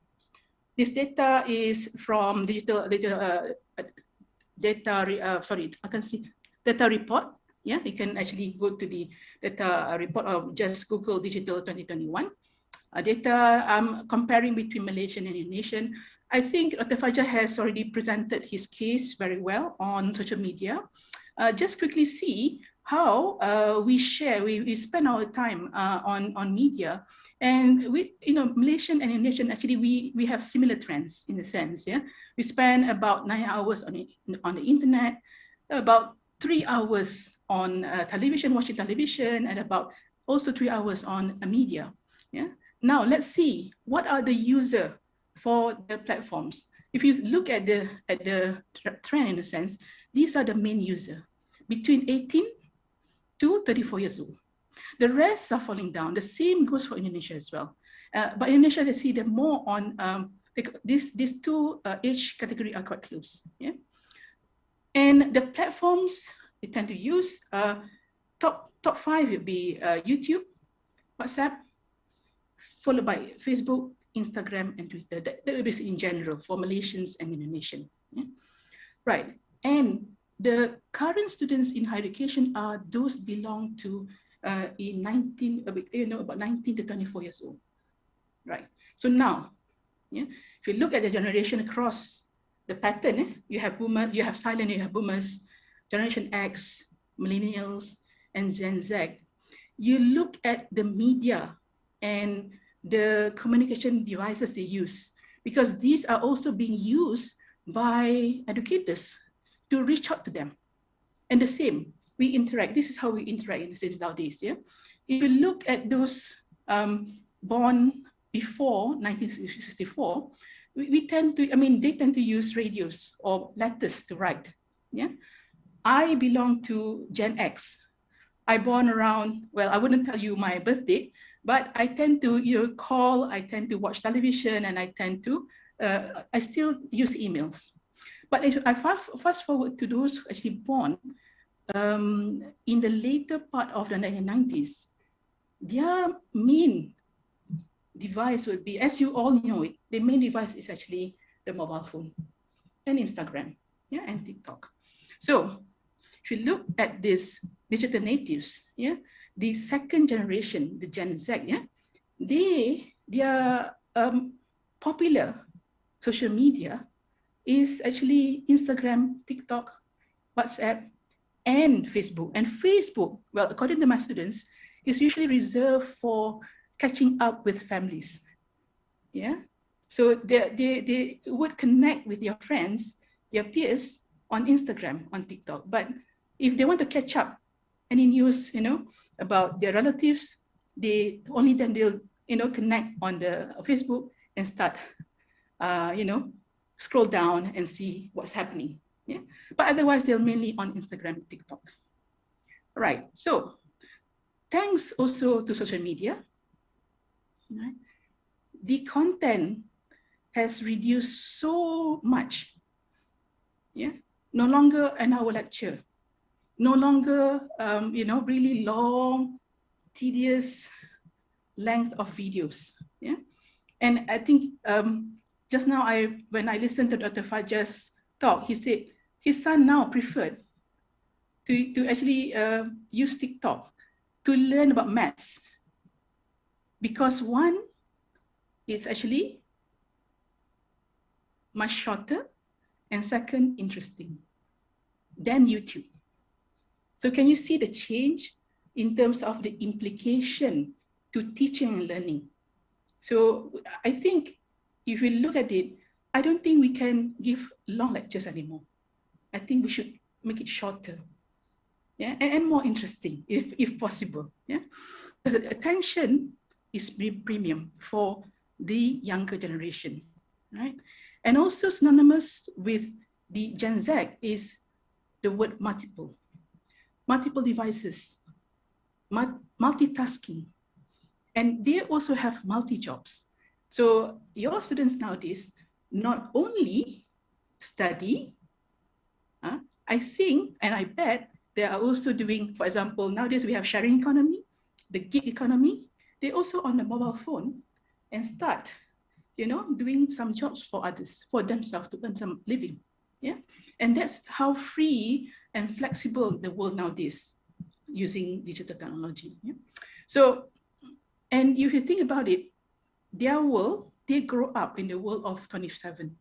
This data is from data report. Yeah, you can actually go to the data report of just Google Digital 2021. Data comparing between Malaysian and Indonesian. I think Dr. Fajar has already presented his case very well on social media. Just quickly see how we spend our time on media, and Malaysian and Indonesian, actually we have similar trends in a sense. Yeah, we spend about 9 hours on the internet, about 3 hours on television, watching television, and about also 3 hours on media. Yeah. Now let's see what are the user for the platforms. If you look at the trend in a sense, these are the main user between 18 to 34 years old. The rest are falling down. The same goes for Indonesia as well. But Indonesia, they see them more on these two age category are quite close. Yeah, and the platforms they tend to use top 5 would be YouTube, WhatsApp, followed by Facebook, Instagram, and Twitter. That would be in general for Malaysians and Indonesian. Yeah? Right. And the current students in higher education are those belong to about 19 to 24 years old. Right. So now, yeah, if you look at the generation across the pattern, you have boomers, you have silent, you have boomers, Generation X, millennials, and Gen Z. You look at the media and the communication devices they use, because these are also being used by educators to reach out to them. And the same, we interact. This is how we interact in the sense nowadays. Yeah, if you look at those born before 1964, they tend to use radios or letters to write. Yeah, I belong to Gen X. I born around, well, I wouldn't tell you my birthday, but I tend to call, I tend to watch television, and I tend to, I still use emails. But if I fast forward to those who actually born in the later part of the 1990s, their main device would be, as you all know it, the main device is actually the mobile phone and Instagram, yeah, and TikTok. So if you look at these digital natives, yeah, the second generation, the Gen Z, yeah, their popular social media is actually Instagram, TikTok, WhatsApp, and Facebook. And Facebook, well, according to my students, is usually reserved for catching up with families. Yeah. So they would connect with your friends, your peers on Instagram, on TikTok. But if they want to catch up any news, about their relatives, they only then they'll, connect on the Facebook and start, scroll down and see what's happening. Yeah. But otherwise, they're mainly on Instagram, TikTok. Right. So thanks also to social media, right, the content has reduced so much. Yeah. No longer an hour lecture, no longer, really long, tedious length of videos. Yeah. And I think just now when I listened to Dr. Fajar's talk, he said his son now preferred to actually use TikTok to learn about maths, because one is actually much shorter, and second, interesting than YouTube. So can you see the change in terms of the implication to teaching and learning? So I think if we look at it, I don't think we can give long lectures anymore. I think we should make it shorter, yeah, and more interesting if possible, yeah. Because the attention is premium for the younger generation, right? And also synonymous with the Gen Z is the word multiple devices, multitasking, and they also have multi-jobs. So your students nowadays not only study, I think, and I bet they are also doing, for example, nowadays we have sharing economy, the gig economy. They also on the mobile phone and start, doing some jobs for others, for themselves to earn some living. Yeah. And that's how free and flexible the world nowadays using digital technology. Yeah? So, and if you think about it, their world, they grow up in the world of 27.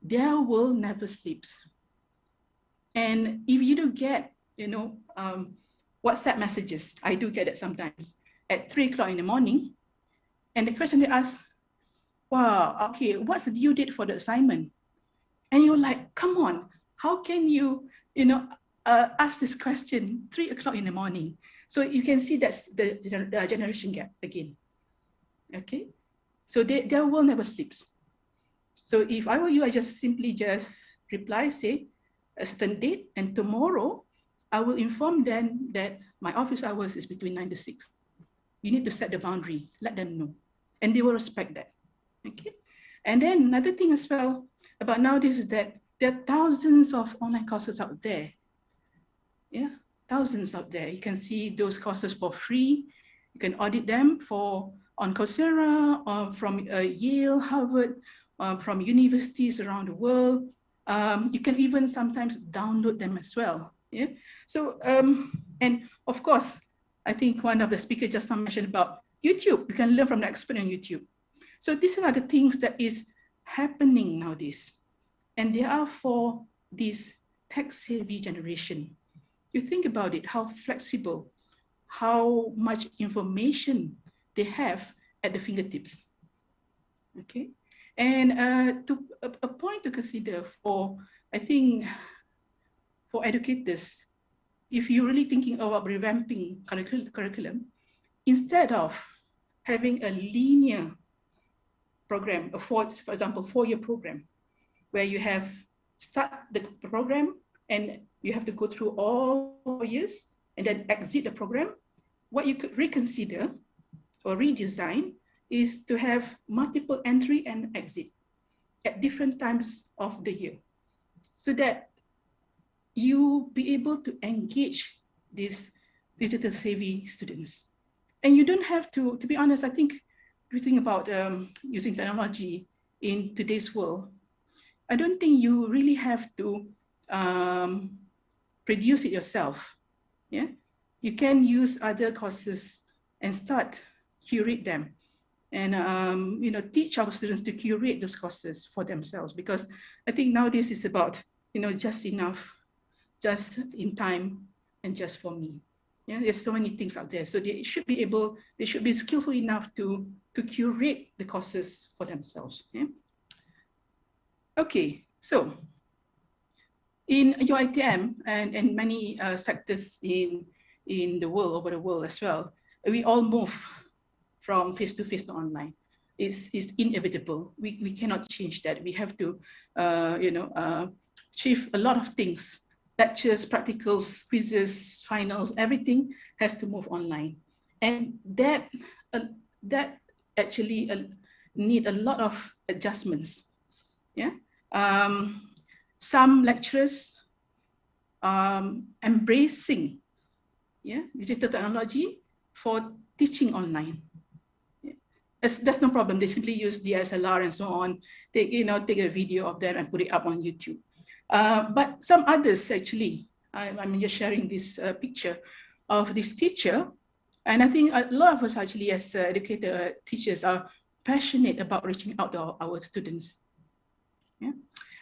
Their world never sleeps. And if you do get, WhatsApp messages, I do get it sometimes at 3 o'clock in the morning, and the question they ask, wow, okay, what's the due date for the assignment? And you're like, come on, how can you, ask this question 3 o'clock in the morning? So you can see that's the generation gap again. Okay, so their world never sleeps. So if I were you, I just simply reply, say a certain date, and tomorrow I will inform them that my office hours is between 9 to 6. You need to set the boundary, let them know, and they will respect that. Okay, and then another thing as well about nowadays is that there are thousands of online courses out there. Yeah, thousands out there. You can see those courses for free. You can audit them on Coursera or from Yale, Harvard, from universities around the world. You can even sometimes download them as well. Yeah. So and of course, I think one of the speakers just now mentioned about YouTube. You can learn from the expert on YouTube. So these are the things that is happening nowadays, and they are for this tech-savvy generation. You think about it, how flexible, how much information they have at the fingertips. Okay, and a point to consider for, I think, for educators, if you're really thinking about revamping curriculum, instead of having a linear program, for example, 4-year program, where you have start the program and you have to go through all 4 years and then exit the program, what you could reconsider or redesign is to have multiple entry and exit at different times of the year, so that you be able to engage these digital savvy students. And you don't have to be honest, I think if you think about using technology in today's world, I don't think you really have to produce it yourself. Yeah, you can use other courses and start curate them, and teach our students to curate those courses for themselves. Because I think nowadays it's about just enough, just in time, and just for me. Yeah, there's so many things out there, so they should be skillful enough to curate the courses for themselves. Yeah. Okay, so in UiTM and many sectors in the world, over the world as well, we all move from face-to-face to online. It's inevitable. We cannot change that. We have to, achieve a lot of things. Lectures, practicals, quizzes, finals, everything has to move online. And that actually need a lot of adjustments. Yeah. Some lecturers embracing digital technology for teaching online. That's no problem. They simply use DSLR and so on. Take a video of them and put it up on YouTube. But some others actually, I'm just sharing this picture of this teacher, and I think a lot of us actually, as educator teachers, are passionate about reaching out to our students. Yeah,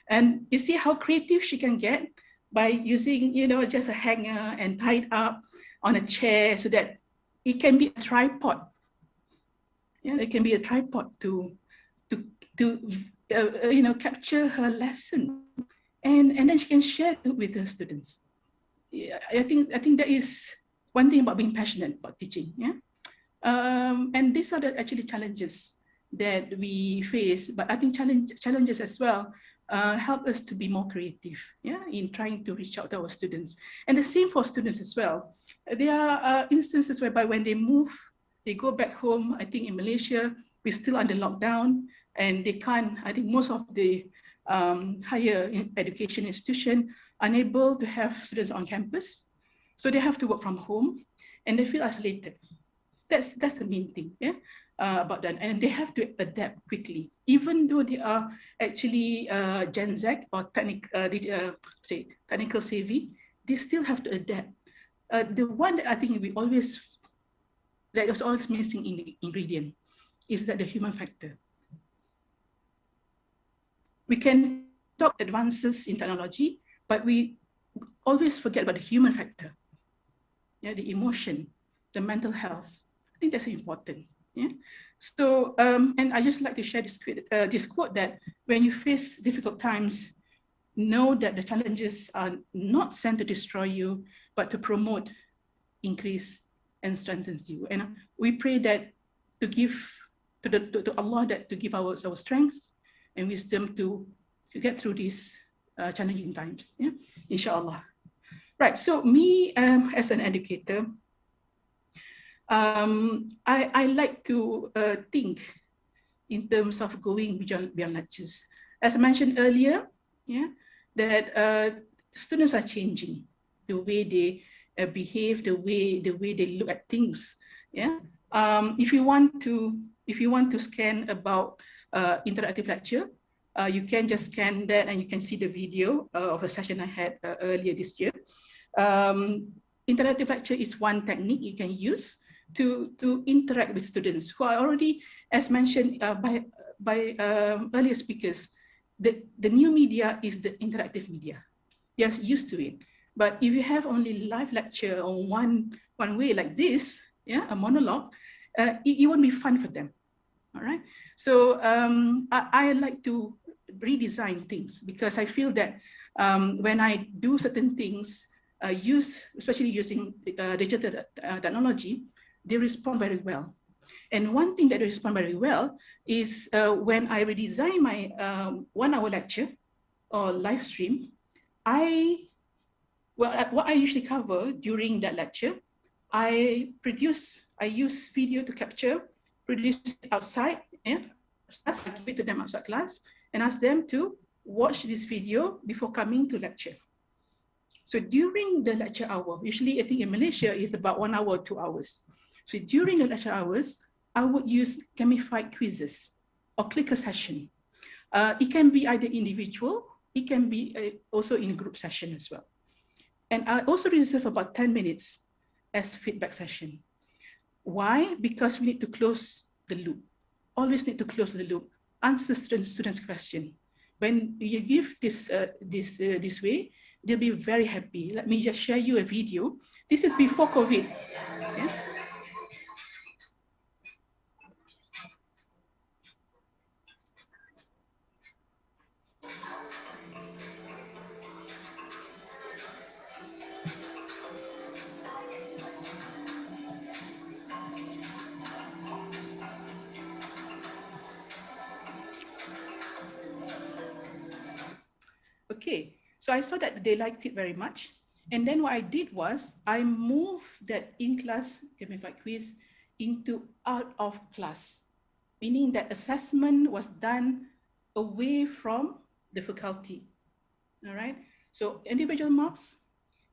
and you see how creative she can get by using just a hanger and tied up on a chair so that it can be a tripod. Yeah, it can be a tripod to capture her lesson, and then she can share it with her students. Yeah, I think that is one thing about being passionate about teaching. Yeah, and these are the actually challenges that we face, but I think challenges as well help us to be more creative, in trying to reach out to our students. And the same for students as well. There are instances whereby when they move, they go back home. I think in Malaysia, we're still under lockdown, and they can't, I think most of the higher education institution unable to have students on campus. So they have to work from home, and they feel isolated. That's the main thing, about that. And they have to adapt quickly, even though they are actually Gen Z or technical savvy. They still have to adapt. The one that I think that is always missing in the ingredient is that the human factor. We can talk advances in technology, but we always forget about the human factor. Yeah, the emotion, the mental health. I think that's important. Yeah. So, and I just like to share this quote that when you face difficult times, know that the challenges are not sent to destroy you, but to promote, increase, and strengthen you. And we pray that to give to Allah, that to give our strength and wisdom to get through these challenging times. Yeah, inshallah. Right. So me as an educator, I like to think in terms of going beyond lectures. As I mentioned earlier, that students are changing the way they behave, the way they look at things. Yeah. If you want to scan about interactive lecture, you can just scan that and you can see the video of a session I had earlier this year. Interactive lecture is one technique you can use to interact with students who are already, as mentioned by earlier speakers, the new media is the interactive media. They're used to it. But if you have only live lecture on one way like this, a monologue, it won't be fun for them. All right. So I like to redesign things, because I feel that when I do certain things, especially using digital technology, they respond very well. And one thing that they respond very well is when I redesign my 1 hour lecture or live stream, I Well, what I usually cover during that lecture, I use video to capture, produce it outside, yeah? I give it to them outside class and ask them to watch this video before coming to lecture. So during the lecture hour, usually I think in Malaysia is about 1 hour, 2 hours. So during the lecture hours, I would use gamified quizzes or clicker session. It can be either individual, it can be also in group session as well. And I also reserve about 10 minutes as feedback session. Why? Because we need to close the loop. Always need to close the loop. Answer students' question. When you give this way, they'll be very happy. Let me just share you a video. This is before COVID. Yeah? Okay, so I saw that they liked it very much. And then what I did was I moved that in-class gamified quiz into out of class, meaning that assessment was done away from the faculty. All right, so individual marks,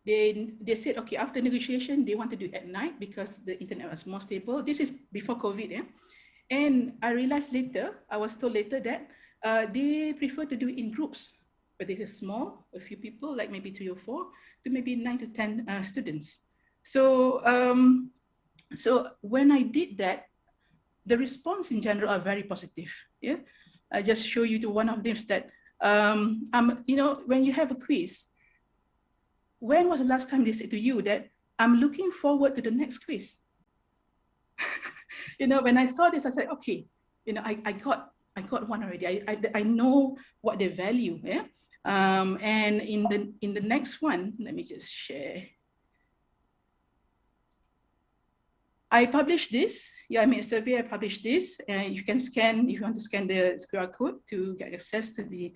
they said, okay, after negotiation, they want to do it at night because the internet was more stable. This is before COVID, yeah? And I realized later, I was told later that they prefer to do it in groups, but it is small, a few people, like maybe 3 or 4, to maybe 9 to 10 students. So, so when I did that, the response in general are very positive. Yeah, I just show you to one of them that, you know, when you have a quiz, when was the last time they said to you that I'm looking forward to the next quiz? You know, when I saw this, I said, okay, you know, I got one already. I know what they value. Yeah. And in the next one, let me just share. I published this. Yeah, I made a survey. I published this, and you can scan if you want to scan the QR code to get access to the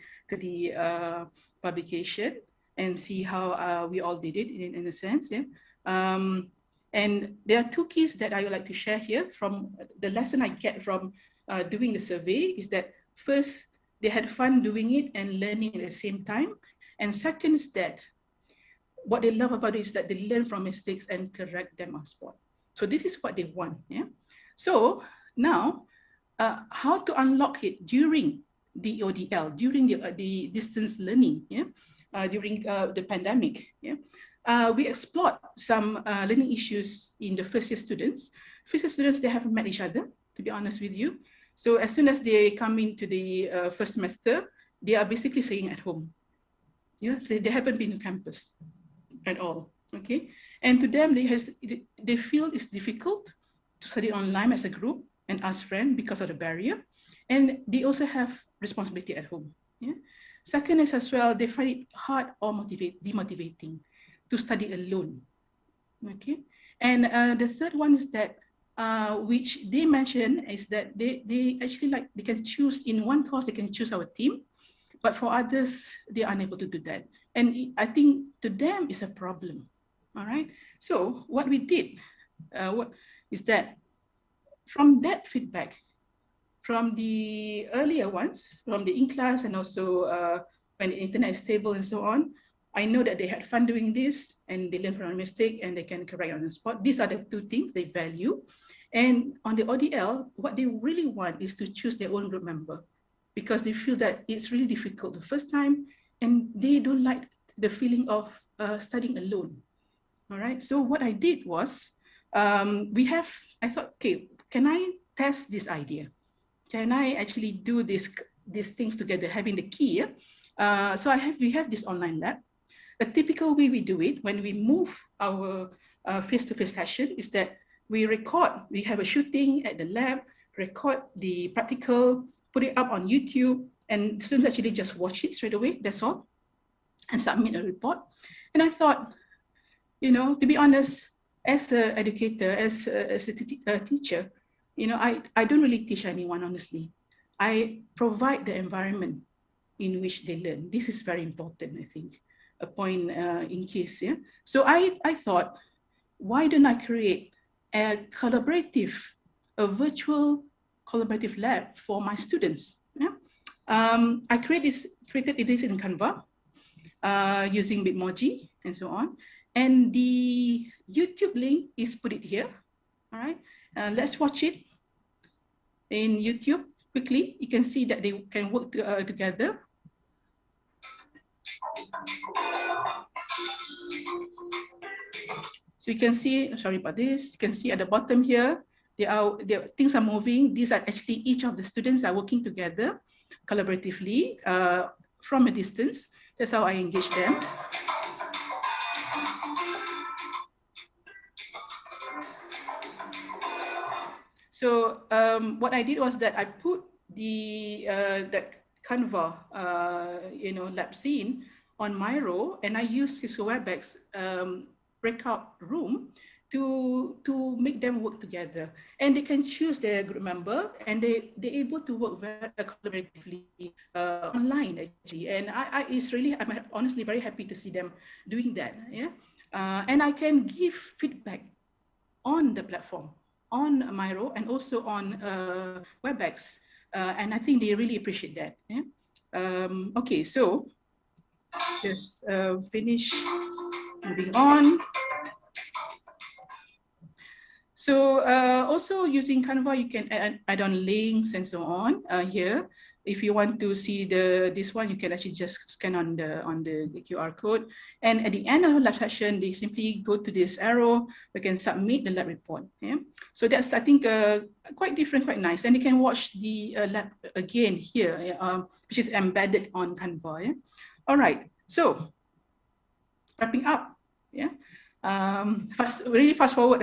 publication and see how we all did it in a sense. Yeah. And there are 2 keys that I would like to share here from the lesson I get from doing the survey is that first, they had fun doing it and learning at the same time. And second is that what they love about it is that they learn from mistakes and correct them on spot. So this is what they want. Yeah. So now, how to unlock it during the ODL, during the distance learning, yeah, during the pandemic. Yeah. We explored some learning issues in the first-year students. First-year students, they haven't met each other, to be honest with you. So as soon as they come into the first semester, they are basically staying at home. Yeah, so they haven't been to campus at all. Okay, and to them, they feel it's difficult to study online as a group and as friends because of the barrier, and they also have responsibility at home. Yeah. Second is as well, they find it hard or demotivating to study alone. Okay, and the third one is that which they mention is that they actually like they can choose in one course they can choose our team, but for others they are unable to do that, and I think to them is a problem. All right. So what we did, what is that from that feedback, from the earlier ones, from the in-class and also when the internet is stable and so on, I know that they had fun doing this and they learn from a mistake and they can correct on the spot. These are the 2 things they value. And on the ODL, what they really want is to choose their own group member because they feel that it's really difficult the first time and they don't like the feeling of studying alone. All right. So what I did was, I thought, okay, can I test this idea? Can I actually do these things together, having the key? So we have this online lab. A typical way we do it when we move our face-to-face session is that we have a shooting at the lab, record the practical, put it up on YouTube, and students actually just watch it straight away, that's all, and submit a report. And I thought, you know, to be honest, as an educator, as a teacher, you know, I don't really teach anyone, honestly. I provide the environment in which they learn. This is very important, I think. point in case. Yeah. So I thought, why don't I create a virtual collaborative lab for my students? Yeah. I created this in Canva using Bitmoji and so on. And the YouTube link is put it here. All right, let's watch it in YouTube quickly. You can see that they can work together. So you can see, sorry about this, you can see at the bottom here, things are moving. These are actually each of the students are working together collaboratively from a distance. That's how I engage them. So what I did was that I put that Canva, lab scene on Miro, and I used his WebEx breakout room to make them work together. And they can choose their group member, and they're able to work very collaboratively online actually. And I'm honestly very happy to see them doing that. Yeah, and I can give feedback on the platform, on Miro, and also on WebEx. And I think they really appreciate that. Yeah? Okay, so just finish, moving on. So also using Canva, you can add on links and so on here. If you want to see this one, you can actually just scan on the QR code. And at the end of the lab session, they simply go to this arrow. We can submit the lab report. Yeah. So that's, I think, quite different, quite nice. And you can watch the lab again here, which is embedded on Canva. Yeah? All right. So wrapping up. Yeah. Really fast forward.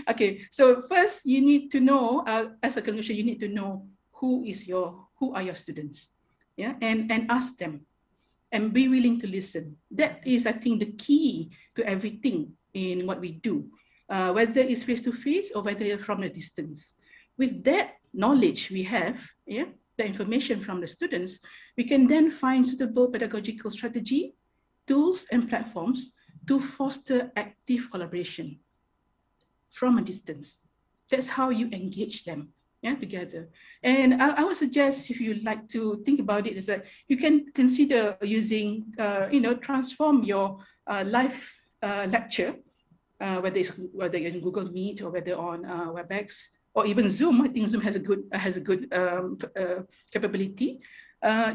Okay. So first, you need to know, as a conclusion, you need to know who are your students, yeah, and ask them, and be willing to listen. That is, I think, the key to everything in what we do, whether it's face to face or whether from a distance. With that knowledge we have, yeah, the information from the students, we can then find suitable pedagogical strategy, tools, and platforms to foster active collaboration from a distance. That's how you engage them, yeah, together. And I would suggest, if you like to think about it, is that you can consider using, transform your live lecture, whether in Google Meet or whether on WebEx or even Zoom. I think Zoom has a good capability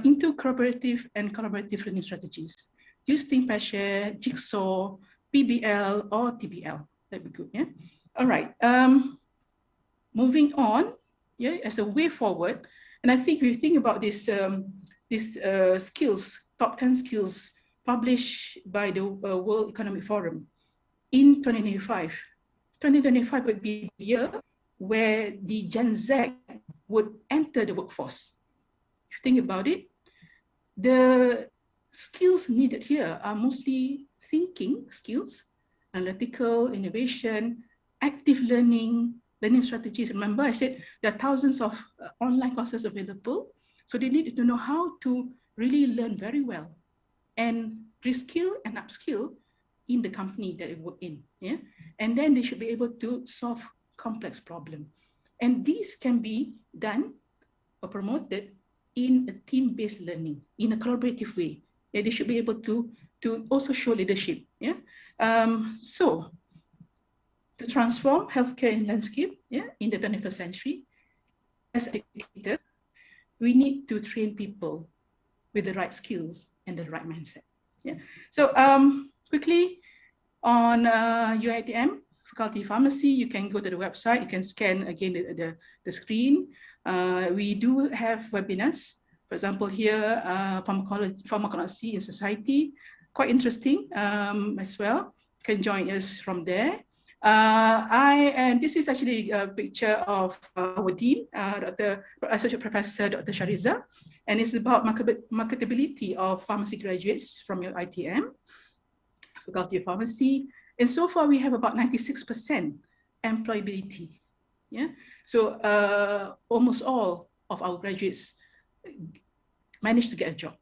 into collaborative learning strategies. Use Think Pair Share, Jigsaw, PBL, or TBL. That'd be good, yeah? All right. Moving on, yeah, as a way forward, and I think if you think about this, skills, top 10 skills published by the World Economic Forum in 2025. 2025 would be the year where the Gen Z would enter the workforce. If you think about it, the skills needed here are mostly thinking skills, analytical, innovation, active learning strategies. Remember, I said there are thousands of online courses available. So they need to know how to really learn very well and reskill and upskill in the company that they work in. Yeah? And then they should be able to solve complex problems. And these can be done or promoted in a team-based learning, in a collaborative way. Yeah, they should be able to also show leadership. Yeah. So to transform healthcare landscape, yeah, in the 21st century, as educators, we need to train people with the right skills and the right mindset. Yeah. So quickly on UITM Faculty of Pharmacy, you can go to the website. You can scan again the screen. We do have webinars. For example, here, pharmacology in society, quite interesting as well. You can join us from there. And this is actually a picture of our dean, Associate Professor Dr. Shariza, and it's about marketability of pharmacy graduates from your ITM, Faculty of Pharmacy. And so far, we have about 96% employability. Yeah, so almost all of our graduates managed to get a job.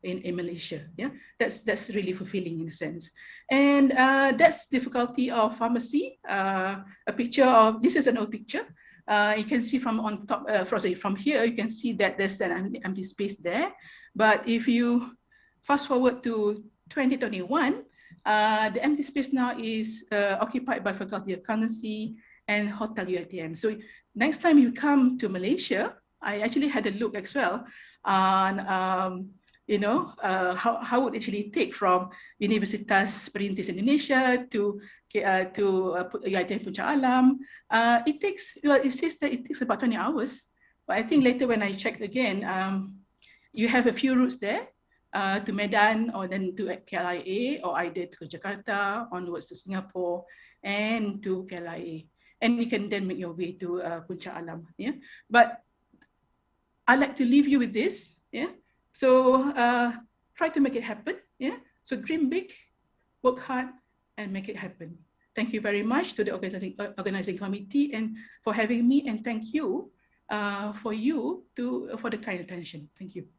in Malaysia. Yeah, that's really fulfilling in a sense. And that's difficulty of pharmacy. A picture of, this is an old picture. You can see from on top, from here, you can see that there's an empty space there. But if you fast forward to 2021, the empty space now is occupied by Faculty of Accountancy and Hotel UiTM. So next time you come to Malaysia, I actually had a look as well on how would actually take from Universitas Perintis Indonesia to UiTM Puncak Alam. It says that it takes about 20 hours, but I think later when I checked again, you have a few routes there to Medan or then to KLIA, or either to Jakarta onwards to Singapore and to KLIA, and you can then make your way to Puncak Alam. Yeah, but I'd like to leave you with this. Yeah, so try to make it happen. Yeah, so dream big, work hard, and make it happen. Thank you very much to the organizing committee and for having me, and thank you for the kind attention. Thank you.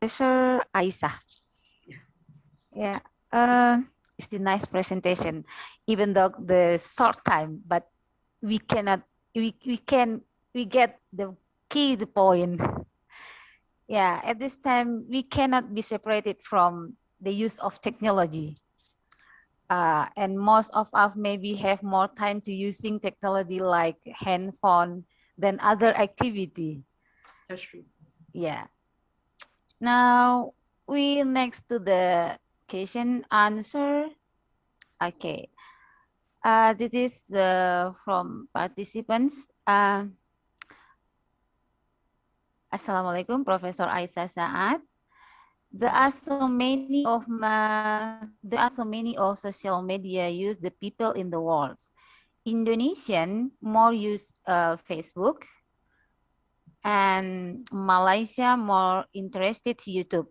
Professor Aisyah. Yeah, it's the nice presentation, even though the short time, but we get the key, the point. Yeah, at this time, we cannot be separated from the use of technology. And most of us maybe have more time to using technology like handphone than other activity. That's true. Yeah. Now we next to the question answer. Okay. This is from participants. Assalamualaikum, Professor Aisyah Saad. There are so many of social media use the people in the world. Indonesian more use Facebook, and Malaysia more interested YouTube.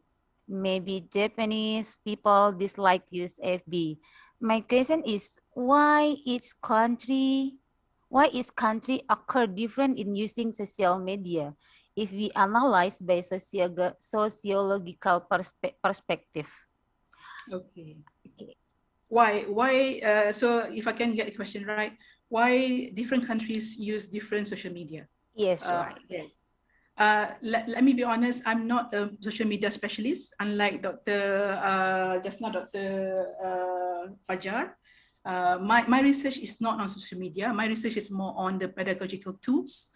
Maybe Japanese people dislike use FB. My question is why each country occur different in using social media if we analyze by sociological perspective? Okay. Why? So if I can get the question right, why different countries use different social media? Yes, right. Yes. Let me be honest, I'm not a social media specialist, unlike Dr. Fajar. My research is not on social media. My research is more on the pedagogical tools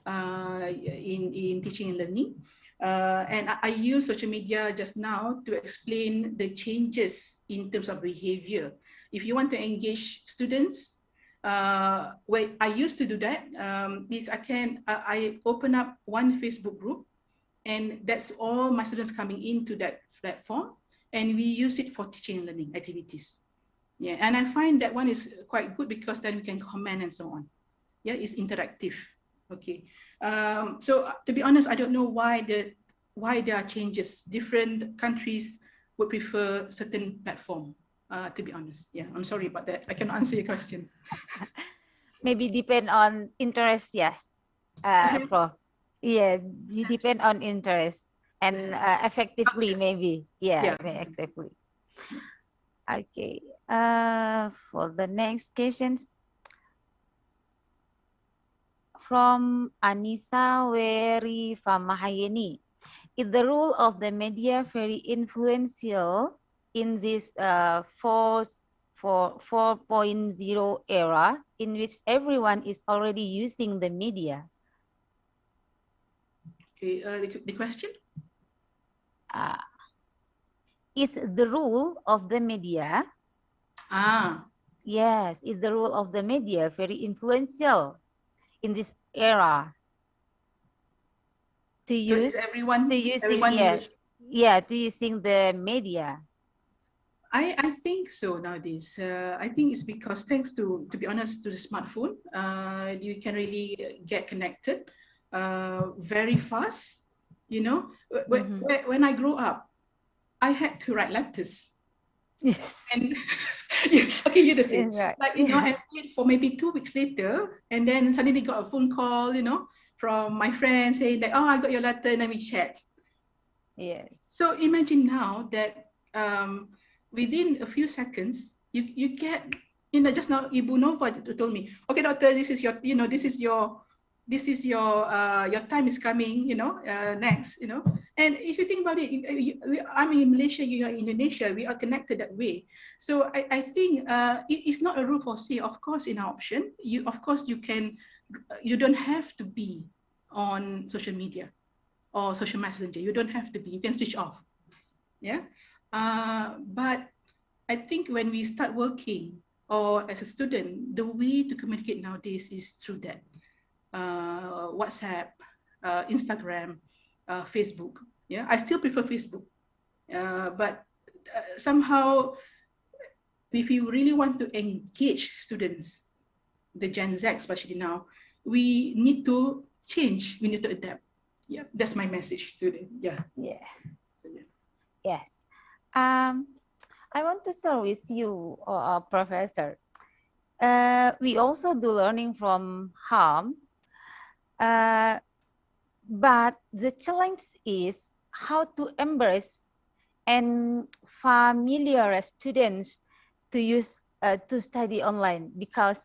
in teaching and learning. And I use social media just now to explain the changes in terms of behavior. If you want to engage students, where I used to do that is I open up one Facebook group, and that's all my students coming into that platform, and we use it for teaching and learning activities. Yeah, and I find that one is quite good because then we can comment and so on. Yeah, it's interactive. Okay. So to be honest, I don't know why there are changes. Different countries would prefer certain platform. To be honest, yeah, I'm sorry about that. I cannot answer your question. Maybe depend on interest, yes. Prof. Yeah, depend on interest and effectively maybe. Yeah, effectively. Okay. For the next questions from Anissa Weri Famahayeni. Is the role of the media very influential in this 4.0 era in which everyone is already using the media? Okay, the question? Is the role of the media? Yes, is the role of the media very influential in this era? To use using the media. I think so nowadays. I think it's because thanks to be honest, to the smartphone, you can really get connected very fast. You know, when I grew up, I had to write letters. Yes. And okay, you're the same. Yes, right. Like, you know, and wait for maybe 2 weeks later, and then suddenly got a phone call, you know, from my friend saying that, oh, I got your letter, and then we chat. Yes. So imagine now that within a few seconds, you get, you know, just now Ibu Nova told me, okay, doctor, this is your, you know, this is your time is coming, you know, next, you know. And if you think about it, I'm in Malaysia, you are in Indonesia, we are connected that way. So I think it's not a rule for say. Of course, in our option, of course you can, you don't have to be on social media or social messenger. You don't have to be. You can switch off. Yeah. But I think when we start working or as a student, the way to communicate nowadays is through that. WhatsApp, Instagram, Facebook. Yeah, I still prefer Facebook, but somehow, if you really want to engage students, the Gen Z especially now, we need to change. We need to adapt. Yeah, that's my message to them. Yeah. Yeah. So, yeah. Yes. I want to share with you, Professor. We also do learning from home. But the challenge is how to embrace and familiar students to use to study online, because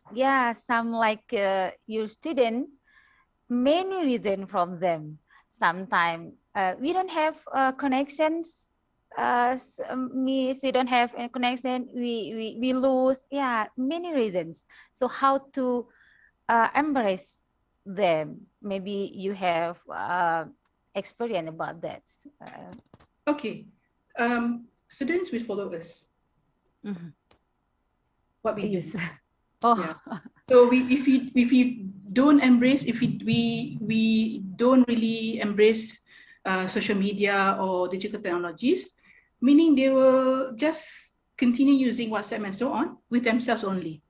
some like your student, many reason from them. Sometimes we don't have connections. Means we don't have a connection. We lose. Yeah, many reasons. So how to embrace them? Maybe you have experience about that. Okay. Students will follow us. What we Yes. do. Oh. Yeah. So if we don't embrace, if we don't really embrace social media or digital technologies, meaning they will just continue using WhatsApp and so on with themselves only,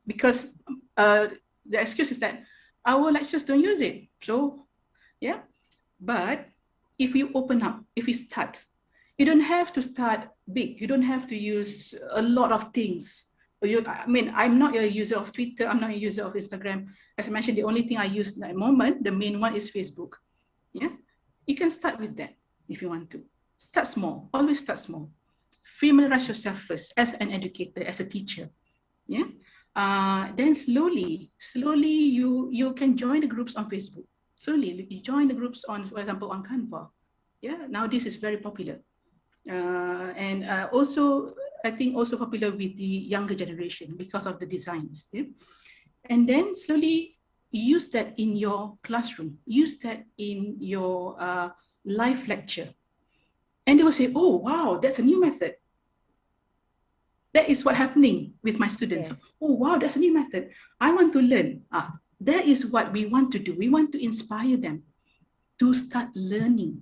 because the excuse is that our lecturers don't use it. So yeah, but if we open up, if we start, you don't have to start big. You don't have to use a lot of things. I mean, I'm not a user of Twitter. I'm not a user of Instagram. As I mentioned, the only thing I use at the moment, the main one, is Facebook. Yeah, you can start with that if you want to. Start small. Always start small. Familiarize yourself first as an educator, as a teacher. Yeah. Then slowly, you can join the groups on Facebook. Slowly, you join the groups on, for example, on Canva. Yeah. Now this is very popular. And also, I think also popular with the younger generation because of the designs. Yeah? And then slowly use that in your classroom, use that in your live lecture. And they will say, oh, wow, that's a new method. That is what happening with my students. Yes. Oh, wow, that's a new method. I want to learn. That is what we want to do. We want to inspire them to start learning.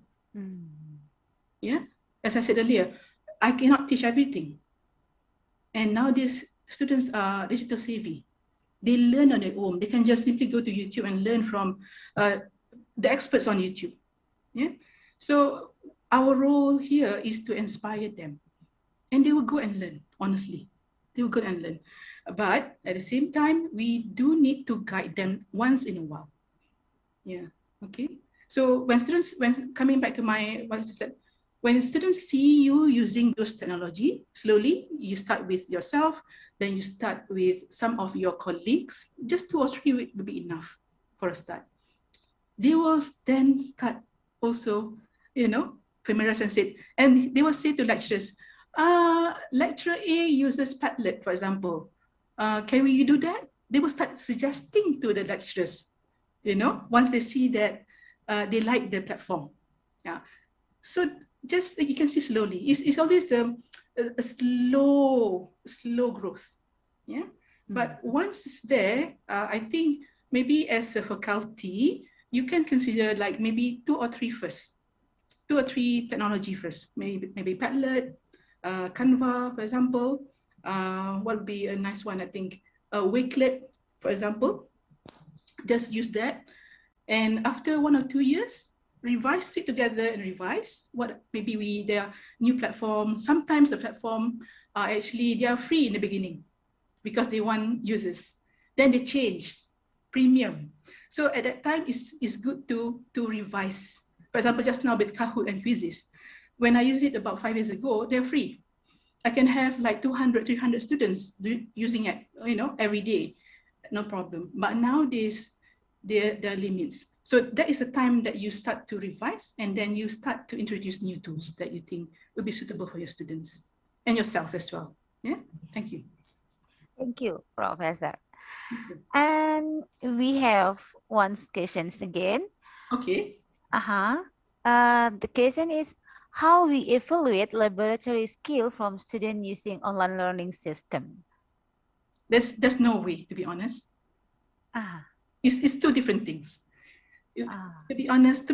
Yeah. As I said earlier, I cannot teach everything. And now these students are digital savvy. They learn on their own. They can just simply go to YouTube and learn from the experts on YouTube. Yeah. So our role here is to inspire them. And they will go and learn, honestly. They will go and learn. But at the same time, we do need to guide them once in a while. Yeah. Okay. So when coming back to my, what is that? When students see you using those technology, slowly you start with yourself, then you start with some of your colleagues. Just 2 or 3 will be enough for a start. They will then start also, familiarize and say, and they will say to lecturers, lecturer A uses Padlet, for example. Can we do that? They will start suggesting to the lecturers, once they see that they like the platform. Yeah. So just you can see slowly. It's always a slow growth. Yeah. But once it's there, I think maybe as a faculty, you can consider like maybe 2 or 3 first. 2 or 3 technology first. Maybe Padlet, Canva, for example. What would be a nice one, I think? Wakelet, for example. Just use that. And after 1 or 2 years, revise, sit together and revise. What maybe there are new platforms. Sometimes the platform are actually, they are free in the beginning because they want users. Then they change, premium. So at that time, it's good to revise. For example, just now with Kahoot and quizzes, when I used it about 5 years ago, they're free. I can have like 200, 300 students using it, every day, no problem. But nowadays, there are limits. So that is the time that you start to revise, and then you start to introduce new tools that you think will be suitable for your students and yourself as well. Yeah, thank you. Thank you, Professor. And we have one question again. Okay. The question is how we evaluate laboratory skill from students using online learning system. There's no way, to be honest. It's two different things. To be honest,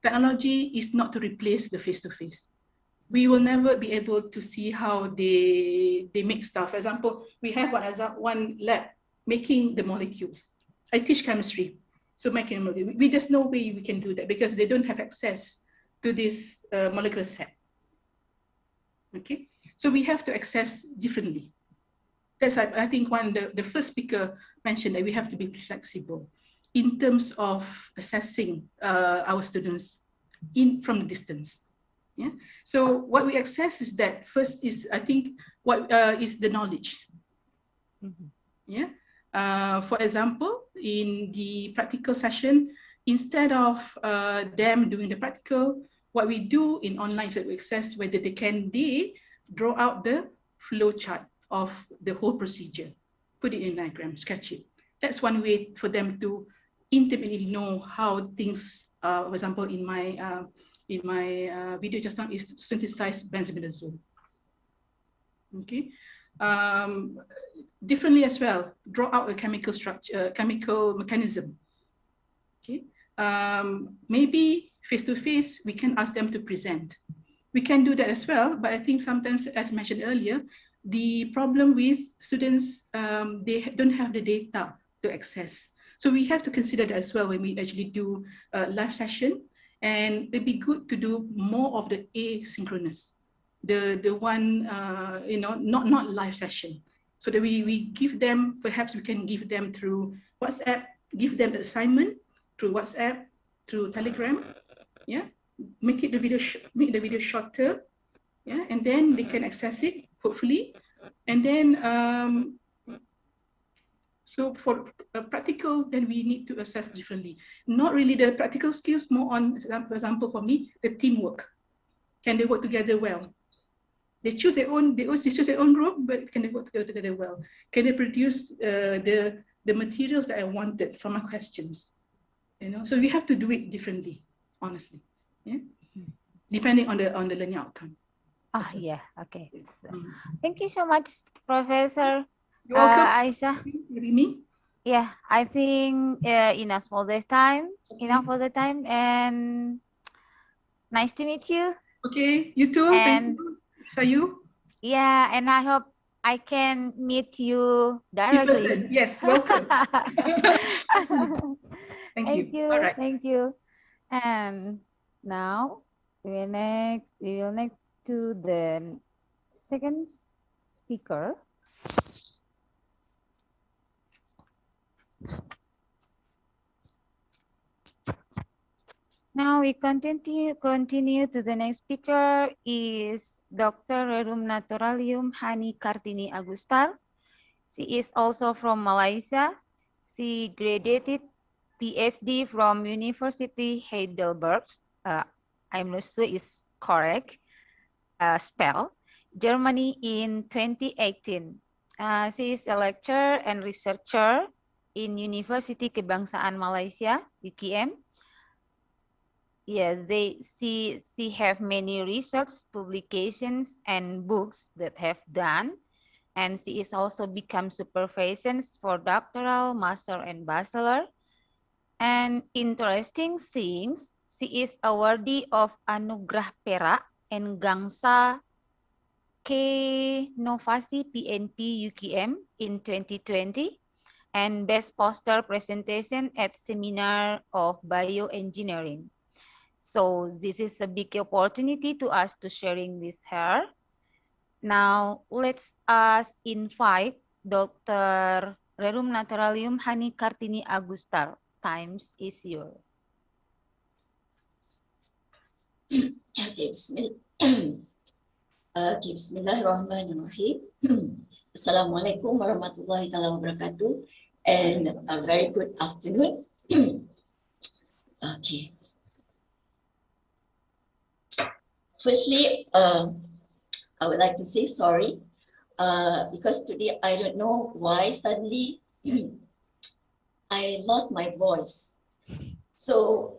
technology is not to replace the face-to-face. We will never be able to see how they make stuff. For example, we have one lab making the molecules. I teach chemistry, so making molecules. There's no way we can do that because they don't have access to this molecular set. Okay, so we have to access differently. That's, I think, the first speaker mentioned that we have to be flexible in terms of assessing our students from the distance. Yeah. So what we access is that first is, I think, what is the knowledge. Yeah. For example, in the practical session, instead of them doing the practical, what we do in online is that we access whether they draw out the flow chart of the whole procedure, put it in a diagram, sketch it. That's one way for them to intimately know how things, for example, in my video just now is synthesized benzimidazole. Okay. Differently as well, draw out a chemical structure, chemical mechanism. Okay. Maybe face-to-face, we can ask them to present. We can do that as well, but I think sometimes, as mentioned earlier, the problem with students, they don't have the data to access. So we have to consider that as well when we actually do a live session. And it'd be good to do more of the asynchronous, the one, not live session. So that we give them, perhaps we can give them through WhatsApp, give them the assignment through WhatsApp, through Telegram, yeah, make the video shorter, yeah, and then they can access it, hopefully. And then, so for practical, then we need to assess differently. Not really the practical skills, more on, for example, for me, the teamwork. Can they work together well? They choose their own group, but can they work together well? Can they produce the materials that I wanted from my questions? So we have to do it differently, honestly. Yeah, depending on the learning outcome. Yeah, okay. Thank you so much, Professor. You're welcome. Aisha. Yeah, I think enough for the time. And nice to meet you. Okay, you too. And thank you. Yeah, and I hope I can meet you directly. Yes, welcome. Thank you. All right. Thank you. And now we will next to the second speaker. Now we continue to the next speaker is Dr. Rerum Naturalium Hani Kartini Agustar. She is also from Malaysia. She graduated PhD from University Heidelberg. I'm not sure it's correct spell. Germany in 2018. She is a lecturer and researcher in University Kebangsaan Malaysia, UKM. Yeah, she have many research publications and books that have done, and she is also become supervisions for doctoral, master, and bachelor. And interesting things, she is awardee of Anugerah Perak and Gangsa K Novasi PNP UKM in 2020, and best poster presentation at seminar of bioengineering. So this is a big opportunity to us to sharing with her. Now let's us invite Dr. Rerum Naturalium Hani Kartini Agustar. Times is yours. Okay, Bismillahirrahmanirrahim. Assalamualaikum warahmatullahi wabarakatuh, and a very good afternoon. Okay. Firstly, I would like to say sorry because today I don't know why suddenly I lost my voice. So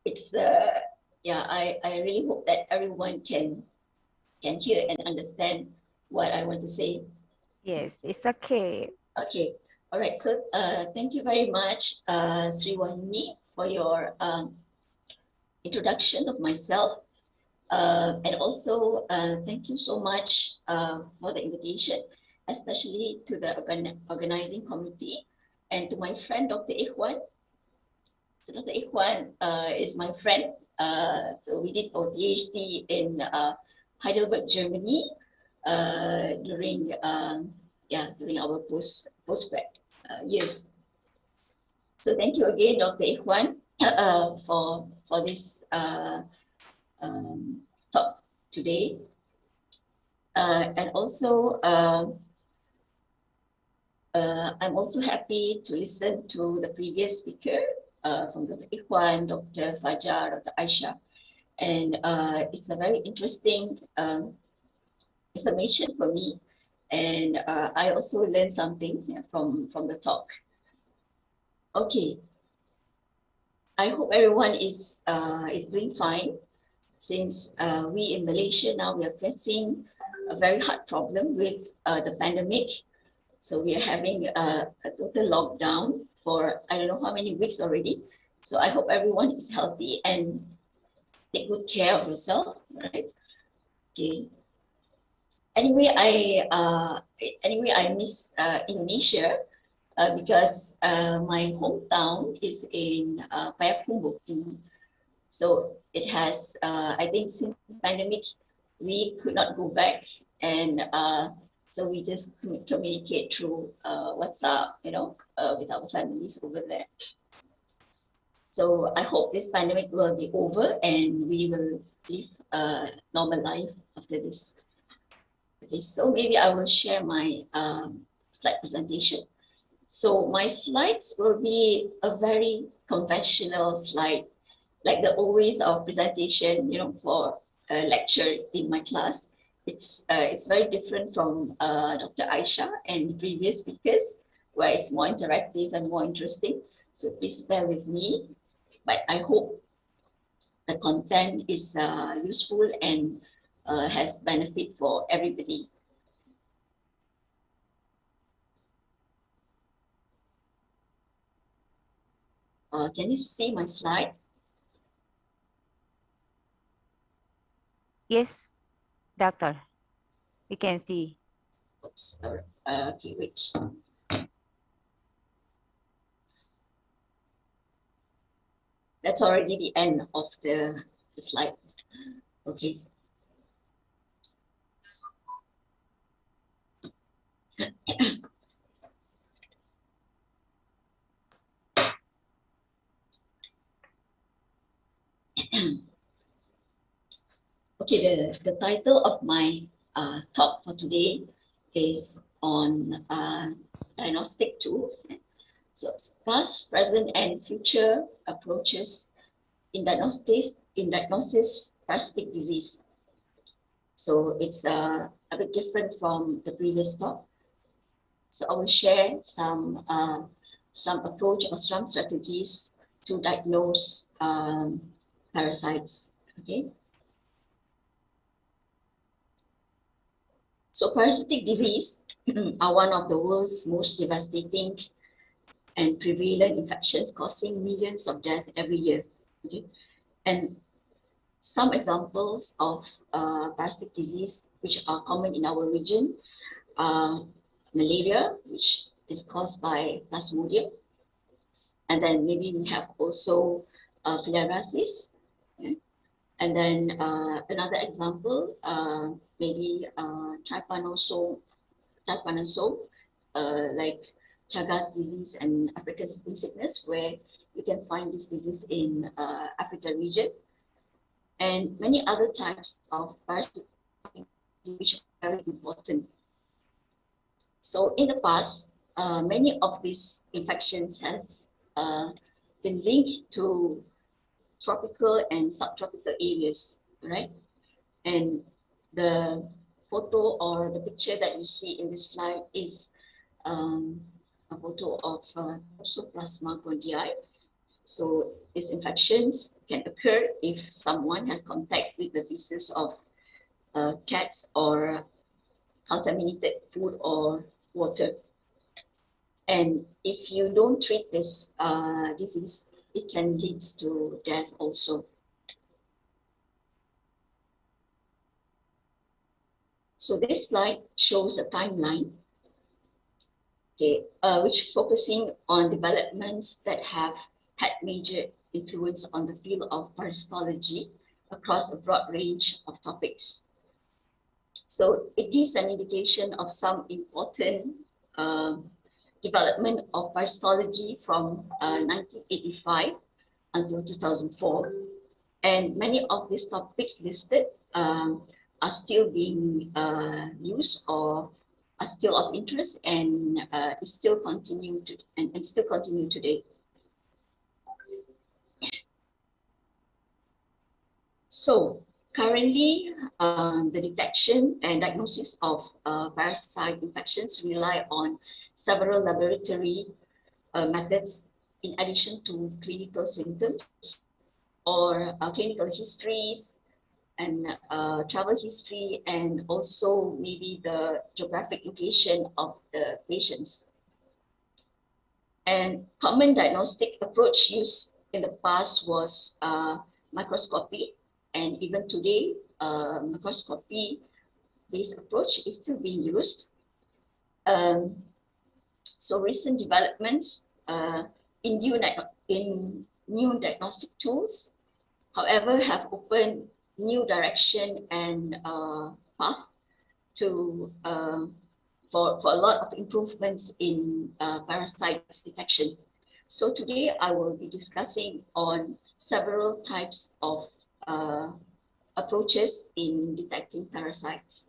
it's yeah, I really hope that everyone can hear and understand what I want to say. Yes, it's okay. Okay, all right. So thank you very much, Sri Wahini, for your introduction of myself. And also thank you so much for the invitation, especially to the organizing committee and to my friend, Dr. Ikhwan. So Dr. Ikhwan is my friend. So we did our PhD in Heidelberg, Germany during our postgrad years. So thank you again, Dr. Ikhwan, for this talk today. And also, I'm also happy to listen to the previous speaker from Dr. Ikhwan, Dr. Fajar, Dr. Aisha. And it's a very interesting information for me. And I also learned something from the talk. Okay. I hope everyone is doing fine, since we in Malaysia now we are facing a very hard problem with the pandemic. So we are having a total lockdown for I don't know how many weeks already. So I hope everyone is healthy and take good care of yourself, right? Okay. Anyway, I miss Indonesia because my hometown is in Payakumbuh. So it has, I think since the pandemic, we could not go back, and so we just communicate through WhatsApp, with our families over there. So I hope this pandemic will be over and we will live a normal life after this. Okay, so maybe I will share my slide presentation. So my slides will be a very conventional slide, like the always of presentation, for a lecture in my class. It's very different from Dr. Aisha and previous speakers, where it's more interactive and more interesting. So please bear with me, but I hope the content is useful and has benefit for everybody. Can you see my slide? Yes, doctor. We can see. Oops, okay, wait. That's already the end of the slide. Okay. Okay, the title of my talk for today is on diagnostic tools. So it's past, present, and future approaches in diagnosis parasitic disease. So it's a bit different from the previous talk. So I will share some approach or some strategies to diagnose parasites. Okay. So parasitic disease are one of the world's most devastating and prevalent infections, causing millions of deaths every year. Okay? And some examples of parasitic disease which are common in our region are malaria, which is caused by Plasmodium. And then maybe we have also filariasis. Okay? And then another example, maybe trypanosome, like Chagas disease and African sleeping sickness, where you can find this disease in Africa region, and many other types of parasitic which are very important. So in the past, many of these infections has been linked to tropical and subtropical areas, right? And the photo or the picture that you see in this slide is a photo of Toxoplasma gondii. So these infections can occur if someone has contact with the feces of cats or contaminated food or water. And if you don't treat this disease, it can lead to death also. So this slide shows a timeline, okay, which focusing on developments that have had major influence on the field of parasitology across a broad range of topics. So it gives an indication of some important development of parasitology from 1985 until 2004. And many of these topics listed are still being used or are still of interest and is still continue to and still continue today. So currently, the detection and diagnosis of parasite infections rely on several laboratory methods in addition to clinical symptoms or clinical histories and travel history, and also maybe the geographic location of the patients. And common diagnostic approach used in the past was microscopy, and even today, microscopy-based approach is still being used. So recent developments in new diagnostic tools, however, have opened new direction and path to for a lot of improvements in parasites detection. So today I will be discussing on several types of approaches in detecting parasites.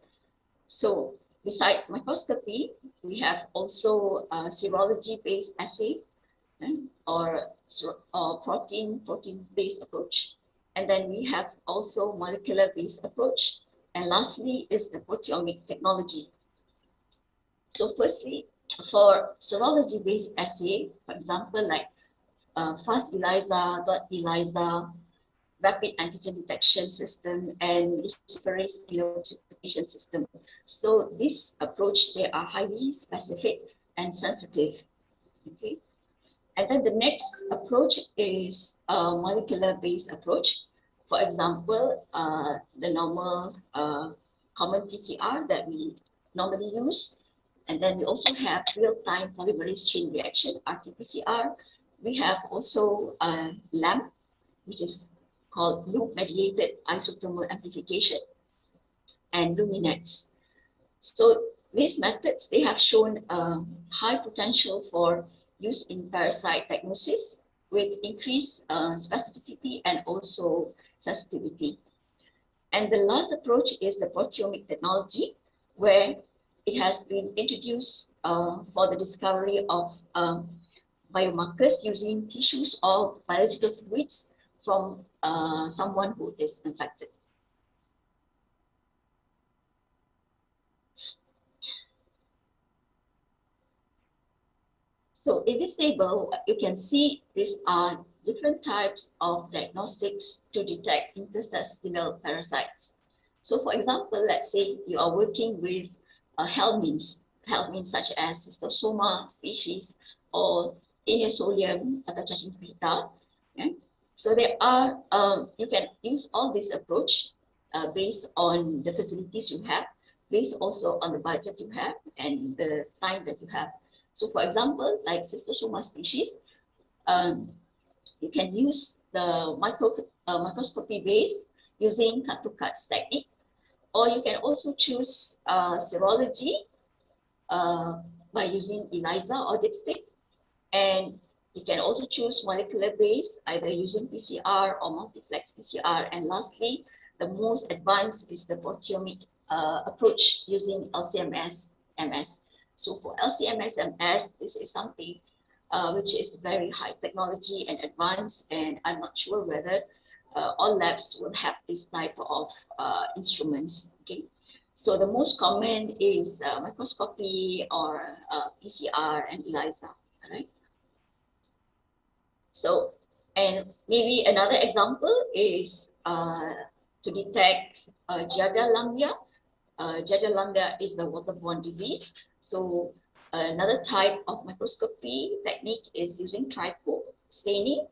So besides microscopy, we have also serology-based assay or protein-based approach. And then we have also molecular-based approach. And lastly is the proteomic technology. So firstly, for serology-based assay, for example, like fast ELISA, dot ELISA, rapid antigen detection system, and luciferase purification system. So this approach, they are highly specific and sensitive. Okay. And then the next approach is a molecular-based approach. For example, the normal common PCR that we normally use. And then we also have real-time polymerase chain reaction, RT-PCR. We have also LAMP, which is called loop-mediated isothermal amplification, and Luminex. So these methods, they have shown high potential for use in parasite diagnosis with increased specificity and also sensitivity. And the last approach is the proteomic technology, where it has been introduced for the discovery of biomarkers using tissues or biological fluids from someone who is infected. So in this table, you can see these are different types of diagnostics to detect intestinal parasites. So for example, let's say you are working with helminths such as Cystosoma species or Taeniosolium atau cacing pita. Okay? So there are, you can use all this approach based on the facilities you have, based also on the budget you have and the time that you have. So for example, like Cystosoma species, you can use the microscopy base using cut-to-cut technique, or you can also choose serology by using ELISA or dipstick, and you can also choose molecular base either using PCR or multiplex PCR, and lastly, the most advanced is the proteomic approach using LCMS-MS. So for LCMS-MS, this is something which is very high technology and advanced, and I'm not sure whether all labs will have this type of instruments. Okay, so the most common is microscopy or PCR and ELISA. All right. So, and maybe another example is to detect Giardia lamblia. Giardia lamblia is a waterborne disease. So another type of microscopy technique is using trichome staining,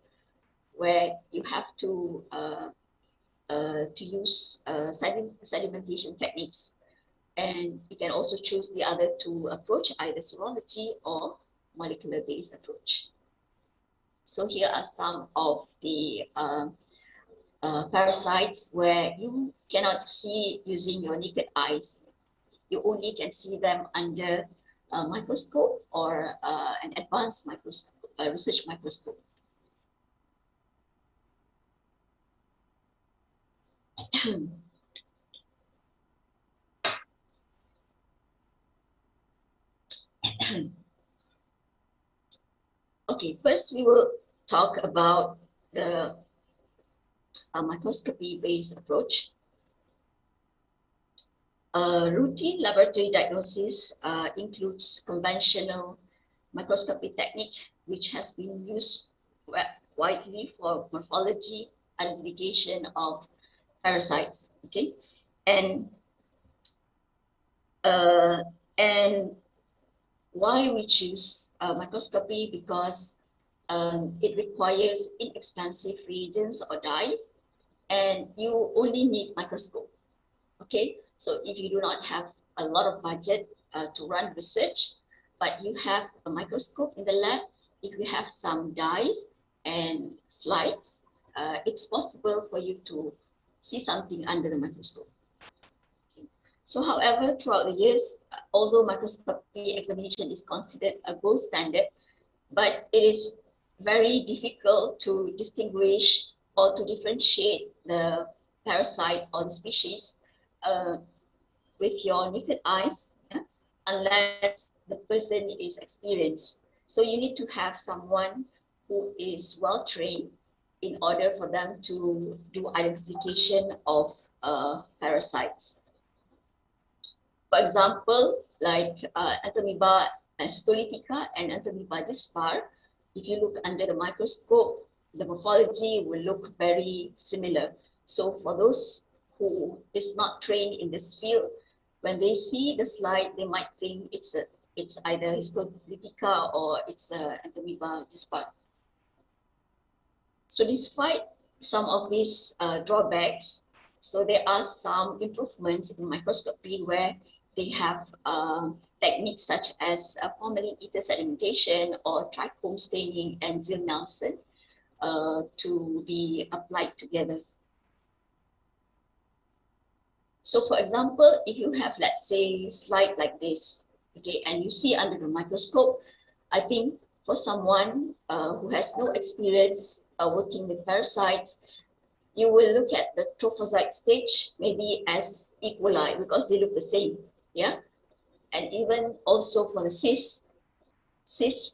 where you have to use sedimentation techniques. And you can also choose the other two approach, either serology or molecular-based approach. So here are some of the parasites where you cannot see using your naked eyes. You only can see them under a microscope or an advanced microscope, research microscope. Okay, first we will talk about the microscopy-based approach. Routine laboratory diagnosis includes conventional microscopy technique, which has been used widely for morphology, identification of parasites. Okay, and why we choose microscopy? Because it requires inexpensive reagents or dyes, and you only need microscope. Okay, so if you do not have a lot of budget to run research, but you have a microscope in the lab, if you have some dyes and slides, it's possible for you to see something under the microscope. Okay. So however, throughout the years, although microscopy examination is considered a gold standard, but it is very difficult to distinguish or to differentiate the parasite or the species with your naked eyes, yeah, unless the person is experienced. So you need to have someone who is well trained in order for them to do identification of parasites. For example, like Entamoeba stolytica and Entamoeba dispar, if you look under the microscope, the morphology will look very similar. So for those who is not trained in this field, when they see the slide, they might think it's either Histolytica or it's Entamoeba dispar. So despite some of these drawbacks, so there are some improvements in microscopy where they have techniques such as formalin ether sedimentation or trichome staining and Ziehl-Neelsen to be applied together. So for example, if you have, let's say, slide like this, okay, and you see under the microscope, I think for someone who has no experience working with parasites, you will look at the trophozoite stage maybe as E. coli because they look the same, yeah? And even also for the cysts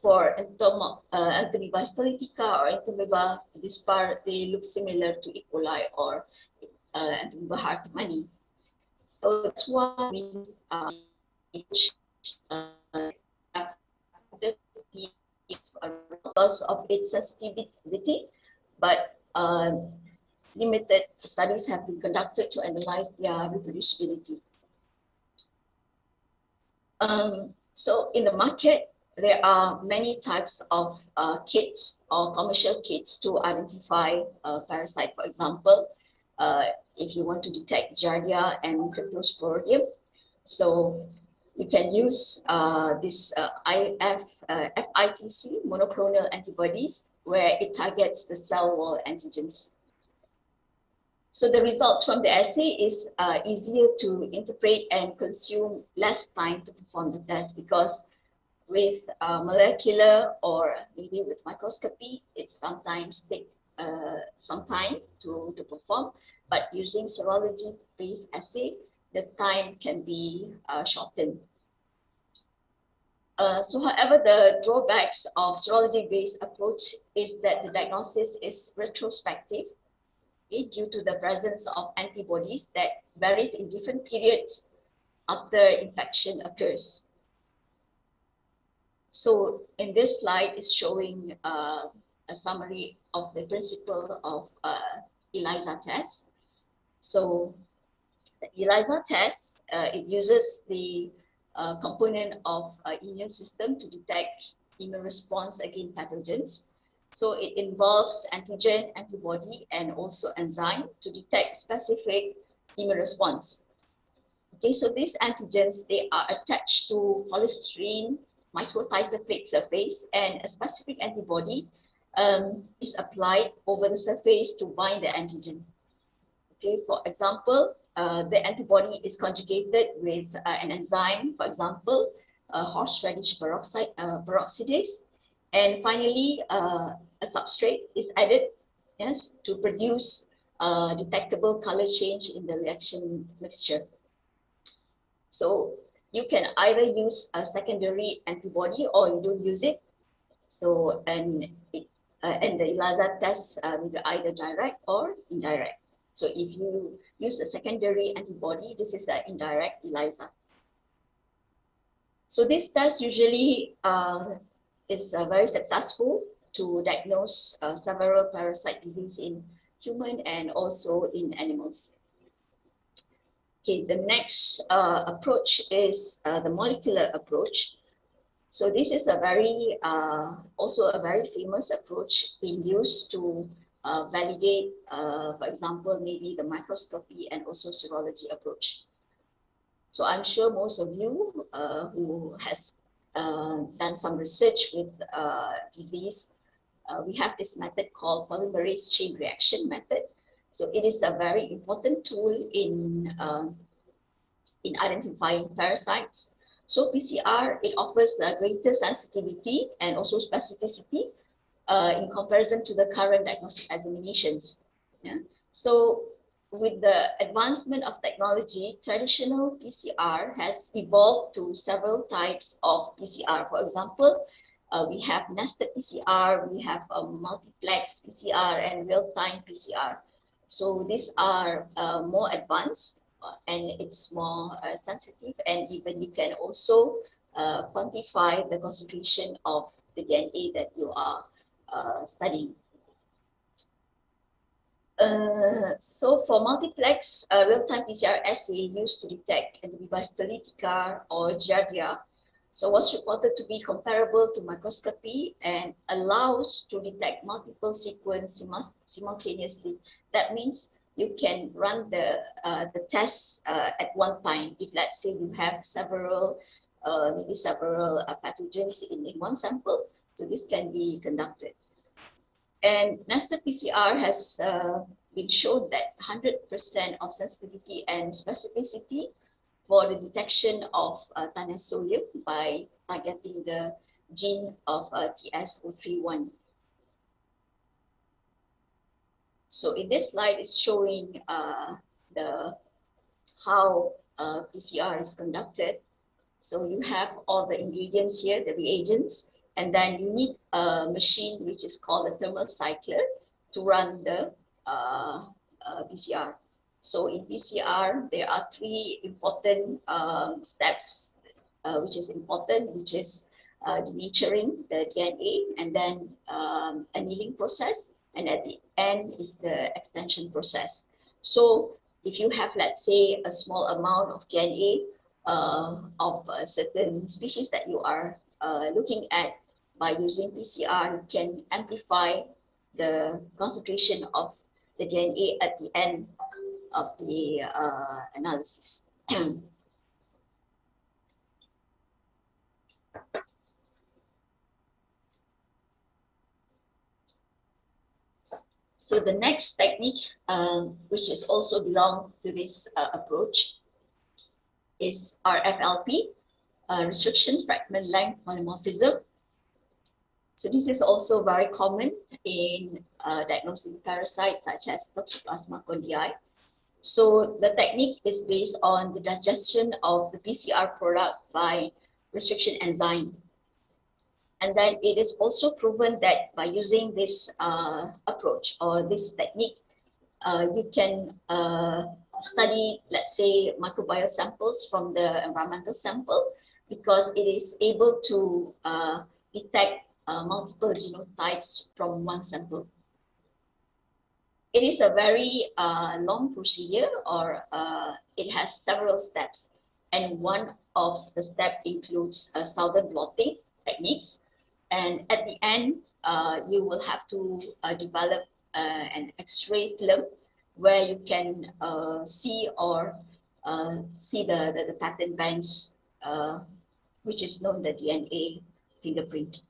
for Entamoeba stolytica or Entamoeba dispar, they look similar to E. coli or Entamoeba hartmanni. So that's why we because of its sensitivity, but limited studies have been conducted to analyze their reproducibility. So in the market, there are many types of kits or commercial kits to identify parasite. For example, if you want to detect Giardia and Cryptosporidium, so You can use this FITC monoclonal antibodies where it targets the cell wall antigens. So the results from the assay is easier to interpret and consume less time to perform the test, because with molecular or maybe with microscopy, it sometimes takes some time to perform, but using serology-based assay, the time can be shortened. So however, the drawbacks of serology-based approach is that the diagnosis is retrospective, due to the presence of antibodies that varies in different periods after infection occurs. So in this slide is showing a summary of the principle of ELISA test. So the ELISA test, it uses the component of immune system to detect immune response against pathogens. So it involves antigen, antibody, and also enzyme to detect specific immune response. Okay, so these antigens, they are attached to polystyrene microtiter plate surface, and a specific antibody is applied over the surface to bind the antigen. Okay, for example, the antibody is conjugated with an enzyme, for example, horseradish peroxidase, and finally a substrate is added, yes, to produce detectable color change in the reaction mixture. So you can either use a secondary antibody or you don't use it. So and the ELISA test will be either direct or indirect. So if you use a secondary antibody, this is an indirect ELISA. So this test usually is very successful to diagnose several parasite disease in human and also in animals. Okay, the next approach is the molecular approach. So this is a very, also a very famous approach being used to validate, for example, maybe the microscopy and also serology approach. So I'm sure most of you who has done some research with disease, we have this method called polymerase chain reaction method. So it is a very important tool in identifying parasites. So PCR, it offers greater sensitivity and also specificity in comparison to the current diagnostic examinations. Yeah? So with the advancement of technology, traditional PCR has evolved to several types of PCR. For example, we have nested PCR, we have multiplex PCR and real-time PCR. So these are more advanced and it's more sensitive, and even you can also quantify the concentration of the DNA that you are studying. So for multiplex real-time PCR assay used to detect Enterobius stylitica or Giardia, so was reported to be comparable to microscopy and allows to detect multiple sequence simultaneously. That means you can run the tests at one time. If let's say you have several, maybe several pathogens in one sample, so this can be conducted. And nested PCR has been shown that 100% of sensitivity and specificity for the detection of Thalassoium by targeting the gene of TS031. So in this slide is showing how PCR is conducted. So you have all the ingredients here, the reagents, and then you need a machine which is called a thermal cycler to run the PCR. So in PCR, there are three important steps which is important, which is denaturing the DNA, and then annealing process, and at the end is the extension process. So if you have, let's say, a small amount of DNA of a certain species that you are looking at, by using PCR, you can amplify the concentration of the DNA at the end of the analysis. So the next technique, which is also belong to this approach, is RFLP, restriction fragment length polymorphism. So this is also very common in diagnosing parasites such as Toxoplasma gondii. So the technique is based on the digestion of the PCR product by restriction enzyme. And then it is also proven that by using this approach or this technique, you can study, let's say, microbial samples from the environmental sample, because it is able to detect multiple genotypes from one sample. It is a very long procedure, or it has several steps. And one of the steps includes southern blotting techniques. And at the end, you will have to develop an X-ray film where you can see the pattern bands, which is known the DNA fingerprint.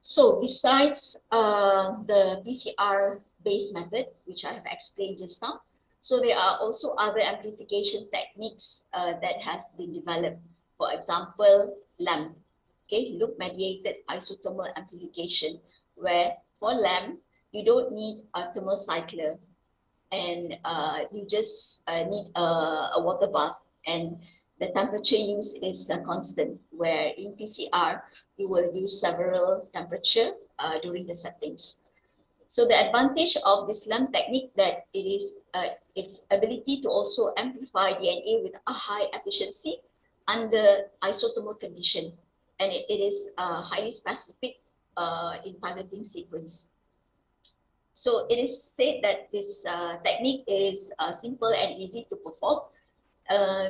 So besides the PCR-based method, which I have explained just now, so there are also other amplification techniques that has been developed. For example, LAMP, okay, loop-mediated isothermal amplification, where for LAMP, you don't need a thermal cycler, and you just need a water bath, and the temperature used is constant, where in PCR, you will use several temperature during the settings. So the advantage of this LAMP technique that it is its ability to also amplify DNA with a high efficiency under isothermal condition, and it is highly specific in targeting sequence. So it is said that this technique is simple and easy to perform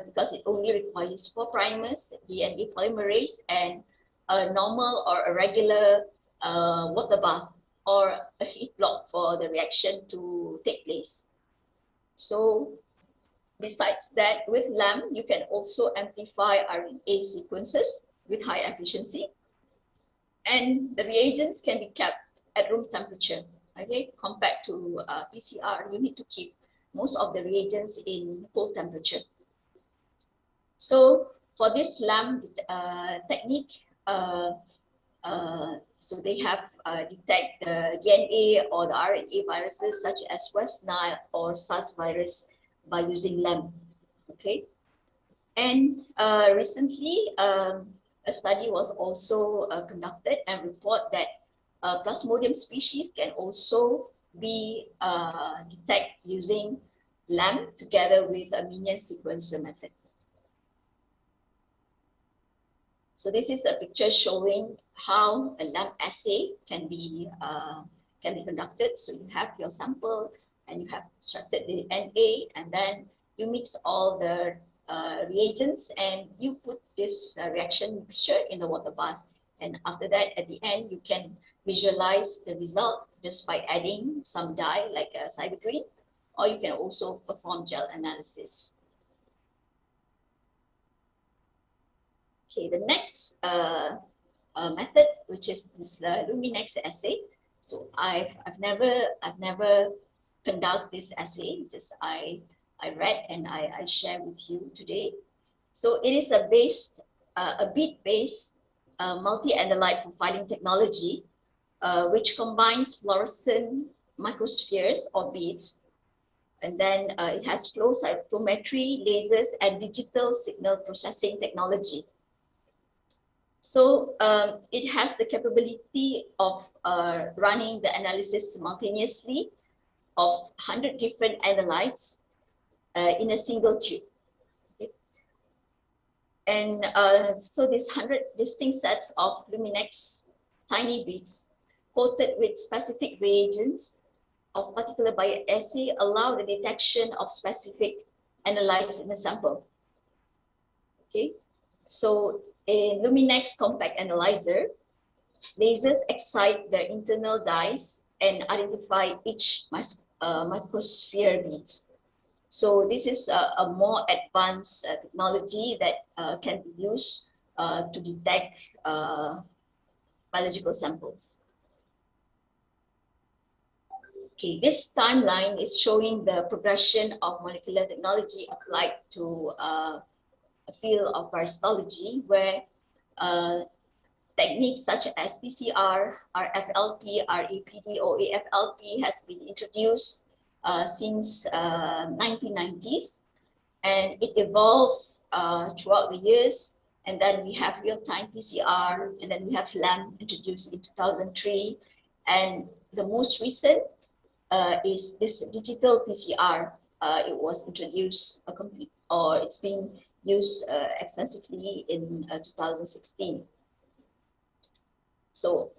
because it only requires 4 primers, DNA polymerase, and a normal or a regular water bath or a heat block for the reaction to take place. So besides that, with LAMP, you can also amplify RNA sequences with high efficiency, and the reagents can be kept at room temperature. Okay, compared to PCR, you need to keep most of the reagents in cold temperature. So for this LAMP technique, so they have detect the DNA or the RNA viruses such as West Nile or SARS virus by using LAMP. Okay, and recently a study was also conducted and report that Plasmodium species can also be detected using LAMP together with a minion sequencer method. So this is a picture showing how a LAMP assay can be conducted. So you have your sample and you have extracted the DNA, and then you mix all the reagents and you put this reaction mixture in the water bath. And after that, at the end, you can visualize the result just by adding some dye like a cybergreen, or you can also perform gel analysis. Okay, the next method, which is this Luminex assay. So I've never conducted this assay. Just I read and I share with you today. So it is a bead-based multi-analyte profiling technology, which combines fluorescent microspheres or beads, and then it has flow cytometry, lasers, and digital signal processing technology. So it has the capability of running the analysis simultaneously of 100 different analytes in a single tube. Okay. And so these 100 distinct sets of Luminex tiny beads coated with specific reagents of particular bioassay allow the detection of specific analytes in the sample. Okay, so in Luminex compact analyzer, lasers excite the internal dyes and identify each microsphere beads. So this is a more advanced technology that can be used to detect biological samples. Okay, this timeline is showing the progression of molecular technology applied to a field of parasitology, where techniques such as PCR, RFLP, RAPD, or AFLP has been introduced since 1990s, and it evolves throughout the years. And then we have real-time PCR, and then we have LAMP introduced in 2003, and the most recent is this digital PCR. It was introduced it's being used extensively in 2016. So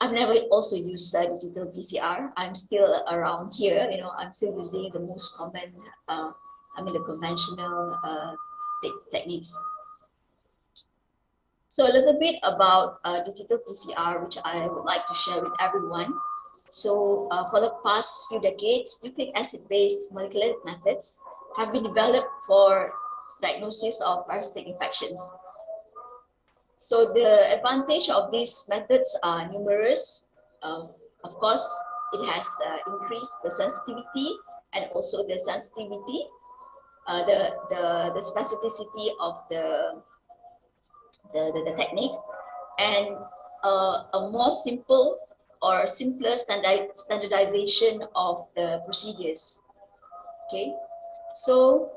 I've never also used digital PCR. I'm still around here, I'm still using the most common, the conventional techniques. So a little bit about digital PCR, which I would like to share with everyone. So for the past few decades, nucleic acid-based molecular methods have been developed for diagnosis of parasitic infections. So the advantage of these methods are numerous. Of course, it has increased the sensitivity and also the sensitivity, the specificity of the techniques, and a more simple or simpler standardization of the procedures. Okay, so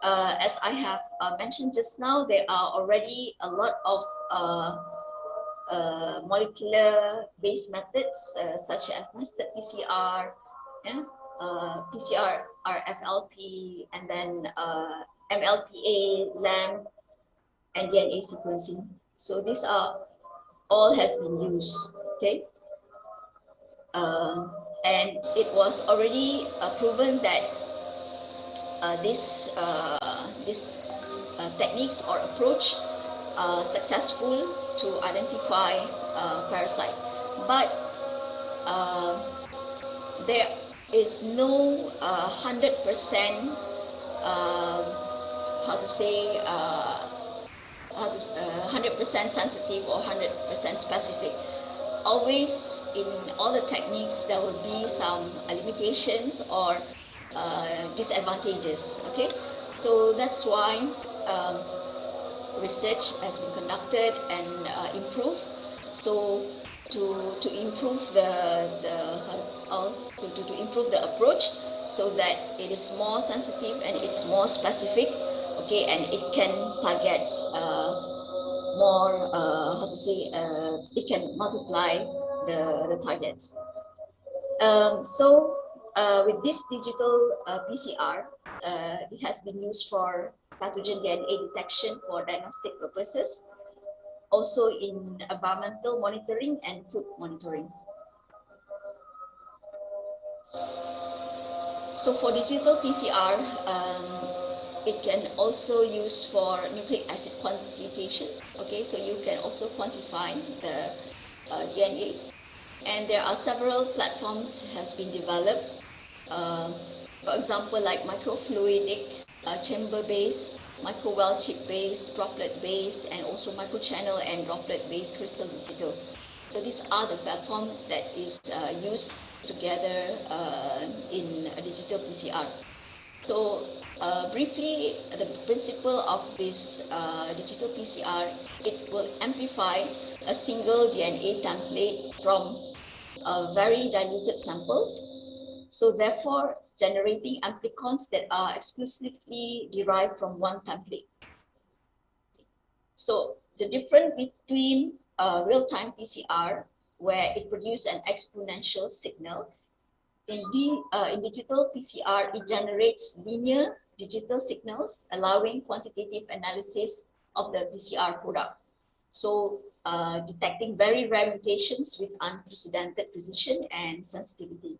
as I have mentioned just now, there are already a lot of molecular-based methods such as nested PCR, PCR, RFLP, and then MLPA, LAMP, and DNA sequencing. So these are all has been used. Okay, and it was already proven that these techniques or approach are successful to identify parasite, but there is no 100% how to say 100% sensitive or 100% specific. Always in all the techniques there will be some limitations or disadvantages. Okay, so that's why research has been conducted and improved. So to improve to improve the approach so that it is more sensitive and it's more specific. Okay, and it can target more it can multiply the targets. So with this digital PCR, it has been used for pathogen DNA detection for diagnostic purposes, also in environmental monitoring and food monitoring. So for digital PCR, it can also use for nucleic acid quantitation. Okay, so you can also quantify the DNA, and there are several platforms has been developed. For example, like microfluidic, chamber-based, microwell chip-based, droplet-based, and also microchannel and droplet-based crystal digital. So these are the platforms that is used together in a digital PCR. So briefly, the principle of this digital PCR, it will amplify a single DNA template from a very diluted sample. So therefore, generating amplicons that are exclusively derived from one template. So the difference between real-time PCR, where it produces an exponential signal, in digital PCR, it generates linear digital signals, allowing quantitative analysis of the PCR product. So detecting very rare mutations with unprecedented precision and sensitivity.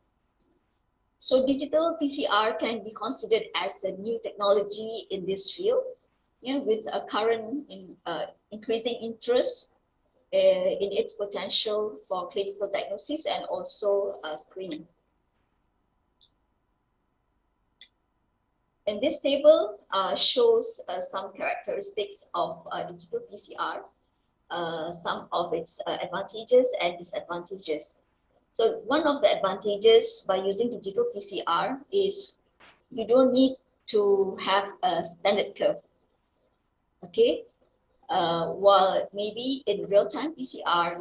So digital PCR can be considered as a new technology in this field, with a current increasing interest in its potential for clinical diagnosis and also screening. And this table shows some characteristics of digital PCR, some of its advantages and disadvantages. So one of the advantages by using digital PCR is you don't need to have a standard curve. Okay, while maybe in real-time PCR,